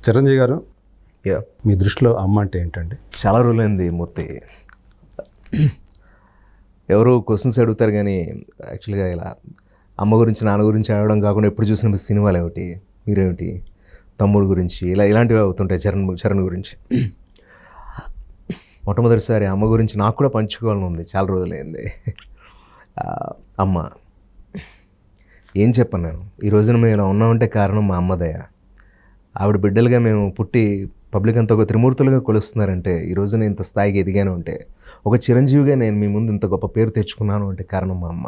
చిరంజీవి గారు, యా మీ దృష్టిలో అమ్మ అంటే ఏంటండి? చాలా రోజులైంది మూర్తి. ఎవరు క్వశ్చన్స్ అడుగుతారు కానీ యాక్చువల్గా ఇలా అమ్మ గురించి నాన్న గురించి అడగడం కాకుండా ఎప్పుడు చూసిన సినిమాలు ఏమిటి, మీరేమిటి, తమ్ముడు గురించి ఇలాంటివి అవుతుంటాయి. చరణ్ గురించి మొట్టమొదటిసారి అమ్మ గురించి నాకు కూడా పంచుకోవాలని ఉంది. చాలా రోజులైంది. అమ్మ ఏం చెప్పను నేను. ఈ రోజున మేము ఇలా ఉన్నామంటే కారణం మా అమ్మ దయ. ఆవిడ బిడ్డలుగా మేము పుట్టి పబ్లిక్ అంతా ఒక త్రిమూర్తులుగా కొలుస్తున్నారంటే, ఈ రోజున ఇంత స్థాయికి ఎదిగాను అంటే, ఒక చిరంజీవిగా నేను మీ ముందు ఇంత గొప్ప పేరు తెచ్చుకున్నాను అంటే కారణం మా అమ్మ.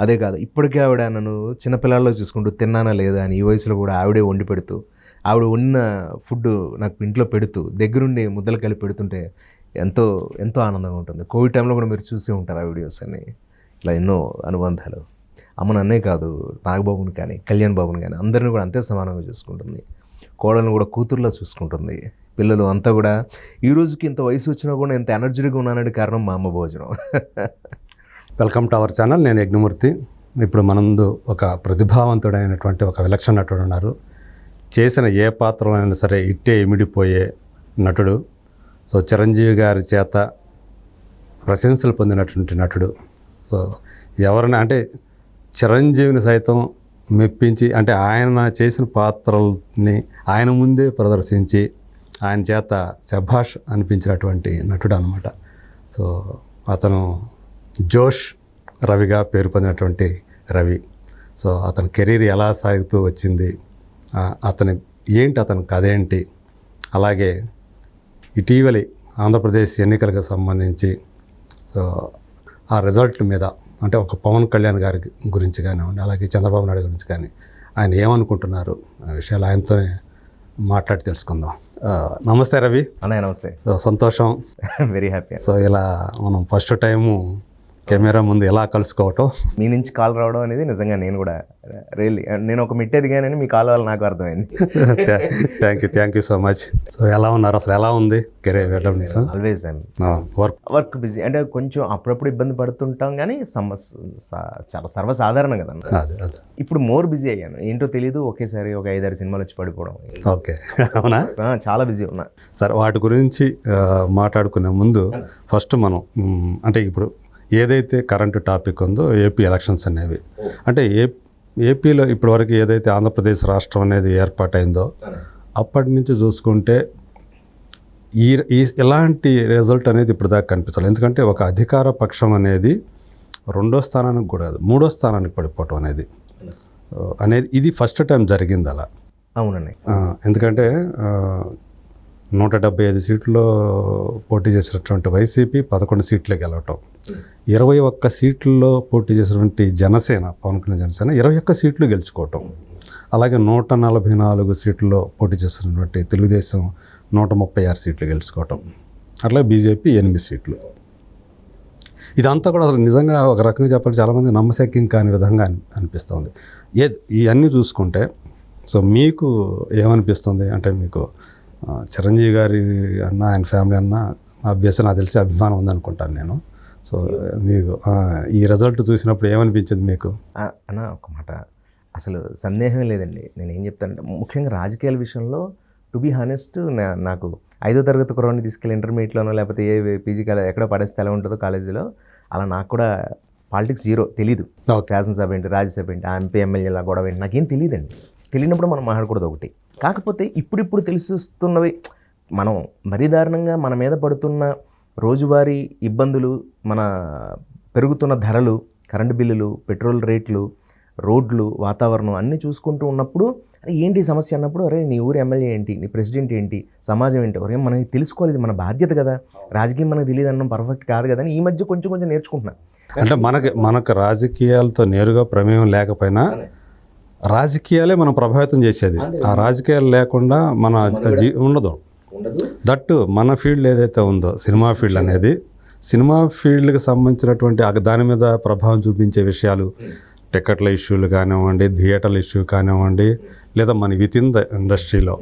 అదే కాదు, ఇప్పటికే ఆవిడ నన్ను చిన్నపిల్లల్లో చూసుకుంటూ తిన్నానా లేదా అని ఈ వయసులో కూడా ఆవిడే వండి పెడుతూ, ఆవిడ వండిన ఫుడ్ నాకు ఇంట్లో పెడుతూ, దగ్గరుండి ముద్దలు కలిపి పెడుతుంటే ఎంతో ఎంతో ఆనందంగా ఉంటుంది. కోవిడ్ టైంలో కూడా మీరు చూసే ఉంటారు ఆ వీడియోస్ అన్ని. ఇలా ఎన్నో అనుబంధాలు. అమ్మ నన్నే కాదు, నాగబాబుని కానీ కళ్యాణ్ బాబుని కానీ అందరిని కూడా అంతే సమానంగా చూసుకుంటుంది. కోడలను కూడా కూతుర్లా చూసుకుంటుంది. పిల్లలు అంతా కూడా ఈ రోజుకి ఇంత వయసు వచ్చినా కూడా ఎంత ఎనర్జెటిక్గా ఉన్నానంటే కారణం మా అమ్మ భోజనం. Welcome to our channel. నేను యజ్ఞమూర్తి. ఇప్పుడు మన ముందు ఒక ప్రతిభావంతుడైనటువంటి ఒక విలక్షణ నటుడు ఉన్నారు. చేసిన ఏ పాత్రలైనా సరే ఇట్టే ఇమిడిపోయే నటుడు. సో చిరంజీవి గారి చేత ప్రశంసలు పొందినటువంటి నటుడు. సో ఎవరైనా అంటే చిరంజీవిని సైతం మెప్పించి, అంటే ఆయన చేసిన పాత్రల్ని ఆయన ముందే ప్రదర్శించి ఆయన చేత శభాష్ అనిపించినటువంటి నటుడు అనమాట. సో అతను జోష్ రవిగా పేరు పొందినటువంటి రవి. సో అతని కెరీర్ ఎలా సాగుతూ వచ్చింది, అతని కథ ఏంటి, అలాగే ఇటీవలి ఆంధ్రప్రదేశ్ ఎన్నికలకు సంబంధించి సో ఆ రిజల్ట్ మీద, అంటే ఒక పవన్ కళ్యాణ్ గారి గురించి కానివ్వండి, అలాగే చంద్రబాబు నాయుడు గురించి కానీ ఆయన ఏమనుకుంటున్నారు, ఆ విషయాలు ఆయనతోనే మాట్లాడి తెలుసుకుందాం. నమస్తే రవి. అన్నయ్య నమస్తే. సంతోషం, వెరీ హ్యాపీ. సో ఇలా మనం ఫస్ట్ టైము కెమెరా ముందు ఎలా కలుసుకోవటం, మీ నుంచి కాల్ రావడం అనేది నిజంగా నేను కూడా రియల్లీ నేను ఒక మిట్ ఎదిగానని మీ కాల్ వల్ల నాకు అర్థమైంది. Thank you so much. So ఎలా ఉన్నారు, అసలు ఎలా ఉంది కెరీర్? ఆల్వేస్ వర్క్ బిజీ, అంటే కొంచెం అప్పుడప్పుడు ఇబ్బంది పడుతుంటాం కానీ చాలా సర్వసాధారణం కదా. ఇప్పుడు మోర్ బిజీ అయ్యాను, ఏంటో తెలీదు. ఒకేసారి ఒక 5-6 సినిమాలు వచ్చి పడిపోవడం. ఓకే, అవునా? చాలా బిజీ ఉన్నా. సరే, వాటి గురించి మాట్లాడుకునే ముందు ఫస్ట్ మనం అంటే ఇప్పుడు ఏదైతే కరెంటు టాపిక్ ఉందో ఏపీ ఎలక్షన్స్ అనేవి, అంటే ఏపీలో ఇప్పటివరకు ఏదైతే ఆంధ్రప్రదేశ్ రాష్ట్రం అనేది ఏర్పాటైందో అప్పటి నుంచి చూసుకుంటే ఎలాంటి రిజల్ట్ అనేది ఇప్పుడు దాకా కనిపించాలి. ఎందుకంటే ఒక అధికార పక్షం అనేది 2వ స్థానానికి కూడా 3వ స్థానానికి పడిపోవటం అనేది ఇది ఫస్ట్ టైం జరిగింది అలా. అవునండి. ఎందుకంటే 175 సీట్లో పోటీ చేసినటువంటి వైసీపీ 11 సీట్లు గెలవటం, 21 సీట్లలో పోటీ చేసినటువంటి జనసేన, పవన్ కళ్యాణ్ జనసేన 21 సీట్లు గెలుచుకోవటం, అలాగే 144 సీట్లలో పోటీ చేసినటువంటి తెలుగుదేశం 136 సీట్లు గెలుచుకోవటం, అట్లాగే బీజేపీ 8 సీట్లు. ఇదంతా కూడా అసలు నిజంగా ఒక రకంగా చెప్పాలి చాలామంది నమ్మశక్యం కాని విధంగా అనిపిస్తుంది. ఇవన్నీ చూసుకుంటే సో మీకు ఏమనిపిస్తుంది? అంటే మీకు చిరంజీవి గారి అన్న, ఆయన ఫ్యామిలీ అన్న అభ్యాసం నాకు తెలిసి అభిమానం ఉందనుకుంటాను నేను. సో మీకు ఈ రిజల్ట్ చూసినప్పుడు ఏమనిపించింది మీకు? అన్న ఒక మాట, అసలు సందేహం లేదండి. నేను ఏం చెప్తానంటే, ముఖ్యంగా రాజకీయాల విషయంలో టు బీ హానెస్ట్, నాకు 5వ తరగతి కుర్రాడిని తీసుకెళ్ళి ఇంటర్మీడియట్లోనో లేకపోతే పీజీ ఎక్కడ పడేస్తే ఎలా ఉంటుందో కాలేజీలో, అలా నాకు కూడా పాలిటిక్స్ జీరో, తెలీదు. శాసనసభ ఏంటి, రాజ్యసభ ఏంటి, ఎంపీ ఎమ్మెల్యేలా గొడవ ఏంటి, నాకేం తెలియదండి. తెలియనప్పుడు మనం మాట్లాడకూడదు ఒకటి. కాకపోతే ఇప్పుడు తెలుస్తున్నవి, మనం మరీ దారుణంగా మన మీద పడుతున్న రోజువారీ ఇబ్బందులు, మన పెరుగుతున్న ధరలు, కరెంటు బిల్లులు, పెట్రోల్ రేట్లు, రోడ్లు, వాతావరణం అన్నీ చూసుకుంటూ ఉన్నప్పుడు ఏంటి సమస్య అన్నప్పుడు, అరే నీ ఊరి ఎమ్మెల్యే ఏంటి, నీ ప్రెసిడెంట్ ఏంటి, సమాజం ఏంటి, ఒరే మనకి తెలుసుకోలేదు, మన బాధ్యత కదా. రాజకీయం మనకు తెలియదు అన్నం పర్ఫెక్ట్ కాదు కదా అని ఈ మధ్య కొంచెం నేర్చుకుంటున్నా. అంటే మనకు రాజకీయాలతో నేరుగా ప్రమేయం లేకపోయినా రాజకీయాలే మనం ప్రభావితం చేసేది. ఆ రాజకీయాలు లేకుండా మన ఉండదు. దట్టు మన ఫీల్డ్ ఏదైతే ఉందో సినిమా ఫీల్డ్ అనేది, సినిమా ఫీల్డ్కి సంబంధించినటువంటి దాని మీద ప్రభావం చూపించే విషయాలు, టికెట్ల ఇష్యూలు కానివ్వండి, థియేటర్ల ఇష్యూ కానివ్వండి, లేదా మన విత్ ఇన్ ద ఇండస్ట్రీలో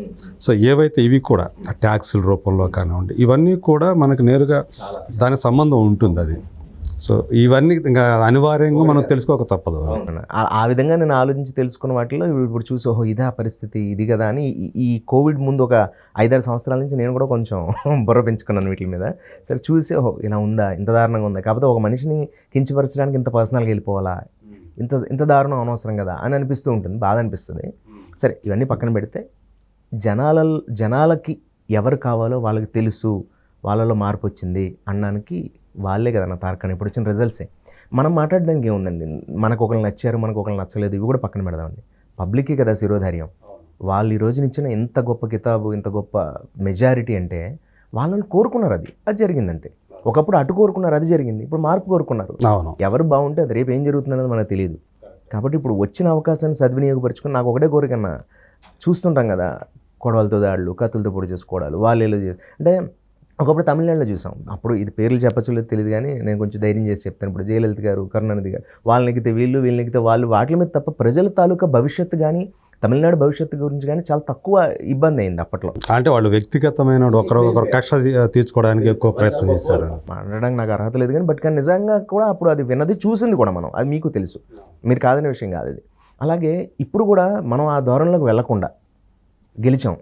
సో ఏవైతే ఇవి కూడా ట్యాక్సుల రూపంలో కానివ్వండి, ఇవన్నీ కూడా మనకు నేరుగా దాని సంబంధం ఉంటుంది అది. సో ఇవన్నీ ఇంకా అనివార్యంగా మనం తెలుసుకోక తప్పదు. ఆ విధంగా నేను ఆలోచించి తెలుసుకున్న వాటిలో ఇప్పుడు చూసి ఓహో ఇదే పరిస్థితి ఇది కదా అని ఈ కోవిడ్ ముందు ఒక 5-6 సంవత్సరాల నుంచి నేను కూడా కొంచెం బుర్ర పెంచుకున్నాను వీటి మీద. సరే చూసి ఓహో ఇలా ఉందా, ఇంత దారుణంగా ఉందా, కాకపోతే ఒక మనిషిని కించపరచడానికి ఇంత పర్సనల్గా వెళ్ళిపోవాలా, ఇంత దారుణం అనవసరం కదా అని అనిపిస్తూ ఉంటుంది, బాధ అనిపిస్తుంది. సరే ఇవన్నీ పక్కన పెడితే జనాలకి ఎవరు కావాలో వాళ్ళకి తెలుసు, వాళ్ళలో మార్పు వచ్చింది అనడానికి వాళ్ళే కదా నా తార్కాణం. ఇప్పుడు వచ్చిన రిజల్ట్సే. మనం మాట్లాడడానికి ఏముందండి, మనకు ఒకళ్ళు నచ్చారు, మనకు ఒకళ్ళు నచ్చలేదు, ఇవి కూడా పక్కన పెడదామండి. పబ్లిక్కే కదా శిరోధార్యం. వాళ్ళు ఈ రోజున ఇచ్చిన ఇంత గొప్ప కితాబు, ఇంత గొప్ప మెజారిటీ అంటే వాళ్ళని కోరుకున్నారు, అది జరిగిందంతే. ఒకప్పుడు అటు కోరుకున్నారు, అది జరిగింది. ఇప్పుడు మార్పు కోరుకున్నారు. ఎవరు బాగుంటే అది రేపు ఏం జరుగుతుందనేది మనకు తెలియదు. కాబట్టి ఇప్పుడు వచ్చిన అవకాశాన్ని సద్వినియోగపరుచుకుని నాకు ఒకటే కోరికన్నా, చూస్తుంటాం కదా కొడవలతో దాడులు, కత్తులతో పొడి చేసుకోవడాలు, వాళ్ళు అంటే ఒకప్పుడు తమిళనాడులో చూసాం. అప్పుడు ఇది పేర్లు చెప్పచ్చో లేదో తెలియదు కానీ నేను కొంచెం ధైర్యం చేసి చెప్తాను. ఇప్పుడు జయలలిత గారు, కరుణానిధి గారు, వాళ్ళని ఎక్కితే వీళ్ళు ఎక్కితే వాళ్ళు, వాటి మీద తప్ప ప్రజల తాలూకా భవిష్యత్తు కానీ తమిళనాడు భవిష్యత్తు గురించి కానీ చాలా తక్కువ ఇబ్బంది అయింది అప్పట్లో. అంటే వాళ్ళు వ్యక్తిగతమైన ఒకరు కక్ష తీర్చుకోవడానికి ఎక్కువ ప్రయత్నం చేస్తారు. మాట్లాడడానికి నాకు అర్హత లేదు కానీ కానీ నిజంగా కూడా అప్పుడు అది విన్నది చూసింది కూడా మనం, అది మీకు తెలుసు, మీరు కాదనే విషయం కాదు అది. అలాగే ఇప్పుడు కూడా మనం ఆ ధోరణిలోకి వెళ్లకుండా గెలిచాం.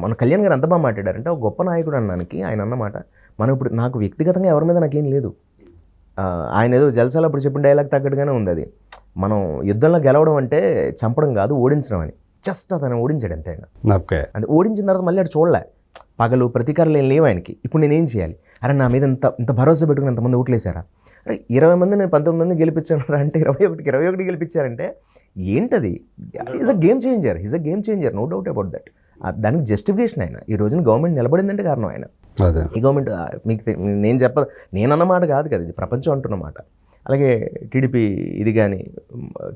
మన కళ్యాణ్ గారు ఎంత బాగా మాట్లాడారంటే, ఒక గొప్ప నాయకుడు అన్నానికి ఆయన అన్నమాట, మనం ఇప్పుడు నాకు వ్యక్తిగతంగా ఎవరి మీద నాకేం లేదు, ఆయన ఏదో జలసాలు అప్పుడు చెప్పిన డైలాగ్ తగ్గట్టుగానే ఉంది అది. మనం యుద్ధంలో గెలవడం అంటే చంపడం కాదు, ఓడించడం అని. జస్ట్ అతను ఓడించాడు అంతే. అది ఓడించిన తర్వాత మళ్ళీ అటు చూడలే, పగలు ప్రతీకారాలు ఏం లేవు ఆయనకి. ఇప్పుడు నేనేం చేయాలి, అరే నా మీద ఇంత భరోసా పెట్టుకుని ఎంతమంది ఓట్లేశారా, అరే 20 మంది నేను 19 మంది గెలిపించాను అంటే 21 గెలిపించారంటే ఏంటది? Is a game changer, no doubt about that. దానికి జస్టిఫికేషన్ ఆయన. ఈ రోజున గవర్నమెంట్ నిలబడిందంటే కారణం ఆయన. ఈ గవర్నమెంట్ మీకు నేనన్నమాట కాదు కదా, ఇది ప్రపంచం అంటున్నమాట. అలాగే టీడీపీ ఇది కానీ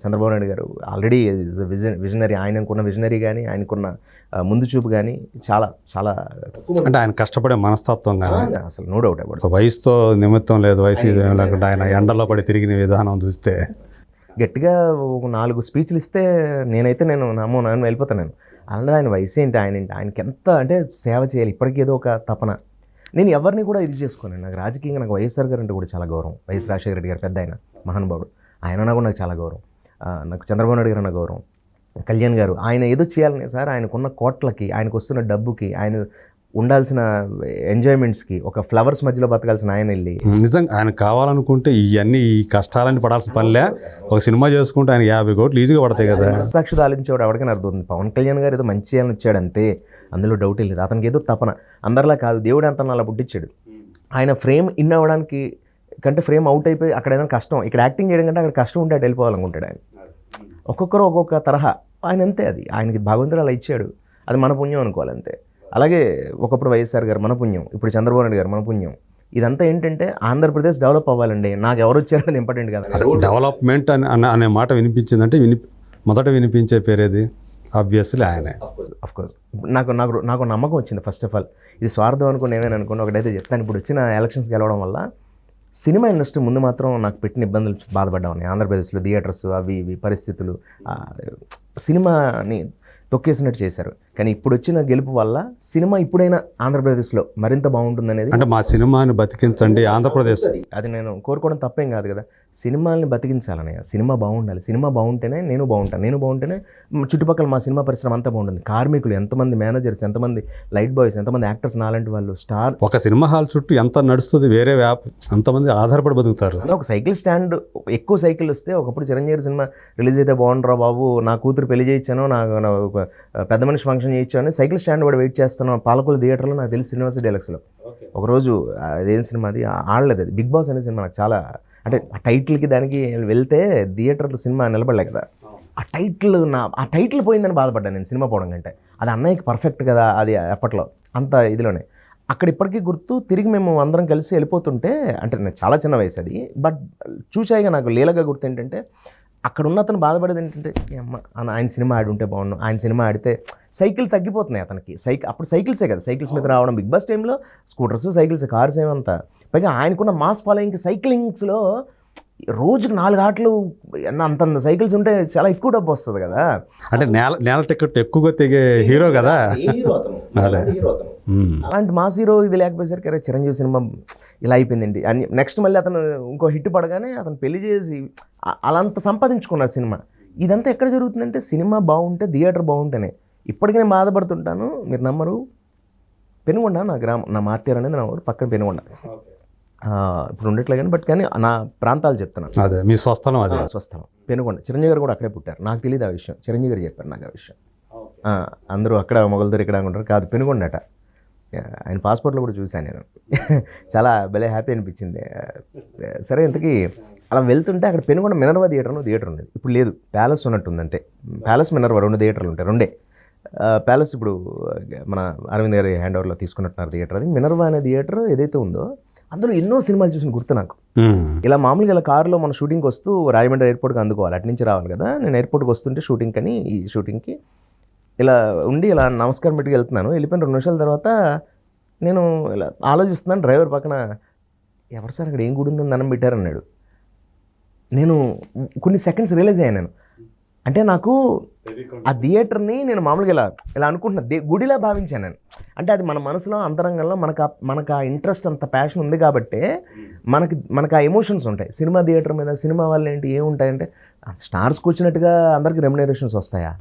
చంద్రబాబు నాయుడు గారు ఆల్రెడీ విజనరీ, ఆయనకున్న విజనరీ కానీ ఆయనకున్న ముందు చూపు కానీ చాలా చాలా అంటే ఆయన కష్టపడే మనస్తత్వం కానీ అసలు నో డౌట్ అబౌట్. వయసుతో నిమిత్తం లేదు, వయసు లేకుండా ఆయన ఎండలో పడి తిరిగిన విధానం చూస్తే గట్టిగా ఒక 4 స్పీచ్లు ఇస్తే నేను నన్ను వెళ్ళిపోతాను నేను. అలాగే ఆయన వయసు ఏంటి, ఆయనకి ఎంత అంటే సేవ చేయాలి, ఇప్పటికీ ఏదో ఒక తపన. నేను ఎవరిని కూడా ఇది చేసుకోను. నాకు రాజకీయంగా నాకు వైఎస్ఆర్ గారు అంటే కూడా చాలా గౌరవం. వైఎస్ రాజశేఖర రెడ్డి గారు పెద్ద ఆయన, మహానుభావుడు, ఆయన కూడా నాకు చాలా గౌరవం. నాకు చంద్రబాబు నాయుడు గారు అన్న గౌరవం. కళ్యాణ్ గారు ఆయన ఏదో చేయాలని సార్, ఆయనకున్న కోట్లకి, ఆయనకు వస్తున్న డబ్బుకి, ఆయన ఉండాల్సిన ఎంజాయ్మెంట్స్కి, ఒక ఫ్లవర్స్ మధ్యలో బతకాల్సిన ఆయన వెళ్ళి నిజంగా ఆయన కావాలనుకుంటే ఈ కష్టాలన్నీ పడాల్సిన పనిలే, ఒక సినిమా చేసుకుంటే ఆయన 50 కోట్లు ఈజీగా పడతాయి కదా. సాక్షి ఆలోచించేవాడు ఎవరికైనా అర్థమవుతుంది. పవన్ కళ్యాణ్ గారు ఏదో మంచి చేయాలని వచ్చాడంతే, అందులో డౌట్ లేదు. అతనికి ఏదో తపన, అందరిలా కాదు, దేవుడు అంత అలా పుట్టించాడు. ఆయన ఫ్రేమ్ ఇన్ అవ్వడానికి కంటే ఫ్రేమ్ అవుట్ అయిపోయి అక్కడ ఏదైనా కష్టం, ఇక్కడ యాక్టింగ్ చేయడం కంటే అక్కడ కష్టం ఉంటే అటు వెళ్ళిపోవాలనుకుంటాడు ఆయన. ఒక్కొక్కరు ఒక్కొక్క తరహా, ఆయన అంతే. అది ఆయనకి భగవంతుడు అలా ఇచ్చాడు, అది మన పుణ్యం అనుకోవాలి అంతే. అలాగే ఒకప్పుడు వైఎస్ఆర్ గారు మన పుణ్యం, ఇప్పుడు చంద్రబాబు నాయుడు గారు మన పుణ్యం. ఇదంతా ఏంటంటే ఆంధ్రప్రదేశ్ డెవలప్ అవ్వాలండి. నాకు ఎవరు వచ్చారనేది ఇంపార్టెంట్ కాదు. డెవలప్మెంట్ అనే మాట వినిపించిందంటే మొదట వినిపించే పేరేది ఆబ్వియస్లీ ఆయనే. అఫ్కోర్స్ నాకు నమ్మకం వచ్చింది. ఫస్ట్ ఆఫ్ ఆల్ ఇది స్వార్థం అనుకుని ఏమైనా అనుకోండి, ఒకటైతే చెప్తాను. ఇప్పుడు వచ్చిన ఎలక్షన్స్ గెలవడం వల్ల సినిమా ఇండస్ట్రీ ముందు మాత్రం నాకు పెట్టిన ఇబ్బందులు బాధపడ్డామని. ఆంధ్రప్రదేశ్లో థియేటర్స్ అవి పరిస్థితులు సినిమాని తొక్కేసినట్టు చేశారు. కానీ ఇప్పుడు వచ్చిన గెలుపు వల్ల సినిమా ఇప్పుడైనా ఆంధ్రప్రదేశ్లో మరింత బాగుంటుంది అనేది. అంటే మా సినిమాని బతికించండి ఆంధ్రప్రదేశ్, అది నేను కోరుకోవడం తప్పేం కాదు కదా. సినిమాల్ని బతికించాలన్నయ్య, సినిమా బాగుండాలి. సినిమా బాగుంటేనే నేను బాగుంటేనే చుట్టుపక్కల మా సినిమా పరిశ్రమ అంతా బాగుంటుంది. కార్మికులు ఎంతమంది, మేనేజర్స్ ఎంతమంది, లైట్ బాయ్స్ ఎంతమంది, యాక్టర్స్ నాలాంటి వాళ్ళు, స్టార్. ఒక సినిమా హాల్ చుట్టూ ఎంత నడుస్తుంది, వేరే ఎంతమంది ఆధారపడి బతుకుతారు. ఒక సైకిల్ స్టాండ్, ఎక్కువ సైకిల్ వస్తే, ఒకప్పుడు చిరంజీవి సినిమా రిలీజ్ అయితే బాగుండరా బాబు, నా కూతురు పెళ్లి చేయించాను, నాకు పెద్ద మనిషి ఫంక్షన్ చేయించాను అని సైకిల్ స్టాండ్ కూడా వెయిట్ చేస్తాను పాలకొల థియేటర్లో. నాకు తెలిసి యూనివర్సిటీ డైలాగ్స్లో ఒకరోజు అదేం సినిమా అది ఆడలేదు, అది బిగ్ బాస్ అనే సినిమా. నాకు చాలా అంటే ఆ టైటిల్కి దానికి వెళ్తే థియేటర్లో సినిమా నిలబడలే కదా. ఆ టైటిల్ పోయిందని బాధపడ్డాను నేను సినిమా పోవడం కంటే. అది అన్నయ్యకి పర్ఫెక్ట్ కదా అది అప్పట్లో అంత ఇదిలోనే. అక్కడ ఇప్పటికీ గుర్తు, తిరిగి మేము అందరం కలిసి వెళ్ళిపోతుంటే, అంటే నాకు చాలా చిన్న వయసు అది, బట్ చూసాయిగా నాకు లీలగా గుర్తు ఏంటంటే, అక్కడ ఉన్న అతను బాధపడేది ఏంటంటే, అమ్మ ఆయన సినిమా ఆడి ఉంటే బాగుండు, ఆయన సినిమా ఆడితే సైకిల్ తగ్గిపోతున్నాయి అతనికి. అప్పుడు సైకిల్సే కదా, సైకిల్స్ మీద రావడం. బిగ్ బాస్ టైంలో స్కూటర్స్, సైకిల్స్, కార్స్ ఏమంతా. పైగా ఆయనకున్న మాస్ ఫాలోయింగ్కి సైక్లింగ్స్లో రోజుకి 4 ఆటలు అంతంత సైకిల్స్ ఉంటే చాలా ఎక్కువ డబ్బు వస్తుంది కదా. అంటే నేల టికెట్ ఎక్కువగా తెగే హీరో కదా. అలాంటి మాస్ హీరో ఇది లేకపోయేసరికి అరే చిరంజీవి సినిమా ఇలా అయిపోయిందండి అని నెక్స్ట్ మళ్ళీ అతను ఇంకో హిట్ పడగానే అతను పెళ్లి చేసి అలంత సంపాదించుకున్నారు సినిమా. ఇదంతా ఎక్కడ జరుగుతుందంటే సినిమా బాగుంటే థియేటర్ బాగుంటేనే. ఇప్పటికీ నేను బాధపడుతుంటాను, మీరు నమ్మరు. పెనుగొండ నా గ్రామం, నా మార్టీర్ అనేది నా ఊరు పక్కన పెనుగొండ. ఇప్పుడు ఉండట్లే కానీ నా ప్రాంతాలు చెప్తున్నాను. అదే మీ స్వస్థలం, అదే స్వస్థలం పెనుగొండ. చిరంజీవి గారు కూడా అక్కడే పుట్టారు. నాకు తెలియదు ఆ విషయం, చిరంజీవి గారు చెప్పారు నాకు ఆ విషయం. అందరూ అక్కడ మొగలదూరు ఇక్కడ ఉంటారు, కాదు పెనుగొండట. ఆయన పాస్పోర్ట్లో కూడా చూశాను నేను. చాలా భలే హ్యాపీ అనిపించింది. సరే ఇంతకీ అలా వెళ్తుంటే అక్కడ పెనుగొండ మినర్వా థియేటర్ ఉండేది. ఇప్పుడు లేదు, ప్యాలెస్ ఉన్నట్టుంది అంతే. ప్యాలెస్ మినర్వా 2 థియేటర్లు ఉంటాయి, 2 ప్యాలెస్ ఇప్పుడు మన అరవింద్ గారి హ్యాండ్ ఓవర్లో తీసుకున్నట్టున్నారు థియేటర్. అది మినర్వా అనే థియేటర్ ఏదైతే ఉందో అందులో ఎన్నో సినిమాలు చూసిన గుర్తు నాకు. ఇలా మామూలుగా ఇలా కారులో మన షూటింగ్కి వస్తూ రాజమండ్రి ఎయిర్పోర్ట్కి అందుకోవాలి, అటు నుంచి రావాలి కదా. నేను ఎయిర్పోర్ట్కి వస్తుంటే ఈ షూటింగ్కి ఇలా ఉండి ఇలా నమస్కారం పెట్టుకు వెళ్తున్నాను. వెళ్ళిపోయిన 2 నిమిషాల తర్వాత నేను ఇలా ఆలోచిస్తున్నాను. డ్రైవర్ పక్కన ఎవరు సార్ అక్కడ ఏం గుడి ఉందని దండం పెట్టారన్నాడు. నేను కొన్ని సెకండ్స్ రియలైజ్ అయ్యాను నేను. అంటే నాకు ఆ థియేటర్ని నేను మామూలుగా ఇలా అనుకుంటున్నా, గుడిలా భావించాను నేను. అంటే అది మన మనసులో అంతరంగంలో మనకు ఆ ఇంట్రెస్ట్ అంత ప్యాషన్ ఉంది కాబట్టి మనకు ఆ ఎమోషన్స్ ఉంటాయి. సినిమా థియేటర్ మీద సినిమా వల్ల ఏంటి ఏముంటాయంటే స్టార్స్కి వచ్చినట్టుగా అందరికి రెమ్యునరేషన్స్ వస్తాయా?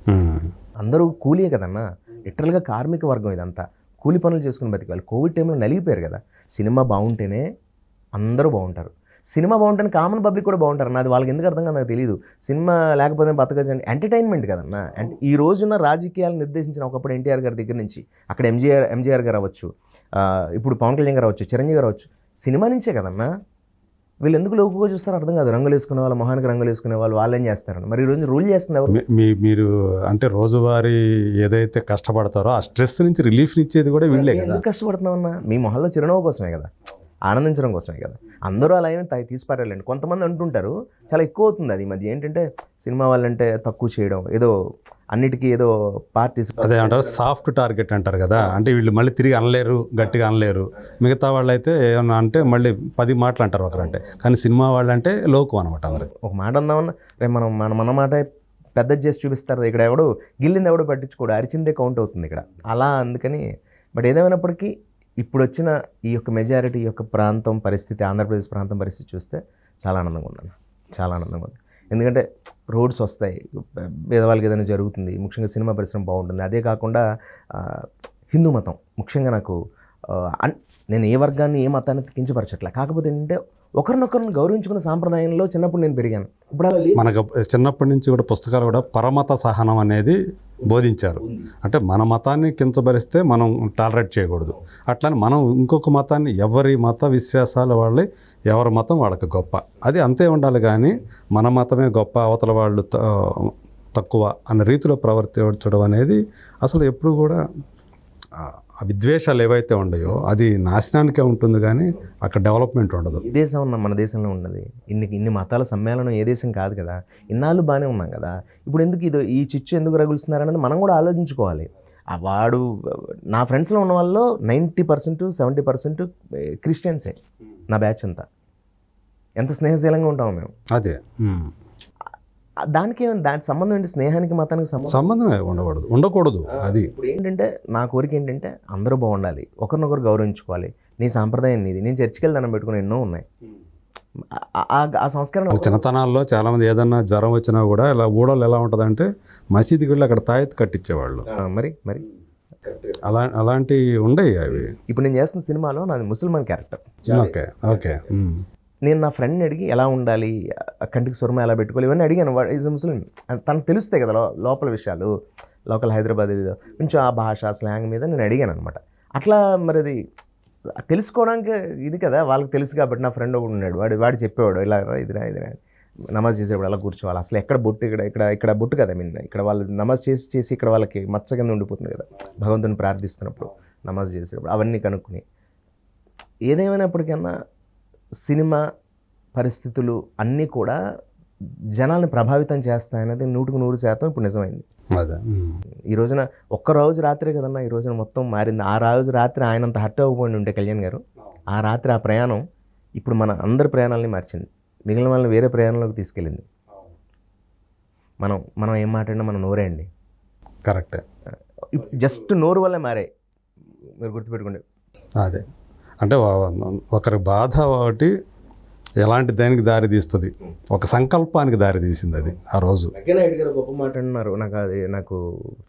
అందరూ కూలీయే కదన్నా, లిటరల్గా కార్మిక వర్గం ఇదంతా, కూలి పనులు చేసుకుని బతికేవాళ్ళు. కోవిడ్ టైంలో నలిగిపోయారు కదా. సినిమా బాగుంటేనే అందరూ బాగుంటారు. సినిమా బాగుంటేనే కామన్ పబ్లిక్ కూడా బాగుంటారు. నాది వాళ్ళకి ఎందుకు అర్థం కాదు నాకు తెలియదు. సినిమా లేకపోతే బతకచ్చండి, ఎంటర్టైన్మెంట్ కదన్నా. అండ్ ఈ రోజున రాజకీయాలు నిర్దేశించిన ఒకప్పుడు ఎన్టీఆర్ గారి దగ్గర నుంచి అక్కడ ఎంజీఆర్ గారు అవ్వచ్చు, ఇప్పుడు పవన్ కళ్యాణ్ గారు అవ్వచ్చు, చిరంజీవి గారు అవ్వచ్చు, సినిమా నుంచే కదన్నా. వీళ్ళు ఎందుకు లోకుగా చూస్తారో అర్థం కాదు. రంగులు వేసుకునే వాళ్ళు, మొహానికి రంగులు వేసుకునే వాళ్ళు ఏం చేస్తారని. మరి ఈ రోజు రూల్ చేస్తుంది ఎవరు? మీరు అంటే రోజువారీ ఏదైతే కష్టపడతారో ఆ స్ట్రెస్ నుంచి రిలీఫ్ని ఇచ్చేది కూడా వీళ్ళే కదా. ఎందుకు కష్టపడుతున్నామన్నా? మీ మొహంలో చిరునవ్వు కోసమే కదా, ఆనందించడం కోసమే కదా. అందరూ అలా ఏమి తీసిపారేయాలండి. కొంతమంది అంటుంటారు చాలా ఎక్కువ అవుతుంది అది ఈ మధ్య. ఏంటంటే సినిమా వాళ్ళంటే తక్కువ చేయడం, ఏదో అన్నిటికీ ఏదో పార్టీస్, అదే అంటారు సాఫ్ట్ టార్గెట్ అంటారు కదా. అంటే వీళ్ళు మళ్ళీ తిరిగి అనలేరు, గట్టిగా అనలేరు. మిగతా వాళ్ళు అయితే ఏమన్నా అంటే మళ్ళీ 10 మాటలు అంటారు ఒకరంటే, కానీ సినిమా వాళ్ళు అంటే లోకం అనమాట. అందరికి ఒక మాట అందామన్నా రేపు మన మాట పెద్ద చేసి చూపిస్తారు. ఇక్కడ ఎవడు గిల్లింది ఎవడో పట్టించుకోడు, అరిచిందే కౌంట్ అవుతుంది ఇక్కడ అలా. అందుకని బట్ ఏదేమైనప్పటికీ ఇప్పుడు వచ్చిన ఈ యొక్క మెజారిటీ, ఈ యొక్క ప్రాంతం పరిస్థితి, ఆంధ్రప్రదేశ్ ప్రాంతం పరిస్థితి చూస్తే చాలా ఆనందంగా ఉందన్న, చాలా ఆనందంగా ఉంది. ఎందుకంటే రోడ్స్ వస్తాయి, పేదవాళ్ళకి ఏదైనా జరుగుతుంది, ముఖ్యంగా సినిమా పరిశ్రమ బాగుంటుంది. అదే కాకుండా హిందూ మతం ముఖ్యంగా నాకు నేను ఏ వర్గాన్ని ఏ మతాన్ని కించపరచట్లే. కాకపోతే ఏంటంటే ఒకరినొకరిని గౌరవించుకున్న సాంప్రదాయంలో చిన్నప్పుడు నేను పెరిగాను. ఇప్పుడు మనకు చిన్నప్పటి నుంచి కూడా పుస్తకాలు కూడా పరమత సహనం అనేది బోధించారు. అంటే మన మతాన్ని కించబరిస్తే మనం టాలరేట్ చేయకూడదు. అట్లని మనం ఇంకొక మతాన్ని, ఎవరి మత విశ్వాసాల వాళ్ళే, ఎవరి మతం వాళ్ళకి గొప్ప, అది అంతే ఉండాలి. కానీ మన మతమే గొప్ప, అవతల వాళ్ళు తక్కువ అన్న రీతిలో ప్రవర్తించడం అనేది అసలు ఎప్పుడు కూడా ఆ విద్వేషాలు ఏవైతే ఉన్నాయో అది నాశనానికే ఉంటుంది, కానీ అక్కడ డెవలప్మెంట్ ఉండదు. ఈ దేశం ఉన్న మన దేశంలో ఉన్నది ఇన్ని మతాల సమ్మేళనం ఏ దేశం కాదు కదా. ఇన్నాళ్ళు బాగానే ఉన్నాం కదా. ఇప్పుడు ఎందుకు ఈ చిచ్చు ఎందుకు రగులుస్తున్నారనేది మనం కూడా ఆలోచించుకోవాలి. వాడు నా ఫ్రెండ్స్లో ఉన్న వాళ్ళలో 90% 70% క్రిస్టియన్సే. నా బ్యాచ్ అంతా ఎంత స్నేహశీలంగా ఉంటాము మేము. అదే దానికి సంబంధం ఏంటి? స్నేహానికి మతానికి సంబంధమే ఉండకూడదు. అది ఇప్పుడు ఏంటంటే నా కోరిక ఏంటంటే అందరూ బాగుండాలి, ఒకరినొకరు గౌరవించుకోవాలి. నీ సాంప్రదాయం నీది. నేను చర్చికి వెళ్ళి దండం పెట్టుకుని ఎన్నో ఉన్నాయి. ఆ సంస్కారం చిన్నతనాల్లో చాలామంది ఏదన్నా జ్వరం వచ్చినా కూడా ఇలా ఊడలు ఎలా ఉంటుందంటే మసీదుకి వెళ్ళి అక్కడ తాయెత్తు కట్టించేవాళ్ళు. మరి అలాంటివి ఉండయి అవి. ఇప్పుడు నేను చేస్తున్న సినిమాలో నాది ముసల్మాన్ క్యారెక్టర్. Okay okay. నేను నా ఫ్రెండ్ని అడిగి ఎలా ఉండాలి, కంటికి సురమ ఎలా పెట్టుకోవాలి, ఇవన్నీ అడిగాను. ఈజ్ ముస్లిం, తనకు తెలుస్తాయి కదా లోపల విషయాలు, లోకల్ హైదరాబాద్ ఏదో కొంచెం ఆ భాష స్లాంగ్ మీద నేను అడిగాను అనమాట. అట్లా మరి అది తెలుసుకోవడానికి ఇది కదా, వాళ్ళకి తెలుసు కాబట్టి. నా ఫ్రెండ్ ఒకడు ఉన్నాడు, వాడు చెప్పేవాడు ఇలా ఇదిరా నమాజ్ చేసేవాడు అలా కూర్చోవాలి. అసలు ఎక్కడ బొట్టు ఇక్కడ బొట్టు కదా. ఇక్కడ వాళ్ళు నమాజ్ చేసి ఇక్కడ వాళ్ళకి మచ్చ కింద ఉండిపోతుంది కదా భగవంతుని ప్రార్థిస్తున్నప్పుడు, నమాజ్ చేసేటప్పుడు. అవన్నీ కనుక్కుని ఏదేమైనప్పటికన్నా సినిమా పరిస్థితులు అన్నీ కూడా జనాల్ని ప్రభావితం చేస్తాయనేది 100% ఇప్పుడు నిజమైంది. ఈ రోజున ఒక్కరోజు రాత్రే కదన్నా ఈ రోజున మొత్తం మారింది. ఆ రోజు రాత్రి ఆయనంత హర్ట్ అవ్వకపోయి ఉంటే కళ్యాణ్ గారు, ఆ రాత్రి ఆ ప్రయాణం ఇప్పుడు మన అందరి ప్రయాణాలని మార్చింది. మిగిలిన వాళ్ళని వేరే ప్రయాణంలోకి తీసుకెళ్ళింది. మనం ఏం మాట్లాడినా మనం నోరే అండి. కరెక్టే. జస్ట్ నోరు వల్లే మారాయి, మీరు గుర్తుపెట్టుకోండి. అదే అంటే ఒకరి బాధ ఒకటి ఎలాంటి దానికి దారి తీస్తుంది, ఒక సంకల్పానికి దారి తీసింది అది ఆ రోజు. వెంకయ్యనాయుడు గారు గొప్ప మాట అంటున్నారు. నాకు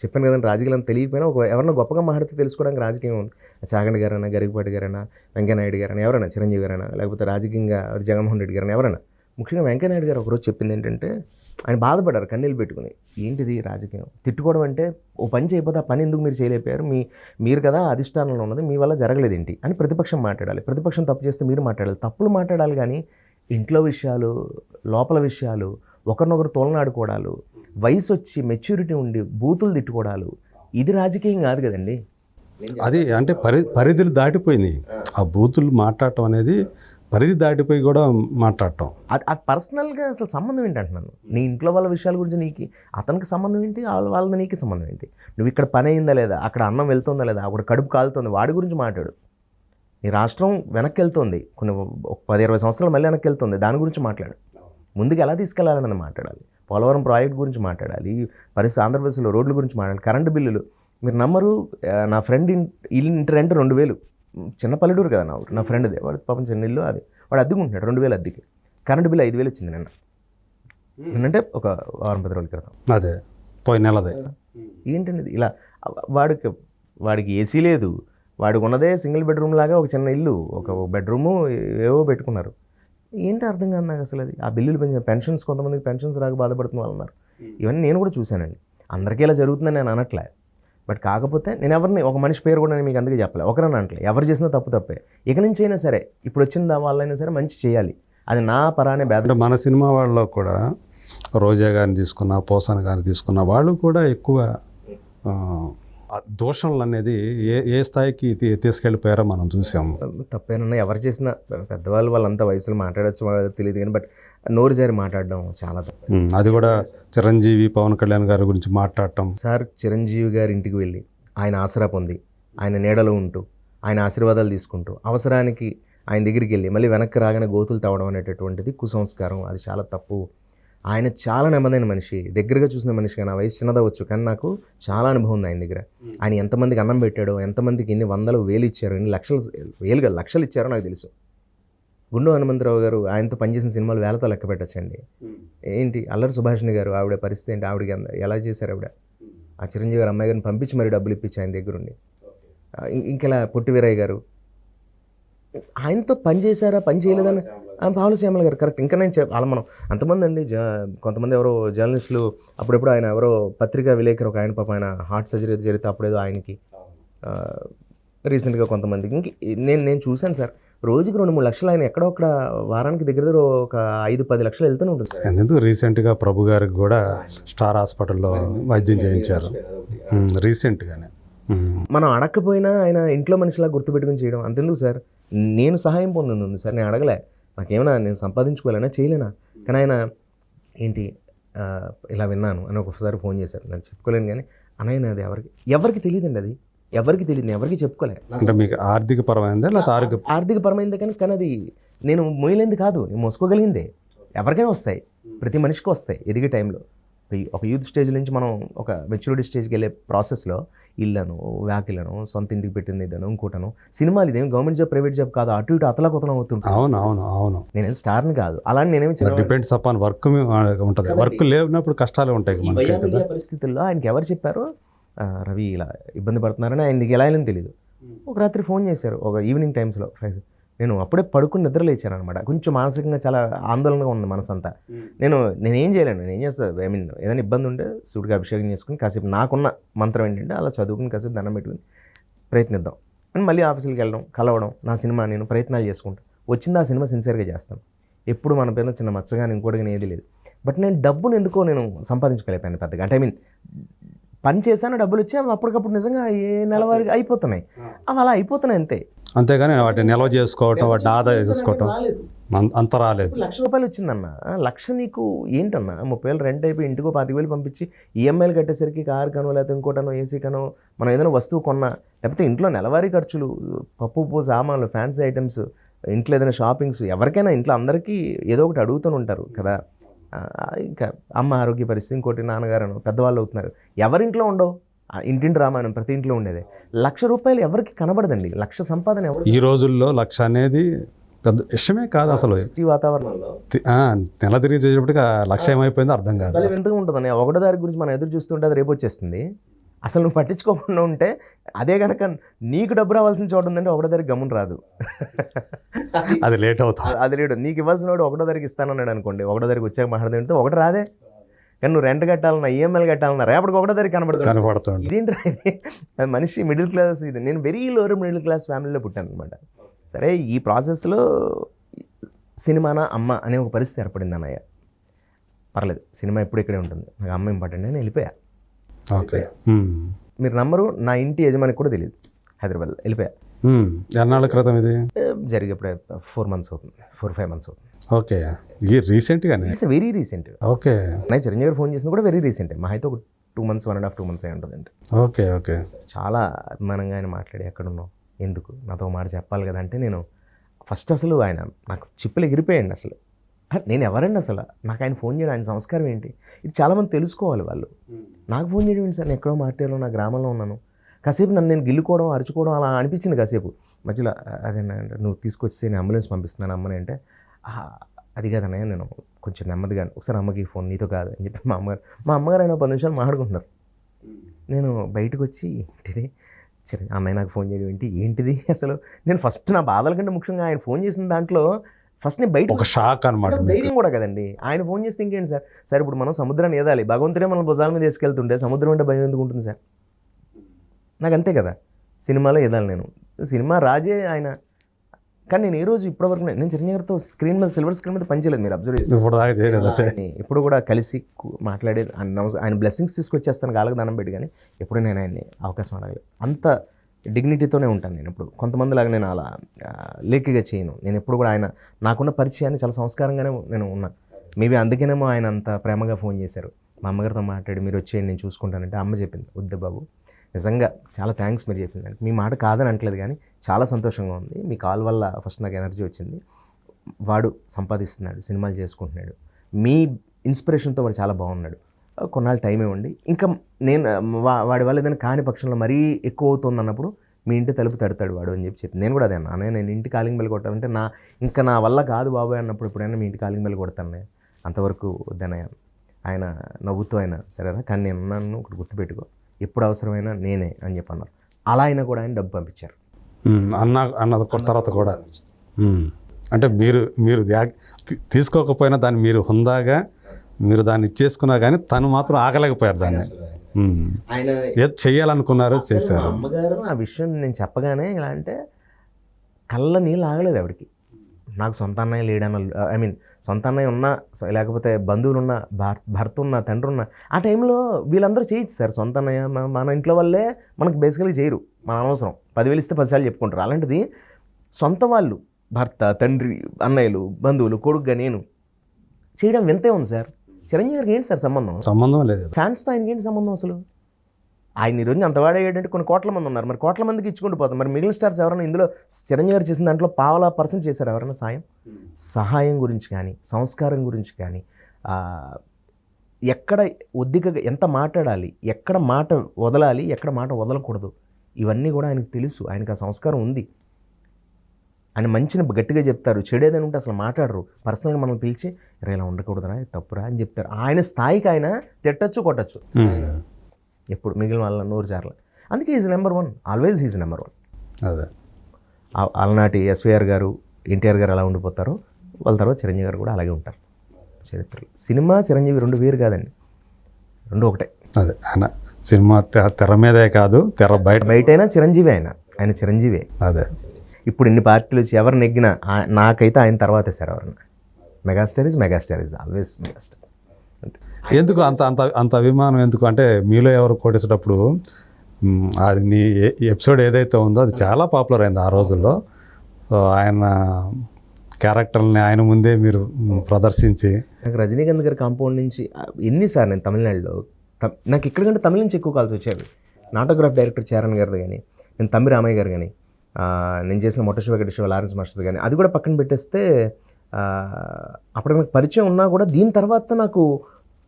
చెప్పాను కదండి, రాజకీయాలు తెలియకపోయినా ఎవరన్నా గొప్పగా మాట్లాడితే తెలుసుకోవడానికి రాజకీయం ఉంది. చాగంటి గారైనా, గరికపాటి గారైనా, వెంకయ్యనాయుడు గారైనా, ఎవరైనా, చిరంజీవి గారైనా, లేకపోతే రాజకీయంగా జగన్మోహన్ రెడ్డి గారైనా, ఎవరైనా. ముఖ్యంగా వెంకయ్యనాయుడు గారు ఒకరోజు చెప్పింది ఏంటంటే, ఆయన బాధపడ్డారు కన్నీళ్ళు పెట్టుకుని. ఏంటిది రాజకీయం, తిట్టుకోవడం అంటే ఓ పని చేయకపోతే ఆ పని ఎందుకు మీరు చేయలేకపోయారు, మీరు కదా అధిష్టానంలో ఉన్నది, మీ వల్ల జరగలేదు ఏంటి అని ప్రతిపక్షం మాట్లాడాలి. ప్రతిపక్షం తప్పు చేస్తే మీరు మాట్లాడాలి, తప్పులు మాట్లాడాలి. కానీ ఇంట్లో విషయాలు, లోపల విషయాలు, ఒకరినొకరు తోలనాడుకోవడాలు, వయసు వచ్చి మెచ్యూరిటీ ఉండి బూతులు తిట్టుకోవడాలు, ఇది రాజకీయం కాదు కదండి. అది అంటే పరిధులు దాటిపోయింది. ఆ బూతులు మాట్లాడటం అనేది పరిధి దాటిపోయి కూడా మాట్లాడటం. అది పర్సనల్గా అసలు సంబంధం ఏంటి అంటున్నాను. నీ ఇంట్లో వాళ్ళ విషయాల గురించి నీకు అతనికి సంబంధం ఏంటి, వాళ్ళది నీకు సంబంధం ఏంటి? నువ్వు ఇక్కడ పని అయిందా లేదా, అక్కడ అన్నం వెళ్తుందా లేదా, అక్కడ కడుపు కాలుతుంది, వాడి గురించి మాట్లాడు. నీ రాష్ట్రం వెనక్కి వెళ్తుంది, కొన్ని 10-20 సంవత్సరాలు మళ్ళీ వెనక్కి వెళ్తుంది, దాని గురించి మాట్లాడు. ముందుకు ఎలా తీసుకెళ్లాలని మాట్లాడాలి. పోలవరం ప్రాజెక్ట్ గురించి మాట్లాడాలి, పరిస్థితి ఆంధ్రప్రదేశ్లో రోడ్ల గురించి మాట్లాడాలి, కరెంటు బిల్లులు. మీరు నమ్మరు, నా ఫ్రెండ్ ఇంటి రెంట్ 2000, చిన్న పల్లెటూరు కదా నా ఫ్రెండ్దే, వాడు పాపం చిన్న ఇల్లు, అది వాడు అద్దెకుంటున్నాడు 2000 అద్దెకి. కరెంటు బిల్లు 5000 వచ్చింది నిన్నంటే ఒక 10 రోజుల క్రితం. అదే పోయిన నెలదే. ఏంటండి ఇలా? వాడికి ఏసీ లేదు, వాడికి ఉన్నదే సింగిల్ బెడ్రూమ్ లాగా ఒక చిన్న ఇల్లు, ఒక బెడ్రూము ఏవో పెట్టుకున్నారు. ఏంటి అర్థం కాదు నాకు అసలు అది. ఆ బిల్లులు పెన్షన్స్, కొంతమందికి పెన్షన్స్ రాక బాధపడుతున్న వాళ్ళు ఉన్నారు. ఇవన్నీ నేను కూడా చూశానండి. అందరికీ ఇలా జరుగుతుందని నేను అనట్లే. బట్ కాకపోతే నేను ఎవరిని, ఒక మనిషి పేరు కూడా నేను మీకు అందుకే చెప్పలే, ఒకరని అనట్లే. ఎవరు చేసినా తప్పే. ఇక నుంచి అయినా సరే, ఇప్పుడు వచ్చిన వాళ్ళైనా సరే మంచి చేయాలి, అది నా పరానే భేద. అంటే మన సినిమా వాళ్ళలో కూడా రోజా గారిని తీసుకున్నా, పోసాన గారిని తీసుకున్నా, వాళ్ళు కూడా ఎక్కువ దోషణలు అనేది ఏ స్థాయికి తీసుకెళ్ళిపోయారో మనం చూసాము. తప్పేనన్నా ఎవరు చేసినా, పెద్దవాళ్ళు వాళ్ళంతా వయసులో మాట్లాడచ్చు తెలియదు కానీ, బట్ నోరు జారి మాట్లాడడం చాలా తప్పు. అది కూడా చిరంజీవి, పవన్ కళ్యాణ్ గారి గురించి మాట్లాడటం. సార్, చిరంజీవి గారి ఇంటికి వెళ్ళి ఆయన ఆసరా పొంది, ఆయన నీడలో ఉంటూ, ఆయన ఆశీర్వాదాలు తీసుకుంటూ, అవసరానికి ఆయన దగ్గరికి వెళ్ళి మళ్ళీ వెనక్కి రాగానే గోతులు తవ్వడం అనేటటువంటిది కుసంస్కారం, అది చాలా తప్పు. ఆయన చాలా నెమ్మదైన మనిషి, దగ్గరగా చూసిన మనిషి, కానీ ఆ వయసు చిన్నదవచ్చు, కానీ నాకు చాలా అనుభవం ఉంది ఆయన దగ్గర. ఆయన ఎంతమందికి అన్నం పెట్టాడో, ఎంతమందికి ఎన్ని 100,000 ఇచ్చారో, ఎన్ని లక్షలు ఇచ్చారో నాకు తెలుసు. గుండు హనుమంతరావు గారు ఆయనతో పనిచేసిన సినిమాలు వేలతో లెక్క పెట్టచ్చండి. ఏంటి అల్లరి సుభాషిణి గారు, ఆవిడ పరిస్థితి ఏంటి, ఆవిడకి ఎలా చేశారు ఆవిడ? ఆ చిరంజీవి గారు అమ్మాయి గారిని పంపించి మరీ డబ్బులు ఇప్పించి ఆయన దగ్గరుండి. ఇంకెలా పొట్టి వీరయ్య గారు ఆయనతో పని చేశారా, పని చేయలేదని. పావుల శ్యామల గారు కరెక్ట్. ఇంకా నేను అలా మనం అంతమంది అండి, కొంతమంది ఎవరో జర్నలిస్టులు, అప్పుడెప్పుడు ఆయన ఎవరో పత్రికా విలేకరు ఒక ఆయన, పాప ఆయన హార్ట్ సర్జరీ జరిగితే అప్పుడేదో ఆయనకి రీసెంట్గా కొంతమందికి నేను చూశాను సార్, రోజుకి 2-3 లక్షలు ఆయన ఎక్కడో అక్కడ, వారానికి దగ్గర ఒక 5-10 లక్షలు వెళ్తూనే ఉంటుంది సార్. ఎందుకు రీసెంట్గా ప్రభు గారికి కూడా స్టార్ హాస్పిటల్లో వైద్యం చేయించారు రీసెంట్గానే. మనం అడగకపోయినా ఆయన ఇంట్లో మనిషిలా గుర్తుపెట్టుకుని చేయడం అంతెందుకు సార్. నేను సహాయం పొందింది ఉంది సార్, నేను అడగలే, నాకేమైనా నేను సంపాదించుకోలేనా, చేయలేనా. కానీ ఆయన ఏంటి ఇలా విన్నాను అని ఒకసారి ఫోన్ చేశారు, నేను చెప్పుకోలేను కానీ అన్నయ్య అది ఎవరికి తెలియదండి, అది ఎవరికి తెలియదు, నేను ఎవరికి చెప్పుకోలే. అంటే మీకు ఆర్థిక పరమైందా లేకపోతే ఆర్థిక పరమైందే, కానీ అది నేను మోయలేంది కాదు, నేను మోసుకోగలిగిందే. ఎవరికైనా వస్తాయి, ప్రతి మనిషికి వస్తాయి ఎదిగే టైంలో. ఒక యూత్ స్టేజ్ నుంచి మనం ఒక మెచ్యూరిటీ స్టేజ్కి వెళ్ళే ప్రాసెస్లో ఇళ్ళను, వ్యాకిలను, సొంత ఇంటికి పెట్టింది ఇదను, ఇంకోటను. సినిమాలు ఇదేం గవర్నమెంట్ జాబ్, ప్రైవేట్ జాబ్ కాదు, అటు ఇటు అతలాకుతలం అవుతుంటాను. అవును. నేనేం స్టార్ని కాదు, అలాంటి నేనేమి డిపెండ్స్ అపాన్ వర్క్ ఉంటుంది. వర్క్ లేనప్పుడు కష్టాలు ఉంటాయి. పరిస్థితుల్లో ఆయనకి ఎవరు చెప్పారు రవి ఇలా ఇబ్బంది పడుతున్నారని, ఆయనకి ఎలా అయినా తెలియదు. ఒక రాత్రి ఫోన్ చేశారు, ఒక ఈవినింగ్ టైమ్స్లో. నేను అప్పుడే పడుకుని నిద్ర లేచాను అనమాట. కొంచెం మానసికంగా చాలా ఆందోళనగా ఉంది మనసు అంతా. నేనేం చేయలేను, నేను ఏం చేస్తాను, ఏదైనా ఇబ్బంది ఉంటే శివుడికి అభిషేకం చేసుకుని కాసేపు నాకున్న మంత్రం ఏంటంటే అలా చదువుకుని కాసేపు దండం పెట్టుకుని ప్రయత్నిద్దాం అని మళ్ళీ ఆఫీసులకి వెళ్ళడం, కలవడం, నా సినిమా నేను ప్రయత్నాలు చేసుకుంటాను. వచ్చింది ఆ సినిమా సిన్సియర్గా చేస్తాను. ఎప్పుడు మన పేరున చిన్న మచ్చగాని ఇంకోటి ఏది లేదు. బట్ నేను డబ్బును ఎందుకో నేను సంపాదించుకోలేకపోయాను పెద్దగా. అంటే పని చేశాను, డబ్బులు వచ్చి అవి అప్పటికప్పుడు నిజంగా ఏ నెలవారీగా అయిపోతున్నాయి, అవి అలా అయిపోతున్నాయి అంతే. అంతేగాని వాటిని నిల్వ చేసుకోవటం, వాటిని ఆదాయం చేసుకోవటం అంత రాలేదు. 1,00,000 రూపాయలు వచ్చిందన్న, 1,00,000 నీకు ఏంటన్నా, 30,000 రెంట్ అయిపోయి ఇంటికో 25,000 పంపించి ఈఎంఐలు కట్టేసరికి కారు కనో లేకపోతే ఇంకోటనో ఏసీ కనో మనం ఏదైనా వస్తువు కొన్నా, లేకపోతే ఇంట్లో నెలవారీ ఖర్చులు, పప్పు ఉప్పు సామాన్లు, ఫ్యాన్సీ ఐటమ్స్, ఇంట్లో ఏదైనా షాపింగ్స్ ఎవరికైనా ఇంట్లో అందరికీ ఏదో ఒకటి అడుగుతూనే ఉంటారు కదా. ఇంకా అమ్మ ఆరోగ్య పరిస్థితి, ఇంకోటి నాన్నగారు పెద్దవాళ్ళు అవుతున్నారు, ఎవరింట్లో ఉండవు. ఇంటింటి రామాయణం ప్రతి ఇంట్లో ఉండేది. ₹1,00,000 ఎవరికి కనబడదండి. 1,00,000 సంపాదన ఎవరు ఈ రోజుల్లో 1,00,000 అనేది పెద్ద విషయమే కాదు అసలు. సిటీ వాతావరణంలో నెల తిరిగి చేసేప్పటికి 1,00,000 ఏమైపోయిందో అర్థం కాదు. అసలు ఎంతగా ఉంటుందని ఒకటో తారీఖు గురించి మనం ఎదురు చూస్తుంటే అది రేపు వచ్చేస్తుంది. అసలు నువ్వు పట్టించుకోకుండా ఉంటే అదే కనుక నీకు డబ్బు రావాల్సిన చోట ఉందంటే ఒకటో తారీఖు గమ్మున రాదు. అది లేట్ అవుతుంది. అది లేడు. నీకు ఇవ్వాల్సిన వాడు ఒకటో తారీఖు ఇస్తానన్నాడు అనుకోండి, ఒకటో తారీఖు వచ్చాక మాట్లాడితే ఒకటి రాదే. కానీ నువ్వు రెంట్ కట్టాలన్నా, ఈఎంఐలు కట్టాలన్నా రేపటికి ఒకటో తారీఖు కనబడుతుంది. ఇదేంటి అది మనిషి మిడిల్ క్లాస్. ఇది నేను వెరీ లోవర్ మిడిల్ క్లాస్ ఫ్యామిలీలో పుట్టాను అనమాట. సరే ఈ ప్రాసెస్లో సినిమానా అమ్మ అనే ఒక పరిస్థితి ఏర్పడింది అన్నయ్య. పర్లేదు, సినిమా ఎప్పుడు ఇక్కడే ఉంటుంది, నాకు అమ్మ ఇంపార్టెంట్ అని వెళ్ళిపోయా. ఓకే. మీరు నమ్మరు, నా ఇంటి యజమానికి కూడా తెలియదు, హైదరాబాద్లో వెళ్ళిపోయా. ఎన్నాళ్ళ క్రితం ఇది జరిగేప్పుడే 4 months అవుతుంది, 4-5 months అవుతుంది. ఓకే. రీసెంట్గానే? It's very recent. ఓకే. నాకు చిరంజీవి గారు ఫోన్ చేసింది కూడా వెరీ రీసెంట్. మా అయితే ఒక 2 months, 1.5-2 months అయి ఉంటుంది అంతే. ఓకే. ఓకే. చాలా అభిమానంగా ఆయన మాట్లాడి, ఎక్కడున్నావు, ఎందుకు నాతో మాట చెప్పాలి కదా అంటే, నేను ఫస్ట్ అసలు ఆయన నాకు చిప్పులు ఎగిరిపోయాయండి. అసలు నేను ఎవరండి అసలు, నాకు ఆయన ఫోన్ చేయడం, ఆయన సంస్కారం ఏంటి, ఇది చాలామంది తెలుసుకోవాలి వాళ్ళు. నాకు ఫోన్ చేయడం ఏంటి సార్, నేను ఎక్కడో మార్టేలో నా గ్రామంలో ఉన్నాను. కాసేపు నన్ను నేను గిల్లుకోవడం, అరుచుకోవడం అలా అనిపించింది కాసేపు. మధ్యలో అదే నువ్వు తీసుకొచ్చి నేను అంబులెన్స్ పంపిస్తున్నాను అమ్మని అంటే, అది కాదన్నయ్య నేను కొంచెం నెమ్మదిగా, ఒకసారి అమ్మకి ఫోన్ నీతో కాదు అని చెప్పి మా అమ్మగారు ఆయన 10 నిమిషాలు మాట్లాడుకుంటున్నారు. నేను బయటకు వచ్చి ఏంటిది సరే అమ్మాయి నాకు ఫోన్ చేయడం ఏంటిది అసలు. నేను ఫస్ట్ నా బాధల కంటే ముఖ్యంగా ఆయన ఫోన్ చేసిన దాంట్లో ఫస్ట్ నేను బయట ఒక షాక్ అనమాట. ధైర్యం కూడా కదండి. ఆయన ఫోన్ చేస్తే ఇంకేంటి సార్, సరే ఇప్పుడు మనం సముద్రాన్ని ఏదాలి, భగవంతుడే మన భుజాల మీద తీసుకెళ్తుంటే సముద్రం అంటే భయం ఎందుకు ఉంటుంది సార్, నాకు అంతే కదా. సినిమాలో ఏదాలి నేను, సినిమా రాజే ఆయన. కానీ నేను ఏ రోజు ఇప్పటివరకు నేను చిరంజీవి గారితో స్క్రీన్ మీద, సిల్వర్ స్క్రీన్ మీద పనిచేయలేదు, మీరు అబ్జర్వ్ చేసి. ఇప్పుడు కూడా కలిసి మాట్లాడేది, ఆయన బ్లెస్సింగ్స్ తీసుకొచ్చేస్తాను కాళ్ళకి దండం పెట్టి, కానీ ఎప్పుడు నేను ఆయన్ని అవకాశం అడగలేదు. అంత డిగ్నిటీతోనే ఉంటాను నేను. ఇప్పుడు కొంతమంది లాగా నేను అలా లేకిగా చేయను. నేను ఎప్పుడు కూడా ఆయన నాకున్న పరిచయాన్ని చాలా సంస్కారంగానే నేను ఉన్నా. మేబీ అందుకేనేమో ఆయన అంత ప్రేమగా ఫోన్ చేశారు. మా అమ్మగారితో మాట్లాడి మీరు వచ్చేయండి నేను చూసుకుంటానంటే అమ్మ చెప్పింది, వద్దు బాబు నిజంగా చాలా థ్యాంక్స్ మీరు చెప్పింది దానికి, మీ మాట కాదని అంటలేదు కానీ చాలా సంతోషంగా ఉంది, మీ కాల్ వల్ల ఫస్ట్ నాకు ఎనర్జీ వచ్చింది. వాడు సంపాదిస్తున్నాడు, సినిమాలు చేసుకుంటున్నాడు, మీ ఇన్స్పిరేషన్తో వాడు చాలా బాగున్నాడు, కొన్నాళ్ళు టైం ఇవ్వండి. ఇంకా నేను వాడి వల్ల ఏదైనా కాని పక్షంలో మరీ ఎక్కువ అవుతుంది అన్నప్పుడు మీ ఇంటి తలుపు తడతాడు వాడు అని చెప్పి నేను కూడా అదే అన్న, నేను ఇంటి కాలింగ్ బెల్ కొట్టాలంటే ఇంకా నా వల్ల కాదు బాబాయ్ అన్నప్పుడు ఎప్పుడైనా మీ ఇంటి కాలింగ్ బెల్ కొడతాను, అంతవరకు వద్దనయ్య. ఆయన నవ్వుతూ ఆయన సరేనా కానీ నేను ఉన్నాను ఒకటి గుర్తుపెట్టుకో, ఎప్పుడు అవసరమైనా నేనే అని చెప్పి అన్నారు. అలా అయినా కూడా ఆయన డబ్బు పంపించారు అన్నది తర్వాత కూడా. అంటే మీరు తీసుకోకపోయినా దాన్ని మీరు హుందాగా మీరు దాన్ని ఇచ్చేసుకున్నా కానీ తను మాత్రం ఆగలేకపోయారు దాన్ని. ఆయన ఏది చెయ్యాలనుకున్నారు చేశారు. అమ్మగారు ఆ విషయం నేను చెప్పగానే ఇలా అంటే కళ్ళ నీళ్ళు ఆగలేదు ఆవిడకి. నాకు సొంత అన్నయ్య లేడన్న, ఐ మీన్ సొంత అన్నయ్య ఉన్నా లేకపోతే బంధువులు ఉన్నా, భర్త ఉన్నా, తండ్రి ఉన్నా, ఆ టైంలో వీళ్ళందరూ చేయొచ్చు సార్. సొంత అన్నయ్య మన ఇంట్లో వాళ్ళే మనకు బేసికల్గా చేయరు, మన అనవసరం 10,000 ఇస్తే 10 సార్లు చెప్పుకుంటారు. అలాంటిది సొంత వాళ్ళు, భర్త, తండ్రి, అన్నయ్యలు, బంధువులు, కొడుకుగా నేను చేయడం వింతే ఉంది సార్. చిరంజీవి గారికి ఏంటి సార్ సంబంధం లేదు, ఫ్యాన్స్తో ఆయనకి ఏంటి సంబంధం అసలు? ఆయన ఈరోజు అంత వాడేటంటే కొన్ని కోట్ల మంది ఉన్నారు, మరి కోట్ల మందికి ఇచ్చుకుంటూ పోతాం. మరి మిగిలిన స్టార్స్ ఎవరైనా ఇందులో చిరంజీవి గారు చేసిన దాంట్లో 0.5% చేశారు ఎవరైనా సహాయం గురించి కానీ, సంస్కారం గురించి కానీ, ఎక్కడ ఒద్దికగా ఎంత మాట్లాడాలి, ఎక్కడ మాట వదలాలి, ఎక్కడ మాట వదలకూడదు, ఇవన్నీ కూడా ఆయనకు తెలుసు. ఆయనకు ఆ సంస్కారం ఉంది. ఆయన మంచిని గట్టిగా చెప్తారు, చెడేదని ఉంటే అసలు మాట్లాడరు. పర్సనల్గా మనం పిలిచి ఇలా ఉండకూడదురా, తప్పురా అని చెప్తారు. ఆయన స్థాయికి ఆయన తిట్టచ్చు, కొట్టచ్చు, ఎప్పుడు మిగిలిన వాళ్ళ నోరు జారల. అందుకే is number 1, always is number 1. అదే అలనాటి ఎస్వీఆర్ గారు, ఎన్టీఆర్ గారు అలా ఉండిపోతారు, వాళ్ళ తర్వాత చిరంజీవి గారు కూడా అలాగే ఉంటారు చరిత్రలో. సినిమా చిరంజీవి 2 వేరు కాదండి, 2 ఒకటే. అదే ఆయన సినిమా తెర మీదే కాదు, తెర బయటైనా చిరంజీవి, ఆయన చిరంజీవే. అదే ఇప్పుడు ఇన్ని పార్టీలు వచ్చి ఎవరు నెగ్గినా నాకైతే ఆయన తర్వాతే సార్ ఎవరన్నా. Megastar is always megastar. ఎందుకు అంత అభిమానం ఎందుకు అంటే, మీలో ఎవరు కోటేసేటప్పుడు అది నీ ఎపిసోడ్ ఏదైతే ఉందో అది చాలా పాపులర్ అయింది ఆ రోజుల్లో. సో ఆయన క్యారెక్టర్ని ఆయన ముందే మీరు ప్రదర్శించి, నాకు రజనీకాంత్ గారి కాంపౌండ్ నుంచి ఎన్నిసార్లు నేను తమిళనాడులో, నాకు ఇక్కడికంటే తమిళ నుంచి ఎక్కువ కాల్సి వచ్చేవి. నాటోగ్రాఫ్ డైరెక్టర్ చరణ్ గారిది కానీ, నేను తమ్మి రామయ్య గారు కానీ, నేను చేసిన మొట్టశివ వెంకట శివ లారెన్స్ మాస్టర్ కానీ అది కూడా పక్కన పెట్టేస్తే అప్పుడు నాకు పరిచయం ఉన్నా కూడా దీని తర్వాత నాకు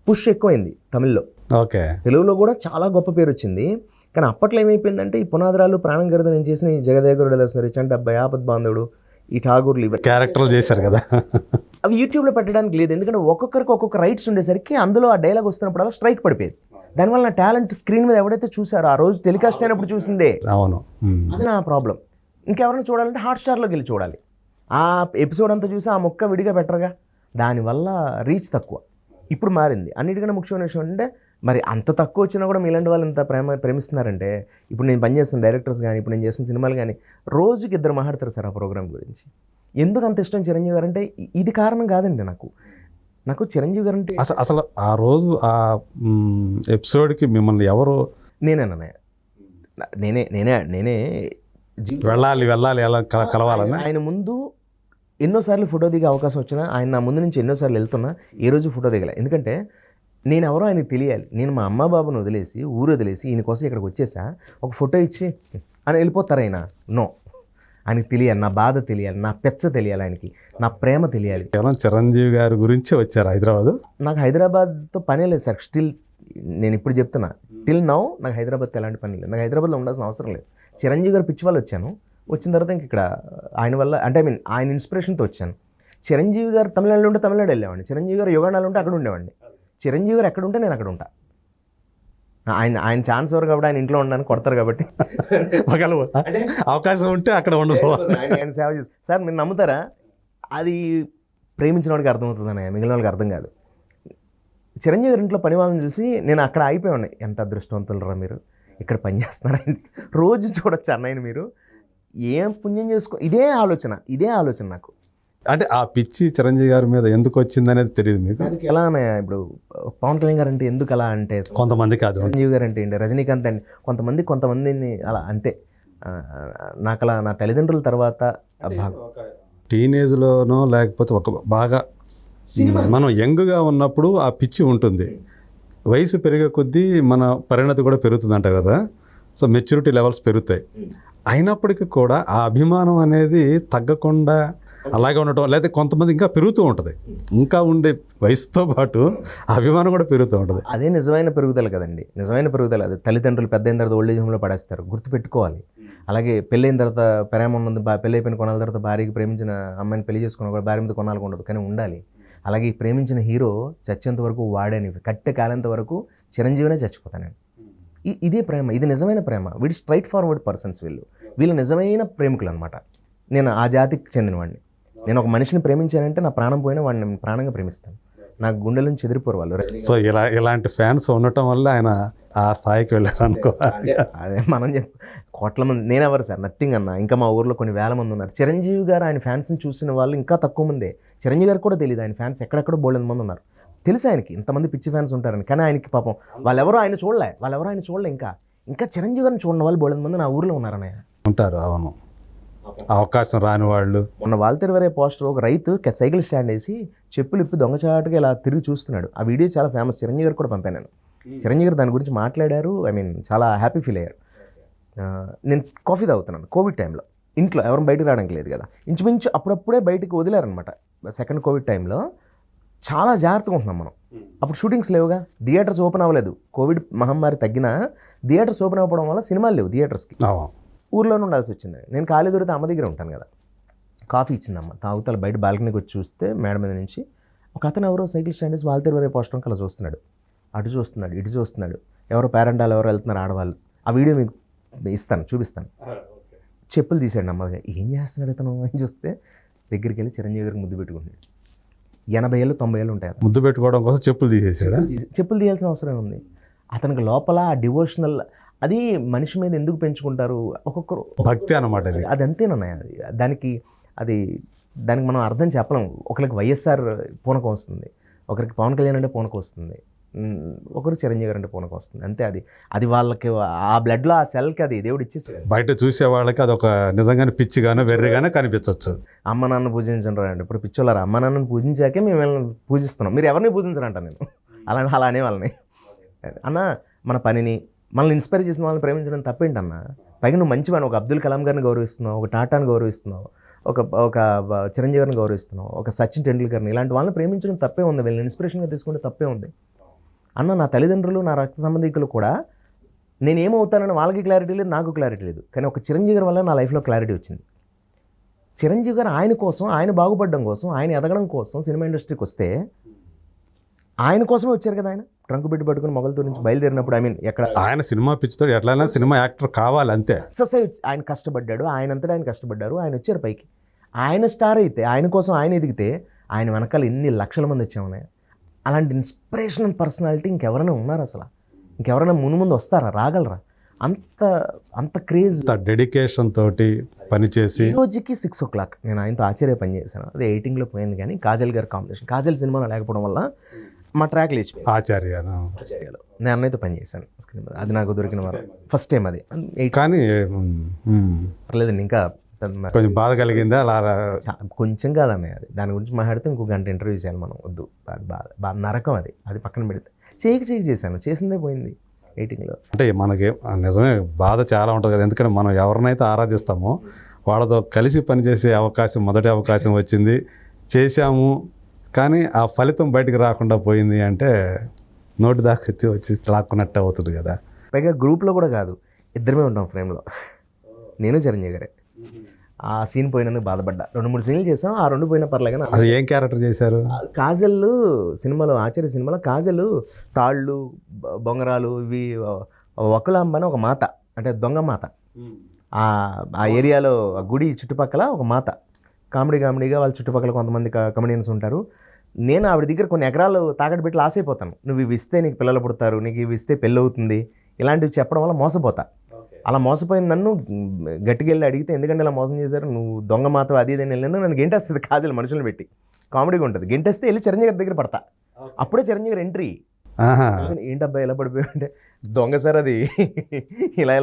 పుష్ ఎక్కువైంది తమిళ్లో. ఓకే. తెలుగులో కూడా చాలా గొప్ప పేరు వచ్చింది. కానీ అప్పట్లో ఏమైపోయిందంటే ఈ పునాదరాలు, ప్రాణం గరుద నేను చేసిన ఈ జగదేగురుడు దర్శనం, రిచండ్ అబ్బాయి, ఆపద్ బాంధవుడు, ఈ ఠాగూర్లు క్యారెక్టర్లు చేశారు కదా, అవి యూట్యూబ్లో పెట్టడానికి లేదు. ఎందుకంటే ఒక్కొక్కరికి ఒక్కొక్క రైట్స్ ఉండేసరికి అందులో ఆ డైలాగ్ వస్తున్నప్పుడు అలా స్ట్రైక్ పడిపోయేది. దానివల్ల నా టాలెంట్ స్క్రీన్ మీద ఎవడైతే చూసారో ఆ రోజు టెలికాస్ట్ అయినప్పుడు చూసిందే. అవును, అది నా ప్రాబ్లం. ఇంకెవరైనా చూడాలంటే హాట్స్టార్లోకి వెళ్ళి చూడాలి. ఆ ఎపిసోడ్ అంతా చూసి ఆ మొక్క విడిగా పెట్టరుగా, దానివల్ల రీచ్ తక్కువ. ఇప్పుడు మారింది. అన్నిటికన్నా ముఖ్యమైన విషయం అంటే మరి అంత తక్కువ వచ్చినా కూడా మీలాంటి వాళ్ళు ఇంత ప్రేమిస్తున్నారంటే, ఇప్పుడు నేను పనిచేస్తున్న డైరెక్టర్స్ కానీ, ఇప్పుడు నేను చేస్తున్న సినిమాలు కానీ రోజుకి 2 మాట్లాడతారు సార్ ఆ ప్రోగ్రామ్ గురించి. ఎందుకు అంత ఇష్టం చిరంజీవి గారు అంటే ఇది కారణం కాదండి. నాకు చిరంజీవి గారు అంటే అసలు ఆ రోజు ఆ ఎపిసోడ్కి మిమ్మల్ని ఎవరు నేనే వెళ్ళాలి ఎలా కలవాలని ఆయన ముందు ఎన్నోసార్లు ఫోటో దిగే అవకాశం వచ్చినా, ఆయన నా ముందు నుంచి ఎన్నోసార్లు వెళ్తున్నా ఏ రోజు ఫోటో దిగలే. ఎందుకంటే నేను ఎవరో ఆయనకు తెలియాలి. నేను మా అమ్మ బాబును వదిలేసి, ఊరు వదిలేసి ఈయన కోసం ఇక్కడికి వచ్చేసా, ఒక ఫోటో ఇచ్చి అని వెళ్ళిపోతారు ఆయన. నో, ఆయనకి తెలియాలి, నా బాధ తెలియాలి, నా పెచ్చ తెలియాలి, ఆయనకి నా ప్రేమ తెలియాలి. కేవలం చిరంజీవి గారి గురించే వచ్చారు హైదరాబాద్. నాకు హైదరాబాద్తో పనే లేదు సార్. స్టిల్ నేను ఇప్పుడు చెప్తున్నా, టిల్ నౌ నాకు హైదరాబాద్తో ఎలాంటి పని లేదు. నాకు హైదరాబాద్లో ఉండాల్సిన అవసరం లేదు. చిరంజీవి గారు పిచ్చి వాళ్ళు వచ్చాను. వచ్చిన తర్వాత ఇంక ఇక్కడ ఆయన వల్ల అంటే ఆయన ఇన్స్పిరేషన్తో వచ్చాను. చిరంజీవి గారు తమిళనాడులో ఉంటే తమిళనాడు వెళ్ళేవాడిని. చిరంజీవి గారు యుగాండాలో ఉంటే అక్కడ ఉండేవాడిని. చిరంజీవి గారు ఎక్కడ ఉంటే నేను అక్కడ ఉంటా. ఆయన ఛాన్స్ ఎవరు కాబట్టి ఆయన ఇంట్లో ఉండడానికి కొడతారు కాబట్టి అవకాశం ఉంటే అక్కడ ఉండదు. ఆయన సేవ చేసి సార్ మీరు నమ్ముతారా, అది ప్రేమించిన వాడికి అర్థమవుతుందని, మిగిలిన వాళ్ళకి అర్థం కాదు. చిరంజీవి గారి ఇంట్లో పని వాళ్ళని చూసి నేను అక్కడ అయిపోయి ఉన్నాయి. ఎంత అదృష్టవంతులరా మీరు, ఇక్కడ పని చేస్తున్నారా, రోజు చూడొచ్చు అన్నయ్యని మీరు, ఏం పుణ్యం చేసుకో. ఇదే ఆలోచన నాకు. అంటే ఆ పిచ్చి చిరంజీవి గారి మీద ఎందుకు వచ్చింది అనేది తెలియదు మీకు? ఎలా అన్నయ్య, ఇప్పుడు పవన్ కళ్యాణ్ గారు అంటే ఎందుకు అలా అంటే, కొంతమంది కాదు, చిరంజీవి గారు అంటే ఏంటి, రజనీకాంత్ అంటే కొంతమందిని అలా అంతే. నాకు అలా నా తల్లిదండ్రుల తర్వాత టీనేజ్లోనో లేకపోతే ఒక బాగా మనం యంగ్గా ఉన్నప్పుడు ఆ పిచ్చి ఉంటుంది. వయసు పెరిగే కొద్దీ మన పరిణతి కూడా పెరుగుతుందంట కదా. సో మెచ్యూరిటీ లెవెల్స్ పెరుగుతాయి. అయినప్పటికీ కూడా ఆ అభిమానం అనేది తగ్గకుండా అలాగే ఉండటం, లేదా కొంతమంది ఇంకా పెరుగుతూ ఉంటుంది. ఇంకా ఉండే వయసుతో పాటు అభిమానం కూడా పెరుగుతూ ఉంటుంది. అదే నిజమైన పెరుగుదల కదండి. నిజమైన పెరుగుదల అది. తల్లిదండ్రులు పెద్ద అయిన తర్వాత ఓల్డేజ్ హోమ్లో పడేస్తారు, గుర్తుపెట్టుకోవాలి. అలాగే పెళ్ళైన తర్వాత ప్రేమ ఉన్నది, పెళ్ళి అయిపోయిన కొనాల తర్వాత భార్యకి ప్రేమించిన అమ్మాయిని పెళ్లి చేసుకున్న కూడా భార్య మీద కొనాలకు ఉండదు, కానీ ఉండాలి. అలాగే ప్రేమించిన హీరో చచ్చేంత వరకు వాడని, కట్టె కాలేంత వరకు చిరంజీవినే చచ్చిపోతానండి. ఇదే ప్రేమ, ఇది నిజమైన ప్రేమ. వీడి స్ట్రైట్ ఫార్వర్డ్ పర్సన్స్, వీళ్ళు నిజమైన ప్రేమికులు అనమాట. నేను ఆ జాతికి చెందినవాడిని. నేను ఒక మనిషిని ప్రేమించానంటే నా ప్రాణం పోయినా వాడిని నేను ప్రాణంగా ప్రేమిస్తాను. నాకు గుండెల నుంచి చెదిరిపోరు వాళ్ళు. సో ఇలాంటి ఫ్యాన్స్ ఉండటం వల్ల ఆయన ఆ స్థాయికి వెళ్ళారు అనుకో. అదే మనం కోట్ల మంది, నేనెవరు సార్, నథింగ్ అన్న. ఇంకా మా ఊర్లో కొన్ని వేల మంది ఉన్నారు. చిరంజీవి గారు ఆయన ఫ్యాన్స్ని చూసిన వాళ్ళు ఇంకా తక్కువ మందే. చిరంజీవి గారు కూడా తెలియదు ఆయన ఫ్యాన్స్ ఎక్కడెక్కడో బోల్డ్ మంది ఉన్నారు. తెలుసు ఆయనకి ఇంతమంది పిచ్చి ఫ్యాన్స్ ఉంటారని, కానీ ఆయనకి పాపం వాళ్ళెవరో ఆయన చూడలే. ఇంకా చిరంజీవి గారిని చూడని వాళ్ళు బోల్డ్ మంది నా ఊర్లో ఉన్నారన్నయ్య. ఉంటారు. అవును, అవకాశం రాని వాళ్ళు. మొన్న వాల్తెరవరే పోస్టర్, ఒక రైతు సైకిల్ స్టాండ్ వేసి చెప్పులు ఇప్పి దొంగచాటుగా ఇలా తిరిగి చూస్తున్నాడు. ఆ వీడియో చాలా ఫేమస్. చిరంజీవి గారు కూడా పంపాను నేను. చిరంజీవి గారు దాని గురించి మాట్లాడారు. చాలా హ్యాపీ ఫీల్ అయ్యారు. నేను కాఫీ తాగుతున్నాను కోవిడ్ టైంలో. ఇంట్లో ఎవరు బయటకు రావడానికి లేదు కదా, ఇంచుమించు అప్పుడప్పుడే బయటకు వదిలేరనమాట. సెకండ్ కోవిడ్ టైంలో చాలా జాగ్రత్తగా ఉంటున్నాం మనం. అప్పుడు షూటింగ్స్ లేవుగా, థియేటర్స్ ఓపెన్ అవ్వలేదు. కోవిడ్ మహమ్మారి తగ్గినా థియేటర్స్ ఓపెన్ అవ్వడం వల్ల సినిమాలు లేవు థియేటర్స్కి. ఊర్లోనే ఉండాల్సి వచ్చింది. నేను ఖాళీ దొరికితే అమ్మ దగ్గర ఉంటాను కదా. కాఫీ ఇచ్చిందమ్మ, తాగుతాలు బయట బాల్కనీకి వచ్చి చూస్తే మేడ మీద నుంచి ఒక అతను ఎవరో సైకిల్ స్టాండ్ వేసి వాల్తెరవరే పోస్టర్ అలా చూస్తున్నాడు. అటు చూస్తున్నాడు, ఇటు చూస్తున్నాడు. ఎవరో పేరెంటాలు ఎవరో వెళ్తున్నారు ఆడవాళ్ళు. ఆ వీడియో మీకు ఇస్తాను, చూపిస్తాను. చెప్పులు తీసాడు అమ్మగా. ఏం చేస్తున్నాడు ఇతను అని చూస్తే దగ్గరికి వెళ్ళి చిరంజీవి గారికి ముద్దు పెట్టుకుంటాడు. 80 ఏళ్ళు 90 ఏళ్ళు ఉంటాయి. ముద్దు పెట్టుకోవడం కోసం చెప్పులు తీసేసాడు. చెప్పులు తీయాల్సిన అవసరం ఉంది అతనికి. లోపల ఆ డివోషనల్, అది మనిషి మీద ఎందుకు పెంచుకుంటారు, ఒక్కొక్కరు భక్తి అన్నమాట. అది అంతేనన్నాయి. దానికి మనం అర్థం చెప్పలేం. ఒకరికి వైఎస్ఆర్ పూనకం వస్తుంది, ఒకరికి పవన్ కళ్యాణ్ అంటే పూనకం వస్తుంది, ఒకరు చిరంజీవి గారు అంటే పూనకం వస్తుంది. అంతే. అది వాళ్ళకి ఆ బ్లడ్లో ఆ సెల్కి అది దేవుడు ఇచ్చేసాడు. బయట చూసే వాళ్ళకి అది ఒక నిజంగానే పిచ్చిగానో వెర్రిగానో కనిపించవచ్చు. అమ్మ నాన్న పూజించండి అంటే ఇప్పుడు పిచ్చోళ్ళారా, అమ్మ నాన్నని పూజించాకే మేము పూజిస్తున్నాం, మీరు ఎవరిని పూజించరంట. నేను అలా అనే వాళ్ళని అన్న మన పనిని మనల్ని ఇన్స్పైర్ చేసిన వాళ్ళని ప్రేమించడం తప్పేంటన్నా? పైగా నువ్వు మంచివాడిని, ఒక అబ్దుల్ కలాం గారిని గౌరవిస్తున్నావు, ఒక టాటాని గౌరవిస్తున్నావు, ఒక ఒక చిరంజీవి గారిని గౌరవిస్తున్నావు, ఒక సచిన్ టెండూల్కర్ని, ఇలాంటి వాళ్ళని ప్రేమించడం తప్పే ఉంది, వీళ్ళని ఇన్స్పిరేషన్గా తీసుకుంటే తప్పే ఉంది అన్న. నా తల్లిదండ్రులు, నా రక్త సంబంధికులు కూడా నేను ఏమవుతానని వాళ్ళకి క్లారిటీ లేదు, నాకు క్లారిటీ లేదు. కానీ ఒక చిరంజీవి గారి వల్ల నా లైఫ్లో క్లారిటీ వచ్చింది. చిరంజీవి గారు ఆయన కోసం, ఆయన బాగుపడడం కోసం, ఆయన ఎదగడం కోసం సినిమా ఇండస్ట్రీకి వస్తే ఆయన కోసమే వచ్చారు కదా. ఆయన ట్రంక్ పెట్టి పట్టుకుని మొగలతో నుంచి బయలుదేరినప్పుడు, ఐ మీన్ ఎక్కడ ఆయన సినిమా పిచ్చితో ఎట్లయినా సినిమా యాక్టర్ కావాలి అంతే. సక్సెస్ అయ్యి ఆయన కష్టపడ్డాడు, ఆయనంతటా ఆయన కష్టపడ్డారు, ఆయన వచ్చారు పైకి. ఆయన స్టార్ అయితే, ఆయన కోసం ఆయన ఎదిగితే, ఆయన వెనకాల ఎన్ని లక్షల మంది వచ్చామన్నాయి. అలాంటి ఇన్స్పిరేషనల్ పర్సనాలిటీ ఇంకెవరైనా ఉన్నారు అసలు? ఇంకెవరైనా ముందు వస్తారా, రాగలరా? అంత అంత క్రేజ్, డెడికేషన్ తోటి పనిచేసి. ఈ రోజుకి 6 o'clock నేను ఆయనతో ఆశ్చర్య పని చేశాను. అది 18లో పోయింది. కానీ కాజల్ గారి కాంబినేషన్, కాజల్ సినిమాలో లేకపోవడం వల్ల మా ట్రాక్ లేచిపోయింది. ఆచార్యను నేను అన్నయ్యతో పని చేశాను స్క్రీన్ మీద. అది నాకు దొరికిన వారు ఫస్ట్ టైం అది. కానీ పర్లేదండి, ఇంకా కొంచెం బాధ కలిగిందా అలా? కొంచెం కాదన్నయ్య, అది దాని గురించి మాట్లాడితే ఇంకో గంట ఇంటర్వ్యూ చేయాలి మనం, వద్దు. అది బాధ నరకం, అది పక్కన పెడితే చేయకి చేశాను, చేసిందే పోయింది 18లో. అంటే మనకి నిజమే బాధ చాలా ఉంటుంది కదా, ఎందుకంటే మనం ఎవరినైతే ఆరాధిస్తామో వాళ్ళతో కలిసి పనిచేసే అవకాశం, మొదటి అవకాశం వచ్చింది, చేశాము, కానీ ఆ ఫలితం బయటకు రాకుండా పోయింది అంటే నోటి దాకా ఎత్తి వచ్చి లాక్కున్నట్టే అవుతుంది కదా. పైగా గ్రూప్లో కూడా కాదు, ఇద్దరమే ఉంటాం ఫ్రేమ్లో, నేను చిరంజీవి గారే. ఆ సీన్ పోయినందుకు బాధపడ్డా. 2-3 సీన్లు చేసాం, ఆ 2 పోయినా పర్లేగా. అది ఏం క్యారెక్టర్ చేశారు? కాజల్ సినిమాలో, ఆచార్య సినిమాలో కాజల్ తాళ్ళు, బొంగరాలు, ఇవి వకులాంబ అని ఒక మాత, అంటే దొంగ మాత. ఆ ఏరియాలో ఆ గుడి చుట్టుపక్కల ఒక మాత, కామెడీగా వాళ్ళ చుట్టుపక్కల కొంతమంది కమెడియన్స్ ఉంటారు. నేను ఆవిడ దగ్గర కొన్ని ఎకరాలు తాకట్టు పెట్టి లాస్ అయిపోతాను. నువ్వు ఇవి ఇస్తే నీకు పిల్లలు పుడతారు, నీకు ఇవి ఇస్తే పెళ్ళి అవుతుంది, ఇలాంటివి చెప్పడం వల్ల మోసపోతా. అలా మోసపోయిన నన్ను గట్టిగా వెళ్ళి అడిగితే, ఎందుకంటే ఇలా మోసం చేశారు, నువ్వు దొంగ మాతో అది ఇది అని వెళ్ళినందుకు నన్ను గెంటేస్తుంది కాజల్, మనుషులను పెట్టి. కామెడీగా ఉంటుంది. గెంటేస్తే వెళ్ళి చిరంజీవి గారి దగ్గర పడతా. అప్పుడే చిరంజీవి గారు ఎంట్రీ. ఏంటబ్బా ఎలా పడిపోయా అంటే, దొంగ సార్ అది, ఇలా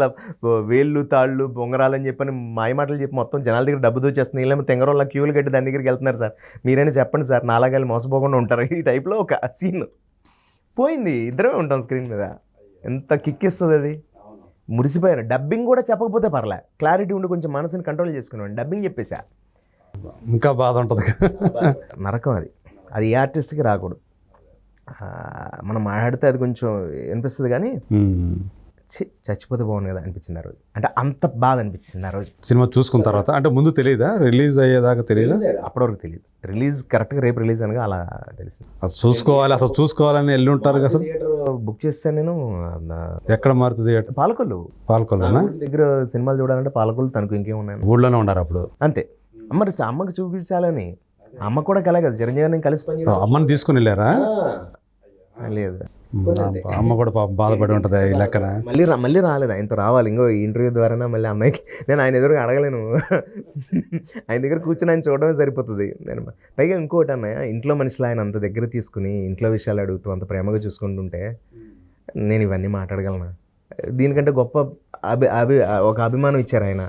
వేళ్ళు తాళ్ళు బొంగరాలు అని చెప్పని మాయ మాటలు చెప్పి మొత్తం జనాల దగ్గర డబ్బు దోచేస్తుంది. ఇలా తెంగరోళ్ళ క్యూలు కట్టి దాని దగ్గరికి వెళ్తున్నారు సార్, మీరైనా చెప్పండి సార్, నాలాగా మోసపోకుండా ఉంటారు. ఈ టైప్లో ఒక సీన్ పోయింది. ఇద్దరమే ఉంటాం స్క్రీన్ మీద. ఎంత కిక్ ఇస్తుంది అది. మురిసిపోయాను. డబ్బింగ్ కూడా చెప్పకపోతే పర్లే, క్లారిటీ ఉండి కొంచెం మనసుని కంట్రోల్ చేసుకున్నాను. డబ్బింగ్ చెప్పేసా, ఇంకా బాధ ఉంటుంది. నరకం అది. అది ఏ ఆర్టిస్ట్కి రాకూడదు. మనం మాట్లాడితే అది కొంచెం అనిపిస్తుంది, కానీ చచ్చిపోతే బాగుంది కదా అనిపించింది ఆ రోజు. అంటే అంత బాధ అనిపించింది ఆ రోజు. సినిమా చూసుకున్న తర్వాత, అంటే ముందు తెలియదా, రిలీజ్ అయ్యేదాకా తెలియదా? అప్పటివరకు తెలియదు. రిలీజ్ కరెక్ట్గా రేపు రిలీజ్ అనగా అలా తెలిసింది. అసలు చూసుకోవాలని వెళ్ళి ఉంటారు కదా. థియేటర్ బుక్ చేస్తాను నేను. ఎక్కడ మారుతుంది థియేటర్? పాలకొల్లునా దగ్గర సినిమాలు చూడాలంటే పాలకొల్లు, తనకు ఇంకేం ఉన్నాయి. ఊళ్ళోనే ఉన్నారు అప్పుడు అంతే. మరి అమ్మకి చూపించాలని, అమ్మ కూడా కలే కదా, చిరంజీవి గారిని కలిసి పని. అమ్మని తీసుకుని వెళ్ళారా? లేదు, అమ్మ కూడా బాధపడి ఉంటుంది ఈ లెక్కన. మళ్ళీ రాలేదు. ఆయనతో రావాలి ఇంకో ఇంటర్వ్యూ ద్వారా. మళ్ళీ అమ్మాయికి నేను ఆయన ఎదురుగా అడగలేను. ఆయన దగ్గర కూర్చొని ఆయన చూడడమే సరిపోతుంది. నేను పైగా ఇంకోటి అన్నయ్య, ఇంట్లో మనుషులు ఆయన అంత దగ్గర తీసుకుని ఇంట్లో విషయాలు అడుగుతూ అంత ప్రేమగా చూసుకుంటుంటే నేను ఇవన్నీ మాట్లాడగలను. దీనికంటే గొప్ప ఒక అభిమానం ఇచ్చారు ఆయన,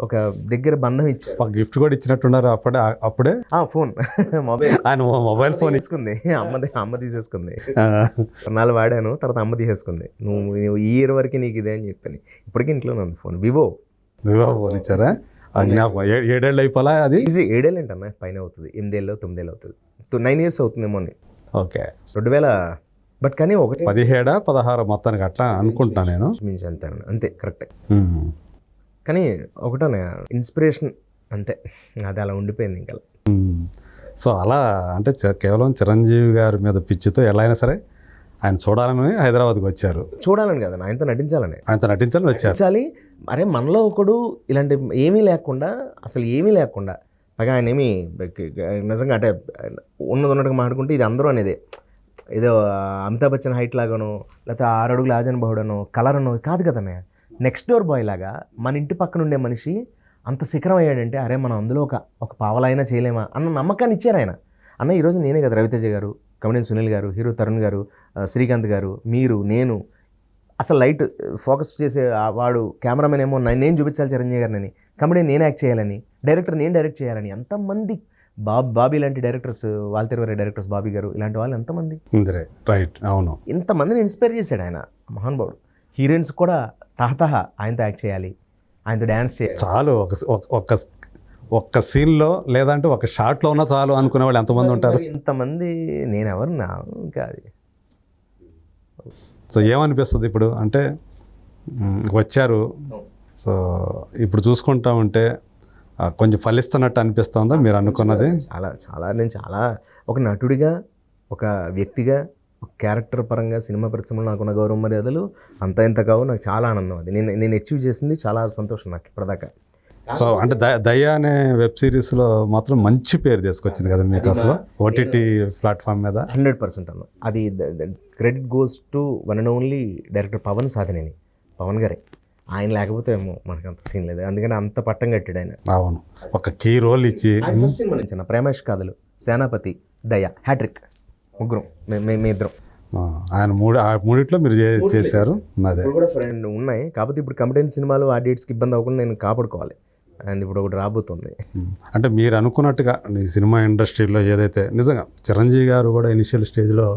ఒక దగ్గర బంధం ఇచ్చారు. ఒక గిఫ్ట్ కూడా ఇచ్చినట్టున్నారు అప్పుడే. ఫోన్, మొబైల్ ఫోన్ తీసుకుంది అమ్మ తీసేసుకుంది. కొన్నాళ్ళు వాడాను, తర్వాత అమ్మ తీసేసుకుంది. నువ్వు ఈ ఇయర్ వరకు నీకు ఇదే అని చెప్పని. ఇప్పటికీ ఇంట్లో ఉంది ఫోన్. వివో ఫోన్ ఇచ్చారా? 7 ఏళ్ళు అయిపోలా అది. ఈజీ 7 ఏళ్ళు ఏంటన్నా, పైన అవుతుంది. 8 ఏళ్ళు 9 ఏళ్ళు అవుతుంది. 9 years అవుతుందేమో. ఓకే, 2000. బట్ కానీ 17, 16 మొత్తానికి అట్లా అనుకుంటున్నాను నేను. అంతే కరెక్టే. కానీ ఒకటనే ఇన్స్పిరేషన్ అంతే, అది అలా ఉండిపోయింది ఇంకా. సో అలా అంటే కేవలం చిరంజీవి గారి మీద పిచ్చితో ఎలా అయినా సరే ఆయన చూడాలని హైదరాబాద్కి వచ్చారు. చూడాలని కదా, ఆయనతో నటించాలని వచ్చారు. అరే మనలో ఒకడు ఇలాంటి ఏమీ లేకుండా, అసలు ఏమీ లేకుండా, పైగా ఆయన ఏమీ నిజంగా అంటే ఉన్నట్టుగా మాట్లాడుకుంటే ఇది అందరూ అనేది ఏదో అమితాబ్ బచ్చన్ హైట్ లాగానో, లేకపోతే 6 అడుగుల ఆజన్ బహుడనో, కలర్ అనో కాదు కదనే. నెక్స్ట్ డోర్ బాయ్ లాగా మన ఇంటి పక్కన ఉండే మనిషి అంత శిఖరం అయ్యాడంటే, అరే మనం అందులో ఒక పావలైనా చేయలేమా అన్న నమ్మకాన్ని ఇచ్చారు ఆయన. అన్న ఈరోజు నేనే కదా, రవితేజ గారు, కమెడియన్ సునీల్ గారు, హీరో తరుణ్ గారు, శ్రీకాంత్ గారు, మీరు, నేను, అసలు లైట్ ఫోకస్ చేసే వాడు కెమెరామెన్ ఏమో నేను చూపించాలి చిరంజీవి గారిని, కమెడియన్ నేను యాక్ట్ చేయాలని, డైరెక్టర్ నేను డైరెక్ట్ చేయాలని. ఎంతమంది బాబీ లాంటి డైరెక్టర్స్, వాల్తెరవరే డైరెక్టర్స్, బాబీ గారు ఇలాంటి వాళ్ళు ఎంతమంది, రైట్, అవును, ఇంతమందిని ఇన్స్పైర్ చేశాడు ఆయన, మహానుభావుడు. హీరోయిన్స్ కూడా తహతహ ఆయనతో యాక్ట్ చేయాలి, ఆయనతో డ్యాన్స్ చేయాలి. చాలు ఒక్క సీన్లో లేదంటే ఒక షాట్లో ఉన్నా చాలు అనుకునే వాళ్ళు ఎంతమంది ఉంటారు? ఇంతమంది నేను ఎవరు నా ఇంకా అది. సో ఏమనిపిస్తుంది ఇప్పుడు అంటే వచ్చారు, సో ఇప్పుడు చూసుకుంటా ఉంటే కొంచెం ఫలిస్తున్నట్టు అనిపిస్తుందా మీరు అనుకున్నది? నేను చాలా ఒక నటుడిగా, ఒక వ్యక్తిగా, ఒక క్యారెక్టర్ పరంగా సినిమా పరిశ్రమలో నాకున్న గౌరవ మర్యాదలు అంత ఇంత కావు. నాకు చాలా ఆనందం అది. నేను అచీవ్ చేసింది చాలా సంతోషం నాకు ఇప్పటిదాకా. సో అంటే దయా అనే వెబ్ సిరీస్లో మాత్రం మంచి పేరు తీసుకొచ్చింది కదా మీకు అసలు ఓటీటీ ప్లాట్ఫామ్ మీద. 100% అన్న. అది credit goes to one and only director Pavan Sadhaneni, Pavan గారే. ఆయన లేకపోతే ఏమో మనకు అంత సీన్ లేదు, అందుకని అంత పట్టం కట్టాడు ఆయన. అవును, ఒక కీ రోల్ ఇచ్చి. ఫస్ట్ సినిమా నుంచి ప్రేమేష్ కాదలు, సేనాపతి, దయా, హ్యాట్రిక్, ముగ్గురం మీ ఇద్దరం. ఆయన మూడిట్లో మీరు చేశారు. అదే ఇప్పుడు కూడా ఫ్రెండ్ ఉన్నాయి, కాకపోతే ఇప్పుడు కంపెనీ సినిమాలు ఆ డేట్స్కి ఇబ్బంది అవ్వకుండా నేను కాపాడుకోవాలి. అండ్ ఇప్పుడు ఒకటి రాబోతుంది. అంటే మీరు అనుకున్నట్టుగా ఈ సినిమా ఇండస్ట్రీలో ఏదైతే నిజంగా చిరంజీవి గారు కూడా ఇనిషియల్ స్టేజ్లో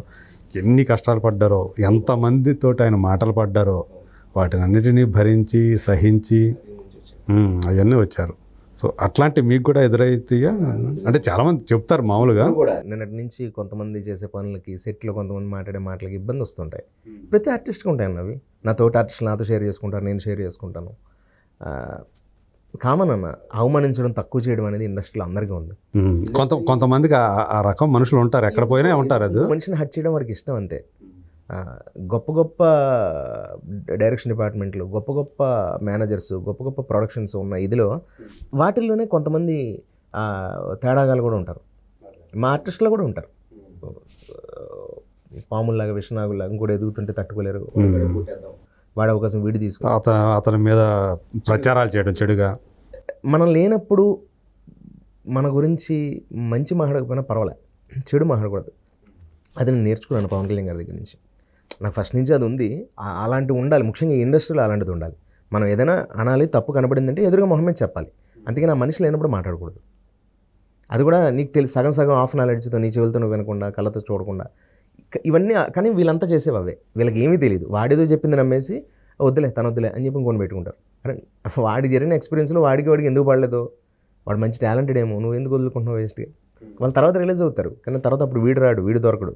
ఎన్ని కష్టాలు పడ్డారో, ఎంతమందితో ఆయన మాటలు పడ్డారో, వాటిని అన్నిటినీ భరించి సహించి అవన్నీ వచ్చారు. సో అట్లాంటి మీకు కూడా ఎదురైతేగా అంటే చాలామంది చెప్తారు మామూలుగా కూడా. నిన్నటి నుంచి కొంతమంది చేసే పనులకి, సెట్లో కొంతమంది మాట్లాడే మాటలకి ఇబ్బంది వస్తుంటాయి. ప్రతి ఆర్టిస్ట్కి ఉంటాయి అన్నవి. నా తోటి ఆర్టిస్టులు నాతో షేర్ చేసుకుంటారు, నేను షేర్ చేసుకుంటాను. కామన్ అన్న, అవమానించడం, తక్కువ చేయడం అనేది ఇండస్ట్రీలో అందరికీ ఉంది. కొంతమందికి ఆ రకం మనుషులు ఉంటారు, ఎక్కడ పోయినా ఉంటారు. అది మనిషిని హట్ చేయడం వాడికి ఇష్టం అంతే. గొప్ప గొప్ప డైరెక్షన్ డిపార్ట్మెంట్లు, గొప్ప గొప్ప మేనేజర్స్, గొప్ప గొప్ప ప్రొడక్షన్స్ ఉన్న ఇదిలో వాటిల్లోనే కొంతమంది తేడాగాలు కూడా ఉంటారు. మా ఆర్టిస్టులు కూడా ఉంటారు. పాముల్లాగా, విషనాగుల్లాగా ఇంకోటి ఎదుగుతుంటే తట్టుకోలేరు, వాడి అవకాశం వీడి తీసుకు అతని మీద ప్రచారాలు చేయడం చెడుగా. మనం లేనప్పుడు మన గురించి మంచి మాట్లాడకపోయినా పర్వాలే, చెడు మాట్లాడకూడదు. అది నేను నేర్చుకున్నాను పవన్ కళ్యాణ్ గారి దగ్గర నుంచి. నాకు ఫస్ట్ నుంచి అది ఉంది. అలాంటివి ఉండాలి, ముఖ్యంగా ఈ ఇండస్ట్రీలో అలాంటిది ఉండాలి. మనం ఏదైనా అనాలి, తప్పు కనబడిందంటే ఎదురుగా మొహమే చెప్పాలి. అందుకని ఆ మనిషి లేనప్పుడు మాట్లాడకూడదు. అది కూడా నీకు తెలిసి సగం సగం హాఫ్ నాలెడ్జ్తో, నీ చెవులతో నువ్వు వినకుండా, కళ్ళతో చూడకుండా, ఇవన్నీ. కానీ వీళ్ళంతా చేసేవి అవే. వీళ్ళకి ఏమీ తెలియదు. వాడేదో చెప్పింది నమ్మేసి వద్దులే, తను వద్దులే అని చెప్పి ఇంకొని పెట్టుకుంటారు. అరే వాడి జరిగిన ఎక్స్పీరియన్స్లో వాడికి ఎందుకు పడలేదో, వాడు మంచి టాలెంటెడ్ ఏమో, నువ్వు ఎందుకు వదులుకుంటున్నావు వేస్ట్గా. వాళ్ళ తర్వాత రిలీజ్ అవుతారు, కానీ తర్వాత అప్పుడు వీడు రాడు, వీడు దొరకడు.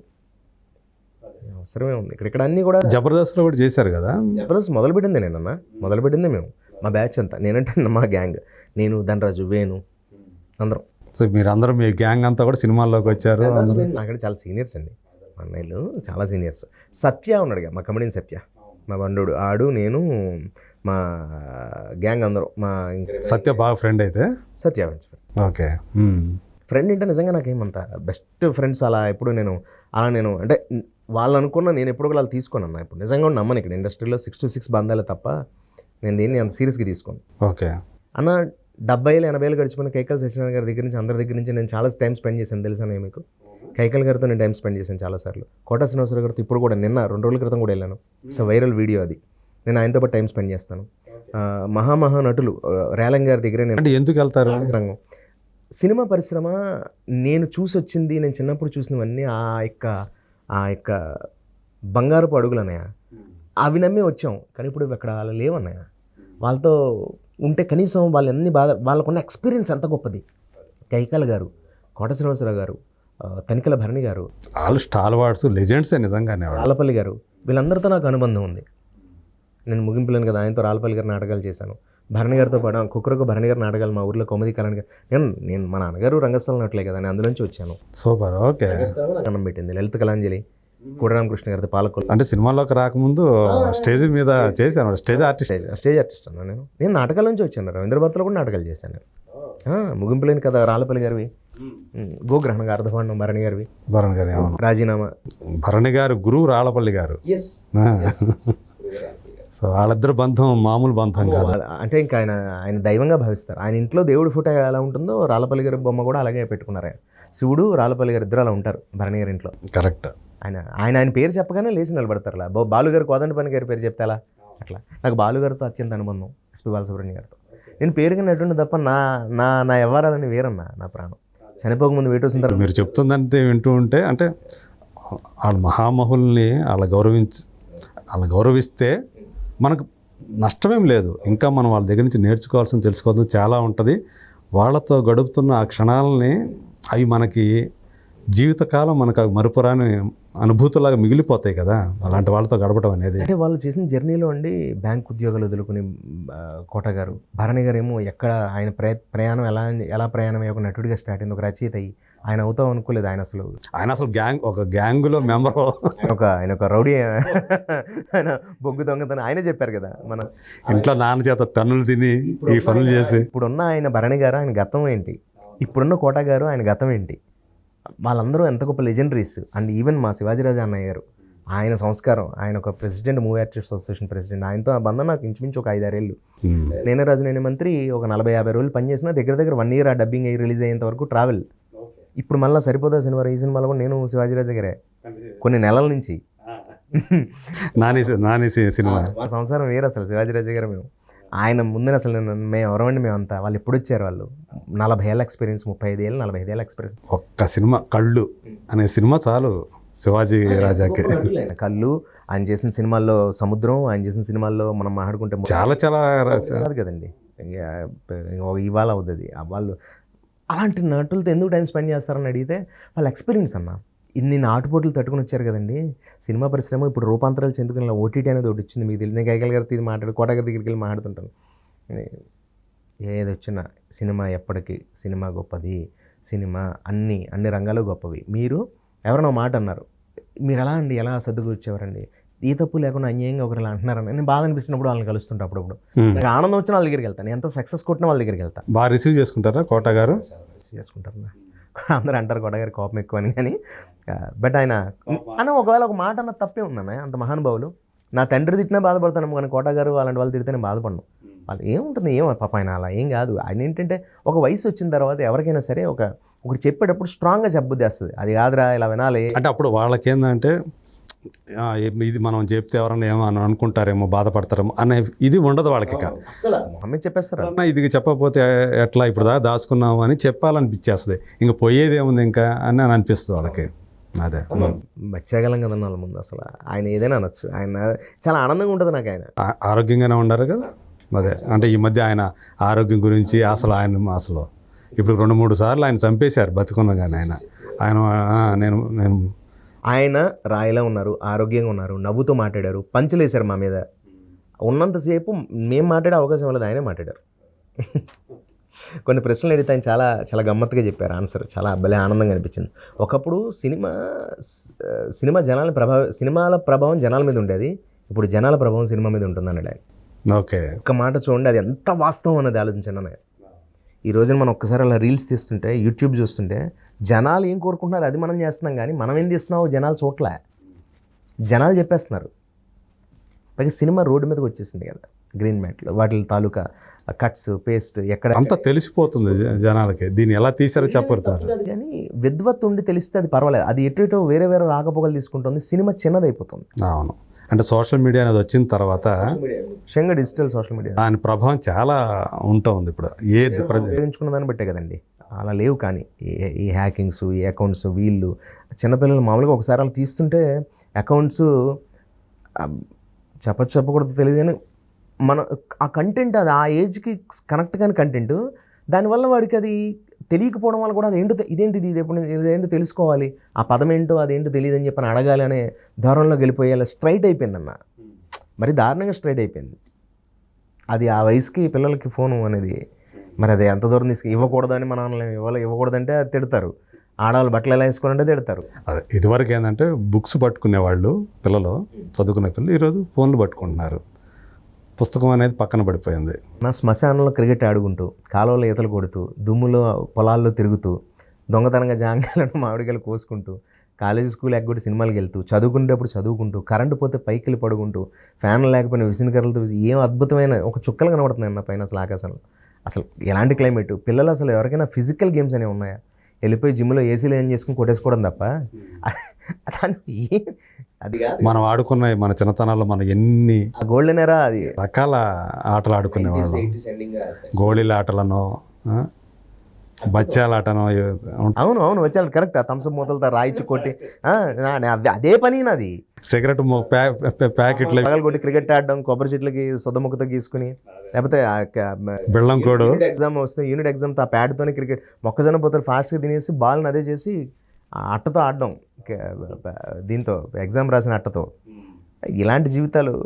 అవసరమే ఉంది ఇక్కడ అన్నీ కూడా. జబర్దస్త్లో కూడా చేశారు కదా. జబర్దస్త్ మొదలుపెట్టింది నేనన్నా, మొదలుపెట్టింది మేము, మా బ్యాచ్ అంతా. నేనంటే మా గ్యాంగ్, నేను, ధనరాజు, వేణు, అందరం. సో మీరందరూ మీ గ్యాంగ్ అంతా కూడా సినిమాల్లోకి వచ్చారు. అక్కడ చాలా సీనియర్స్ అండి, మా అన్నయ్యలు చాలా సీనియర్స్. సత్య ఉన్నాడుగా, మా కమెడియన్ సత్య, మా బండోడు, ఆడు, నేను, మా గ్యాంగ్ అందరూ. మా సత్య బాగా ఫ్రెండ్ అయితే. సత్య మంచి ఫ్రెండ్. ఓకే, ఫ్రెండ్ అంటే నిజంగా నాకేమంత బెస్ట్ ఫ్రెండ్స్ అలా ఎప్పుడు నేను అంటే వాళ్ళు అనుకున్నా నేను ఎప్పుడు కూడా వాళ్ళు తీసుకున్నాను. ఇప్పుడు నిజంగా నమ్మను. ఇక్కడ ఇండస్ట్రీలో 6 to 6 బంధాలే తప్ప నేను దీన్ని అంత సీరియస్గా తీసుకోను. ఓకే అన్న, 70 80 గడిచిపోయిన కైకల్ సత్యనారాయణ గారి దగ్గర నుంచి, అందరి దగ్గర నుంచి నేను చాలా టైం స్పెండ్ చేశాను. తెలుసా నేను మీకు? కైకల్ గారితో నేను టైం స్పెండ్ చేశాను చాలాసార్లు. కోట శ్రీనివాసరావు గారితో ఇప్పుడు కూడా, నిన్న 2 రోజుల క్రితం కూడా వెళ్ళాను. సో వైరల్ వీడియో అది. నేను ఆయనతో పాటు టైం స్పెండ్ చేస్తాను. మహా నటులు రేలంగ్ గారి దగ్గర నేను. అంటే ఎందుకు వెళ్తారు? రంగం సినిమా పరిశ్రమ నేను చూసి వచ్చింది, నేను చిన్నప్పుడు చూసినవన్నీ ఆ యొక్క బంగారపు అడుగులు అన్నయ్య. అవి నమ్మి వచ్చాం, కానీ ఇప్పుడు అక్కడ వాళ్ళు లేవన్నయ్య. వాళ్ళతో ఉంటే కనీసం వాళ్ళు ఎన్ని వాళ్ళకున్న ఎక్స్పీరియన్స్ ఎంత గొప్పది. కైకాల్ గారు, కోట శ్రీనివాసరావు గారు, తనికెల భరణి గారు, వాళ్ళు స్టార్ వార్డ్స్ లెజెండ్సే నిజంగానే. రాళ్ళపల్లి గారు, వీళ్ళందరితో నాకు అనుబంధం ఉంది. నేను ముగింపులేను కదా, ఆయనతో రాళ్ళపల్లి గారు నాటకాలు చేశాను. భరణి గారితో పాటు కుక్కరకు భరణి గారు నాటకాలు మా ఊర్లో కొమ్మది కళ్యాణ్ గారు. నేను మా నాన్నగారు రంగస్థలం నట్లే కదా, నేను అందులోంచి వచ్చాను. సూపర్. ఓకే, అన్నం పెట్టింది లలిత కళాంజలి, కోడరామకృష్ణ గారితో పాలకొల్లు. అంటే సినిమాలోకి రాకముందు స్టేజ్ మీద చేశాను, స్టేజ్ ఆర్టిస్ట్ అన్నా. నేను నాటకాల నుంచి వచ్చాను. రవీంద్ర భారతిలో కూడా నాటకాలు చేశాను. ముగింపులేని కదా, రాళ్ళపల్లి గారివి, గోగ్రహణ గారు, అర్ధపాండం భరణి గారివి, రాజీనామా భరణి గారు, గురువు రాళ్ళపల్లి గారు. సో వాళ్ళిద్దరు బంధం మామూలు బంధం కాదు. అంటే ఇంకా ఆయన దైవంగా భావిస్తారు. ఆయన ఇంట్లో దేవుడి ఫోటో ఎలా ఉంటుందో రాళ్ళపల్లి గారి బొమ్మ కూడా అలాగే పెట్టుకున్నారు. ఆయన శివుడు, రాళ్ళపల్లి గారు ఇద్దరు అలా ఉంటారు భరణి గారి ఇంట్లో. కరెక్ట్. ఆయన పేరు చెప్పగానే లేచి నిలబడతారు. అలా బాలుగారు, కోదండపల్లి గారి పేరు చెప్తే అలా అట్లా. నాకు బాలుగారితో అత్యంత అనుబంధం, ఎస్పి బాలసుబ్రహ్మణ్యం గారితో. నేను పేరుగా నటుండే తప్ప నా వ్యవహారాలని వేరన్నా. నా ప్రాణం చనిపోకముందు వెయిట్ వస్తుంది. మీరు చెప్తుందంటే వింటూ ఉంటే, అంటే వాళ్ళ మహామహుల్ని వాళ్ళ గౌరవిస్తే మనకు నష్టమేం లేదు. ఇంకా మనం వాళ్ళ దగ్గర నుంచి నేర్చుకోవాల్సింది, తెలుసుకోవాల్సింది చాలా ఉంటుంది. వాళ్ళతో గడుపుతున్న ఆ క్షణాలని అవి మనకి జీవితకాలం మనకు అవి మరుపురాని అనుభూతులాగా మిగిలిపోతాయి కదా అలాంటి వాళ్ళతో గడపడం అనేది. అంటే వాళ్ళు చేసిన జర్నీలో అండి బ్యాంక్ ఉద్యోగాలు వదులుకుని కోట గారు, భరణి గారు ఏమో ఎక్కడ ఆయన ప్రయాణం ఎలా ప్రయాణం అయ్యి ఒక నటుడిగా స్టార్ట్ అయింది, ఒక రచయిత అయ్యి ఆయన అవుతాం అనుకోలేదు. ఆయన అసలు ఒక గ్యాంగులో మెంబర్, ఆయన ఒక రౌడీ, ఆయన బొగ్గు దొంగతనం ఆయనే చెప్పారు కదా. మన ఇంట్లో నాన్న చేత తన్నులు తిని ఈ పనులు చేసి. ఇప్పుడున్న ఆయన భరణి గారు ఆయన గతం ఏంటి, ఇప్పుడున్న కోట గారు ఆయన గతం ఏంటి, వాళ్ళందరూ ఎంత గొప్ప లెజెండరీస్. అండ్ ఈవెన్ మా శివాజీరాజా అన్నయ్య గారు, ఆయన సంస్కారం, ఆయన ఒక president, movie artist association president. ఆయనతో ఆ బంధం నాకు ఇంచుమించు ఒక 5-6 ఏళ్ళు. నేనే రాజు నేనే మంత్రి ఒక 40-50 రోజులు పనిచేసిన, దగ్గర 1 year ఆ డబ్బింగ్ అయ్యి రిలీజ్ అయ్యేంత వరకు ట్రావెల్. ఇప్పుడు మళ్ళీ సరిపోదా సినిమా, ఈ సినిమాలో కూడా నేను శివాజీరాజా గారే కొన్ని నెలల నుంచి. నాని సినిమా మా సంసారం వేరు అసలు, శివాజీరాజా గారు మేము. ఆయన ముందు అసలు మేము ఎవరమండి, మేమంతా. వాళ్ళు ఎప్పుడు వచ్చారు, వాళ్ళు 40 ఏళ్ళ ఎక్స్పీరియన్స్, 35 ఏళ్ళు 45 ఏళ్ళ ఎక్స్పీరియన్స్. ఒక్క సినిమా కళ్ళు అనే సినిమా చాలు శివాజీ రాజాకి. కళ్ళు, ఆయన చేసిన సినిమాల్లో సముద్రం, ఆయన చేసిన సినిమాల్లో మనం మాట్లాడుకుంటే చాలా కాదు కదండి, ఇవాళ అవుతుంది. వాళ్ళు అలాంటి నటులతో ఎందుకు టైం స్పెండ్ చేస్తారని అడిగితే వాళ్ళ ఎక్స్పీరియన్స్ అన్న. ఇన్ని నాటుపోట్లు తట్టుకుని వచ్చారు కదండి. సినిమా పరిశ్రమ ఇప్పుడు రూపాంతరాలు చెందుకుని ఓటీటీ అనేది ఒకటి వచ్చింది. మీకు తెలియదు, నేను కైకల్ గారితో ఇది కోట గారి దగ్గరికి వెళ్ళి మాట్లాడుతుంటాను. ఏది వచ్చినా సినిమా ఎప్పటికీ సినిమా గొప్పది, సినిమా అన్ని రంగాలు గొప్పవి. మీరు ఎవరైనా మాట అన్నారు, మీరు ఎలా అండి ఎలా సర్దుకొచ్చేవారండి, ఈ తప్పు లేకుండా అన్యాయంగా ఒకరు ఇలా అంటున్నారని నేను బాధ అనిపిస్తున్నప్పుడు వాళ్ళని కలుస్తుంటా. అప్పుడప్పుడు నాకు ఆనందం వచ్చిన వాళ్ళ దగ్గరికి వెళ్తాను, ఎంత సక్సెస్ కొట్టినా వాళ్ళ దగ్గరికి వెళ్తాను. బాగా రిసీవ్ చేసుకుంటారా కోట గారు? రిసీవ్ చేసుకుంటారు. అందరూ అంటారు కోట గారి కోపం ఎక్కువ అని, కానీ బట్ ఆయన ఒకవేళ ఒక మాట అన్న తప్పే ఉందన్న. అంత మహానుభావులు, నా తండ్రి తిట్టినా బాధపడతాను, కానీ కోట గారు అలాంటి వాళ్ళు తిడితే నేను బాధపడను. వాళ్ళు ఏముంటుంది, పాప ఆయన అలా ఏం కాదు. ఆయన ఏంటంటే ఒక వయసు వచ్చిన తర్వాత ఎవరికైనా సరే ఒకటి చెప్పేటప్పుడు స్ట్రాంగ్గా చెప్పబుద్ధి వస్తుంది. అది కాదురా ఇలా వినాలి అంటే అప్పుడు వాళ్ళకి ఏంటంటే ఇది మనం చెప్తే ఎవరన్నా ఏమో అనుకుంటారేమో, బాధపడతారేమో అనే ఇది ఉండదు వాళ్ళకి. అసలు అమ్మే చెప్పేస్తారు, ఇది చెప్పకపోతే ఎట్లా, ఇప్పుడు దాచుకున్నాము అని చెప్పాలనిపించేస్తుంది. ఇంకా పోయేది ఏముంది ఇంకా అని అనిపిస్తుంది వాళ్ళకి. అదే మర్చేయగలం కదన్న వాళ్ళ ముందు. అసలు ఆయన ఏదైనా అనొచ్చు, ఆయన చాలా ఆనందంగా ఉంటుంది నాకు. ఆయన ఆరోగ్యంగానే ఉండారు కదా. అదే అంటే ఈ మధ్య ఆయన ఆరోగ్యం గురించి అసలు ఇప్పుడు 2-3 సార్లు ఆయన చంపేశారు బతుకున్నా కానీ నేను ఆయన రాయిలా ఉన్నారు, ఆరోగ్యంగా ఉన్నారు, నవ్వుతూ మాట్లాడారు, పంచులేశారు మా మీద. ఉన్నంతసేపు మేము మాట్లాడే అవకాశం ఇవ్వలేదు, ఆయనే మాట్లాడారు. కొన్ని ప్రశ్నలు అడిగితే ఆయన చాలా చాలా గమ్మత్తుగా చెప్పారు ఆన్సర్, చాలా భలే ఆనందంగా అనిపించింది. ఒకప్పుడు సినిమా సినిమాల ప్రభావం జనాల మీద ఉండేది, ఇప్పుడు జనాల ప్రభావం సినిమా మీద ఉంటుందన్నాడు ఆయన. ఓకే, ఒక మాట చూడండి, అది ఎంత వాస్తవం అన్నది ఆలోచించండి అన్నయ్య. ఈ రోజున మనం ఒక్కసారి అలా రీల్స్ తీస్తుంటే, యూట్యూబ్ చూస్తుంటే జనాలు ఏం కోరుకుంటున్నారు అది మనం చేస్తున్నాం, కానీ మనం ఏం తీస్తున్నామో జనాలు చూడలే, జనాలు చెప్పేస్తున్నారు. పైగా సినిమా రోడ్డు మీదకి వచ్చేసింది కదా, గ్రీన్ మ్యాట్లు, వాటి తాలూకా కట్స్ పేస్ట్ ఎక్కడ అంతా తెలిసిపోతుంది జనాలకి. దీన్ని ఎలా తీసారో చెప్పరుతారు, కానీ విద్వత్ ఉండి తెలిస్తే అది పర్వాలేదు. అది ఎటు వేరే రాకపోకలు తీసుకుంటుంది, సినిమా చిన్నదైపోతుంది. అవును, అంటే సోషల్ మీడియా అనేది వచ్చిన తర్వాత ముఖ్యంగా డిజిటల్ సోషల్ మీడియా దాని ప్రభావం చాలా ఉంటుంది. ఇప్పుడు ఉపయోగించుకున్న దాన్ని బట్టే కదండి, అలా లేవు. కానీ ఈ హ్యాకింగ్స్, ఈ అకౌంట్స్, వీళ్ళు చిన్నపిల్లలు మామూలుగా ఒకసారి అలా తీస్తుంటే అకౌంట్స్ చెప్పకూడదు తెలియదు, కానీ మన ఆ కంటెంట్ అది ఆ ఏజ్కి కనెక్ట్ కాని కంటెంట్, దానివల్ల వాడికి అది తెలియకపోవడం వల్ల కూడా ఇదేంటో తెలుసుకోవాలి, ఆ పదం ఏంటో అదేంటో తెలియదు అని చెప్పని అడగాలి అనే ధోరణిలోకి వెళ్ళిపోయేలా స్ట్రైట్ అయిపోయిందన్న. మరి దారుణంగా స్ట్రైట్ అయిపోయింది అది. ఆ వయసుకి పిల్లలకి ఫోను అనేది మరి అది ఎంత దూరం ఇవ్వకూడదని మన ఇవ్వకూడదంటే అది తిడతారు. ఆడవాళ్ళు బట్టలు ఎలా వేసుకోవాలంటే తిడతారు. అదే ఇదివరకు ఏంటంటే బుక్స్ పట్టుకునేవాళ్ళు పిల్లలు, చదువుకునే పిల్లలు ఈరోజు ఫోన్లు పట్టుకుంటున్నారు. పుస్తకం అనేది పక్కన పడిపోయింది. నా శ్మశానంలో క్రికెట్ ఆడుకుంటూ, కాలువలో ఈతలు కొడుతూ, దుమ్ములో పొలాల్లో తిరుగుతూ, దొంగతనంగా జాంకాయలను మామిడికాయలు కోసుకుంటూ, కాలేజీ స్కూల్ ఎగ్గొట్టి సినిమాలకు వెళ్తూ, చదువుకునేటప్పుడు చదువుకుంటూ, కరెంటు పోతే పైకి పడుకుంటూ, ఫ్యాన్లు లేకపోయినా విసినకర్రలతో ఏం అద్భుతమైన ఒక చుక్కలు కనబడుతున్నాయి అన్న పైన అసలు ఆకాశంలో. అసలు ఎలాంటి క్లైమేట్. పిల్లలు అసలు ఎవరికైనా ఫిజికల్ గేమ్స్ అనేవి ఉన్నాయా? వెళ్ళిపోయి జిమ్లో ఏసీలో ఏం చేసుకుని కొట్టేసుకోవడం తప్ప అది మనం ఆడుకున్న మన చిన్నతనాల్లో మనం ఎన్ని గోల్డెన్ ఎరా, అది రకాల ఆటలు ఆడుకునేవాళ్ళం. గోళీల ఆటలను బచ్చాలాటనో అవును అవును వచ్చాను కరెక్ట్. ఆ థమ్స్అప్ మూతలతో రాయిచి కొట్టి అదే పని నాది. సిగరెట్ ప్యాకెట్లు పగలు కొట్టి క్రికెట్ ఆడడం, కొబ్బరి చెట్లకి సొద్ద ముక్కతో గీసుకుని, లేకపోతే బెల్లం కోడు ఎగ్జామ్ వస్తే యూనిట్ ఎగ్జామ్తో ఆ ప్యాడ్తోనే క్రికెట్ మొక్కజొన్న పోతారు ఫాస్ట్గా తినేసి బాల్ని అదే చేసి ఆ అట్టతో ఆడడం, దీంతో ఎగ్జామ్ రాసిన అట్టతో. ఇలాంటి జీవితాలు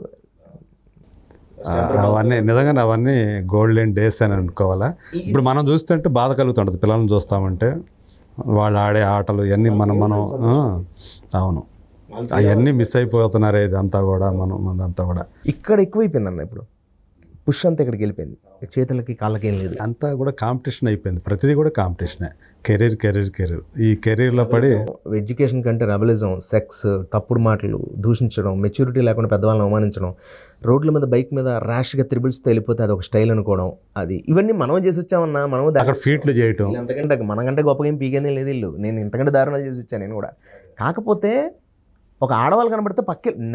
అవన్నీ నిజంగానే అవన్నీ గోల్డెన్ డేస్ అని అనుకోవాలా. ఇప్పుడు మనం చూస్తుంటే బాధ కలుగుతుంటుంది పిల్లల్ని చూస్తామంటే, వాళ్ళు ఆడే ఆటలు ఇవన్నీ మనం అవును అవన్నీ మిస్ అయిపోతున్నారు. ఇదంతా కూడా మనదంతా కూడా ఇక్కడ ఎక్కువైపోయిందన్న. ఇప్పుడు పుష్ అంతా ఇక్కడికి వెళ్ళిపోయింది, చేతులకి కాళ్ళకి ఏం లేదు. అంతా కూడా కాంపిటీషన్ అయిపోయింది. ప్రతిదీ కూడా కాంపిటీషనే. కెరీర్ ఈ కెరీర్లో పడి ఎడ్యుకేషన్ కంటే రెబలిజం, సెక్స్, తప్పుడు మాటలు, దూషించడం, మెచ్యూరిటీ లేకుండా పెద్దవాళ్ళని అవమానించడం, రోడ్ల మీద బైక్ మీద ర్యాష్గా త్రిబుల్స్తో వెళ్ళిపోతే అది ఒక స్టైల్ అనుకోవడం, అది ఇవన్నీ మనం చేసి వచ్చామన్నా. మనం అక్కడ ఫీట్లు చేయటం, అంతకంటే మనకంటే గొప్పగా ఏం పీకేందేం లేదు ఇల్లు. నేను ఇంతకంటే దారుణాలు చేసి వచ్చాను నేను కూడా. కాకపోతే ఒక ఆడవాళ్ళు కనబడితే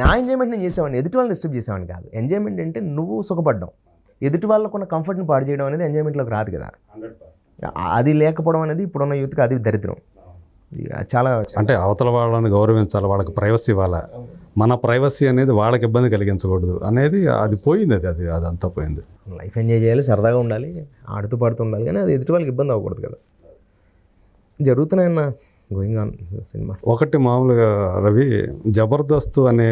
నా ఎంజాయ్మెంట్ నేను చేసేవాడిని, ఎదుటి వాళ్ళని డిస్టర్బ్ చేసేవాడిని కాదు. ఎంజాయ్మెంట్ అంటే నువ్వు సుఖపడ్డం, ఎదుటి వాళ్ళకున్న కంఫర్ట్ని పాడు చేయడం అనేది ఎంజాయ్మెంట్లోకి రాదు కదా. అది లేకపోవడం అనేది ఇప్పుడున్న యూత్కి అది దరిద్రం. చాలా అంటే అవతల వాళ్ళని గౌరవించాలి, వాళ్ళకి ప్రైవసీ ఇవ్వాలి. మన ప్రైవసీ అనేది వాళ్ళకి ఇబ్బంది కలిగించకూడదు అనేది అది పోయింది. అదంతా పోయింది. లైఫ్ ఎంజాయ్ చేయాలి, సరదాగా ఉండాలి, ఆడుతూ పాడుతూ ఉండాలి, కానీ అది ఎదుటి వాళ్ళకి ఇబ్బంది అవ్వకూడదు కదా. జరుగుతున్నాయన్న గోయింగ్ ఆన్ సినిమా. ఒకటి మామూలుగా రవి, జబర్దస్త్ అనే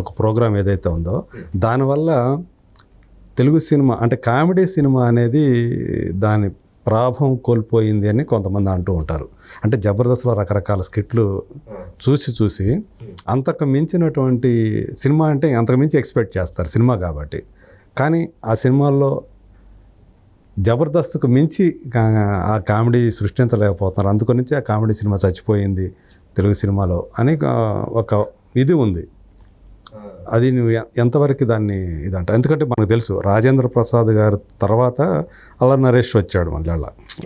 ఒక ప్రోగ్రాం ఏదైతే ఉందో దానివల్ల తెలుగు సినిమా అంటే కామెడీ సినిమా అనేది దాని ప్రాభం కోల్పోయింది అని కొంతమంది అంటూ ఉంటారు. అంటే జబర్దస్త్లో రకరకాల స్కిట్లు చూసి అంతకు మించినటువంటి సినిమా అంటే అంతకు మించి ఎక్స్పెక్ట్ చేస్తారు సినిమా కాబట్టి. కానీ ఆ సినిమాల్లో జబర్దస్త్కు మించి ఆ కామెడీ సృష్టించలేకపోతున్నారు. అందుకనించి ఆ కామెడీ సినిమా చచ్చిపోయింది తెలుగు సినిమాలో అని ఒక ఇది ఉంది. అది నువ్వు ఎంతవరకు దాన్ని ఇదంట? ఎందుకంటే మనకు తెలుసు రాజేంద్ర ప్రసాద్ గారు తర్వాత అల్లరి నరేష్ వచ్చాడు, మళ్ళీ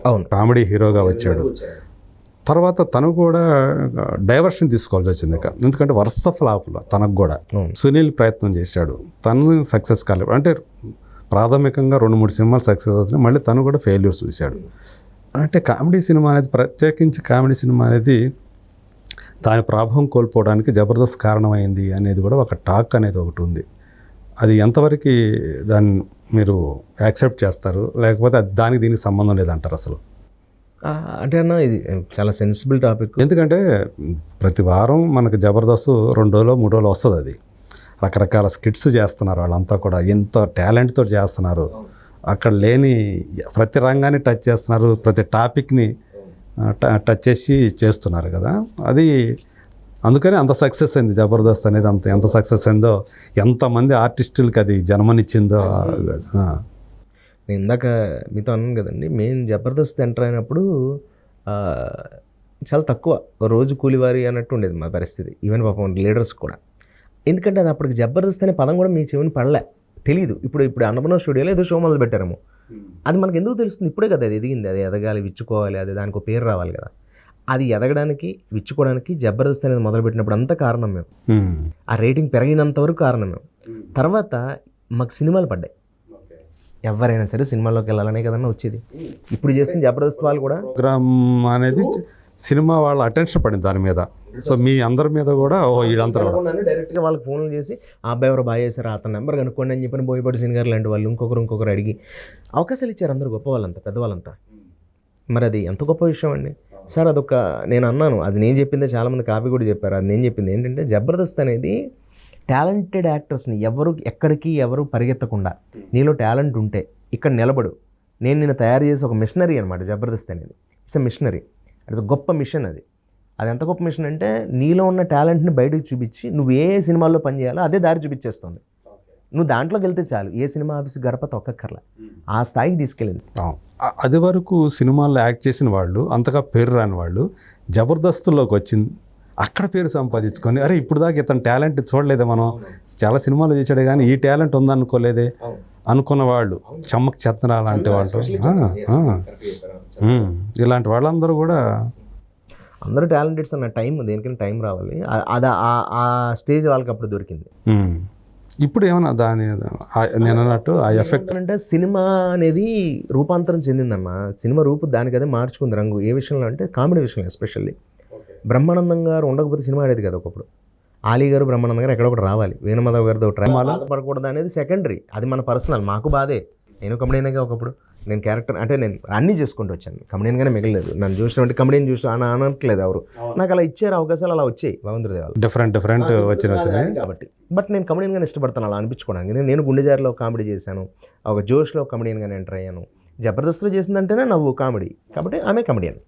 అవును కామెడీ హీరోగా వచ్చాడు. తర్వాత తను కూడా డైవర్షన్ తీసుకోవాల్సి వచ్చింది. ఎందుకంటే వరుస ఫ్లాపులు తనకు కూడా. సునీల్ ప్రయత్నం చేశాడు, తను సక్సెస్ కాలేదు. అంటే ప్రాథమికంగా 2-3 సినిమాలు సక్సెస్ అవుతున్నాయి, మళ్ళీ తను కూడా ఫెయిల్యూర్స్ చూశాడు. అంటే కామెడీ సినిమా అనేది, ప్రత్యేకించి కామెడీ సినిమా అనేది దాని ప్రభావం కోల్పోవడానికి జబర్దస్త్ కారణమైంది అనేది కూడా ఒక టాక్ అనేది ఒకటి ఉంది. అది ఎంతవరకు దాన్ని మీరు యాక్సెప్ట్ చేస్తారు, లేకపోతే దానికి దీనికి సంబంధం లేదంటారు అసలు? అంటే అన్న ఇది చాలా సెన్సిబుల్ టాపిక్. ఎందుకంటే ప్రతి వారం మనకు జబర్దస్త్ 2 రోజులు 3 రోజులు వస్తుంది. అది రకరకాల స్కిట్స్ చేస్తున్నారు, వాళ్ళంతా కూడా ఎంతో టాలెంట్తో చేస్తున్నారు. అక్కడ లేని ప్రతి రంగాన్ని టచ్ చేస్తున్నారు, ప్రతి టాపిక్ని టచ్ చేసి చేస్తున్నారు కదా. అది అందుకని అంత సక్సెస్ అయింది జబర్దస్త్ అనేది. ఎంత సక్సెస్ అయిందో, ఎంతమంది ఆర్టిస్టులకి అది జన్మనిచ్చిందో. నేను ఇందాక మీతో అన్నాను కదండి, మేము జబర్దస్త్ ఎంటర్ అయినప్పుడు చాలా తక్కువ, రోజు కూలివారి అన్నట్టు ఉండేది మా పరిస్థితి. ఈవెన్ పాపం లీడర్స్ కూడా. ఎందుకంటే అది అప్పటికి జబర్దస్త్ అనే పదం కూడా మీ చెవిని పడలే, తెలియదు. ఇప్పుడు అన్నపూర్ణ స్టూడియోలో ఏదో షో మొదలు పెట్టారేమో, అది మనకు ఎందుకు తెలుస్తుంది? ఇప్పుడే కదా అది ఎదిగింది, అది ఎదగాలి, విచ్చుకోవాలి, అది దానికి ఒక పేరు రావాలి కదా. అది ఎదగడానికి, విచ్చుకోవడానికి జబర్దస్త్ అనేది మొదలుపెట్టినప్పుడు అంత కారణం మేము. ఆ రేటింగ్ పెరిగినంత వరకు కారణం మేము. తర్వాత మాకు సినిమాలు పడ్డాయి. ఎవరైనా సరే సినిమాల్లోకి వెళ్ళాలనే కదన్నా వచ్చేది. ఇప్పుడు చేస్తున్న జబర్దస్త్ వాళ్ళు కూడా ప్రోగ్రామ్ అనేది సినిమా వాళ్ళ అటెన్షన్ పడింది దాని మీద. సో మీ అందరి మీద కూడా వీళ్ళంతా డైరెక్ట్గా వాళ్ళకి ఫోన్లు చేసి ఆ అబ్బాయి ఎవరు బాగా చేశారు, అతని నెంబర్ కనుక్కోండి అని చెప్పిన బోయపాటి సీన్ గారు లాంటి వాళ్ళు ఇంకొకరు అడిగి అవకాశాలు ఇచ్చారు. అందరూ గొప్ప వాళ్ళంతా, పెద్దవాళ్ళంతా. మరి అది ఎంత గొప్ప విషయం అండి సార్. అదొక నేను అన్నాను, అది నేను చెప్పిందే, చాలామంది కాపీ కూడా చెప్పారు. అది నేను చెప్పింది ఏంటంటే, జబర్దస్త్ అనేది టాలెంటెడ్ యాక్టర్స్ని ఎవరు పరిగెత్తకుండా, నీలో టాలెంట్ ఉంటే ఇక్కడ నిలబడు, నేను నిన్ను తయారు చేసి ఒక మిషనరీ అనమాట జబర్దస్త్ అనేది. ఇట్స్ ఎ మిషనరీ, ఇట్స్ గొప్ప మిషన్. అది ఎంత గొప్ప మిషన్ అంటే, నీలో ఉన్న టాలెంట్ని బయటకు చూపించి నువ్వు ఏ సినిమాల్లో పనిచేయాలో అదే దారి చూపించేస్తుంది. నువ్వు దాంట్లోకి వెళ్తే చాలు, ఏ సినిమా ఆఫీస్ గడప తొక్కక్కర్లా, ఆ స్థాయికి తీసుకెళ్ళింది. అది వరకు సినిమాల్లో యాక్ట్ చేసిన వాళ్ళు, అంతగా పేరు రాని వాళ్ళు జబర్దస్త్లోకి వచ్చింది, అక్కడ పేరు సంపాదించుకొని, అరే ఇప్పుడు దాకా ఇతను టాలెంట్ చూడలేదే, మనం చాలా సినిమాలు చేసాడే కానీ ఈ టాలెంట్ ఉందనుకోలేదే అనుకున్న వాళ్ళు, చమ్మక్ చెత్తన లాంటి వాళ్ళు, ఇలాంటి వాళ్ళందరూ కూడా అందరూ టాలెంటెడ్స్ అన్న టైం, దేనికైనా టైం రావాలి. అది ఆ స్టేజ్ వాళ్ళకి అప్పుడు దొరికింది. ఇప్పుడు ఏమన్నా దాని నేను అన్నట్టు ఆ ఎఫెక్ట్ అంటే సినిమా అనేది రూపాంతరం చెందిందన్న సినిమా రూపు దానికదే మార్చుకుంది రంగు. ఏ విషయంలో అంటే కామెడీ విషయంలో ఎస్పెషల్లీ. బ్రహ్మానందం గారు ఉండకపోతే సినిమా ఆడేది కదా ఒకప్పుడు. ఆలీ గారు బ్రహ్మానందం గారు ఎక్కడ ఒకటి రావాలి, వేణుమాధవ్ గారితో ట్రై పడకూడదు అనేది సెకండరీ. అది మన పర్సనల్, మాకు బాధే. నేను కమెడియన్గా ఒకప్పుడు నేను క్యారెక్టర్ అంటే నేను అన్నీ చేసుకుంటూ వచ్చాను, కమెడియన్గానే మిగలేదు. నన్ను చూసినట్టు కమెడియన్ చూసి అనట్లేదు ఎవరు, నాకు అలా ఇచ్చారు అవకాశాలు, అలా వచ్చాయి భగవంతుడి దేవాలు డిఫరెంట్ వచ్చినాయి కాబట్టి. బట్ నేను కమెడియన్గానే ఇష్టపడతాను అలా అనిపించుకోవడానికి. నేను గుండెజారిలో కామెడీ చేశాను, ఒక జోష్లో కమెడియన్గానే ఎంటర్ అయ్యాను. జబర్దస్త్లో చేసిందంటేనే నవ్వు కామెడీ, కాబట్టి ఆమె కమెడియన్.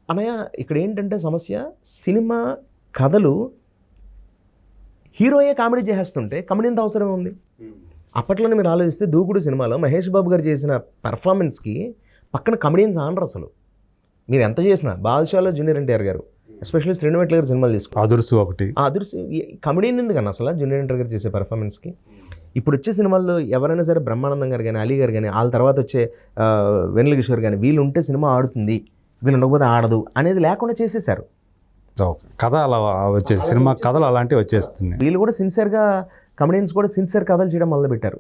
అనయ్య ఇక్కడ ఏంటంటే సమస్య, సినిమా కథలు హీరోయే కామెడీ చేసేస్తుంటే కమెడియన్ అవసరం ఉంది. అప్పట్లోనే మీరు ఆలోచిస్తే దూకుడు సినిమాలో మహేష్ బాబు గారు చేసిన పెర్ఫార్మెన్స్కి పక్కన కమెడియన్స్ ఆనరు అసలు. మీరు ఎంత చేసినా, బాదుషాలో జూనియర్ ఎన్టీఆర్ గారు, ఎస్పెషల్లీ శ్రీనివాస్ గారు సినిమాలు తీసుకో, అదుర్సు ఒకటి, అదుర్సు కమెడియన్ ఎందుకన్నా అసలు జూనియర్ ఎన్టీఆర్ గారు చేసే పెర్ఫార్మెన్స్కి. ఇప్పుడు వచ్చే సినిమాల్లో ఎవరైనా సరే బ్రహ్మానందం గారు కానీ, అలీ గారు కానీ, వాళ్ళ తర్వాత వచ్చే వెన్నెల కిషోర్ కానీ, వీళ్ళు ఉంటే సినిమా ఆడుతుంది, వీళ్ళు ఉండకపోతే ఆడదు అనేది లేకుండా చేసేసారు. కథ అలా వచ్చేసి సినిమా కథలు అలాంటివి వచ్చేస్తుంది. వీళ్ళు కూడా సిన్సియర్గా, కమెడియన్స్ కూడా సిన్సియర్ కథలు చేయడం మొదలుపెట్టారు.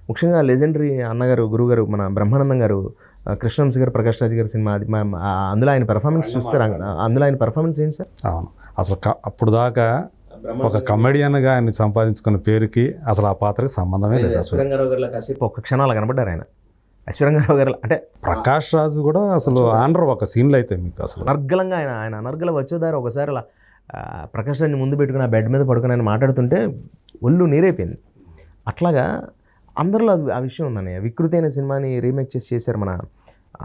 ముఖ్యంగా లెజెండరీ అన్నగారు, గురుగారు, మన బ్రహ్మానందం గారు, కృష్ణవంశీ గారు, ప్రకాష్ రాజ్ గారి సినిమా, అది అందులో ఆయన పెర్ఫార్మెన్స్ చూస్తే, అందులో ఆయన పెర్ఫార్మెన్స్ ఏంటి సార్? అవును, అసలు అప్పుడు దాకా ఒక కమెడియన్గా ఆయన సంపాదించుకున్న పేరుకి అసలు ఆ పాత్రకి సంబంధమే లేదు. ఐశ్వర్యంగారావు గారు కాసేపు ఒక్క క్షణాలు కనబడ్డారు ఆయన. ఐశ్వర్యంగారావు గారు అంటే ప్రకాష్ రాజు కూడా అసలు ఆనర్ ఒక సీన్లో అయితే మీకు అసలు అనర్గలంగా ఆయన అనర్గల వచ్చేదారు. ఒకసారి అలా ప్రకాష్ రాజ్ని ముందు పెట్టుకుని ఆ బెడ్ మీద పడుకుని ఆయన మాట్లాడుతుంటే ఒళ్ళు నీరైపోయింది. అట్లాగా అందరిలో ఆ విషయం ఉందన్నయ్య. వికృతి అనే సినిమాని రీమేక్ చేశారు మన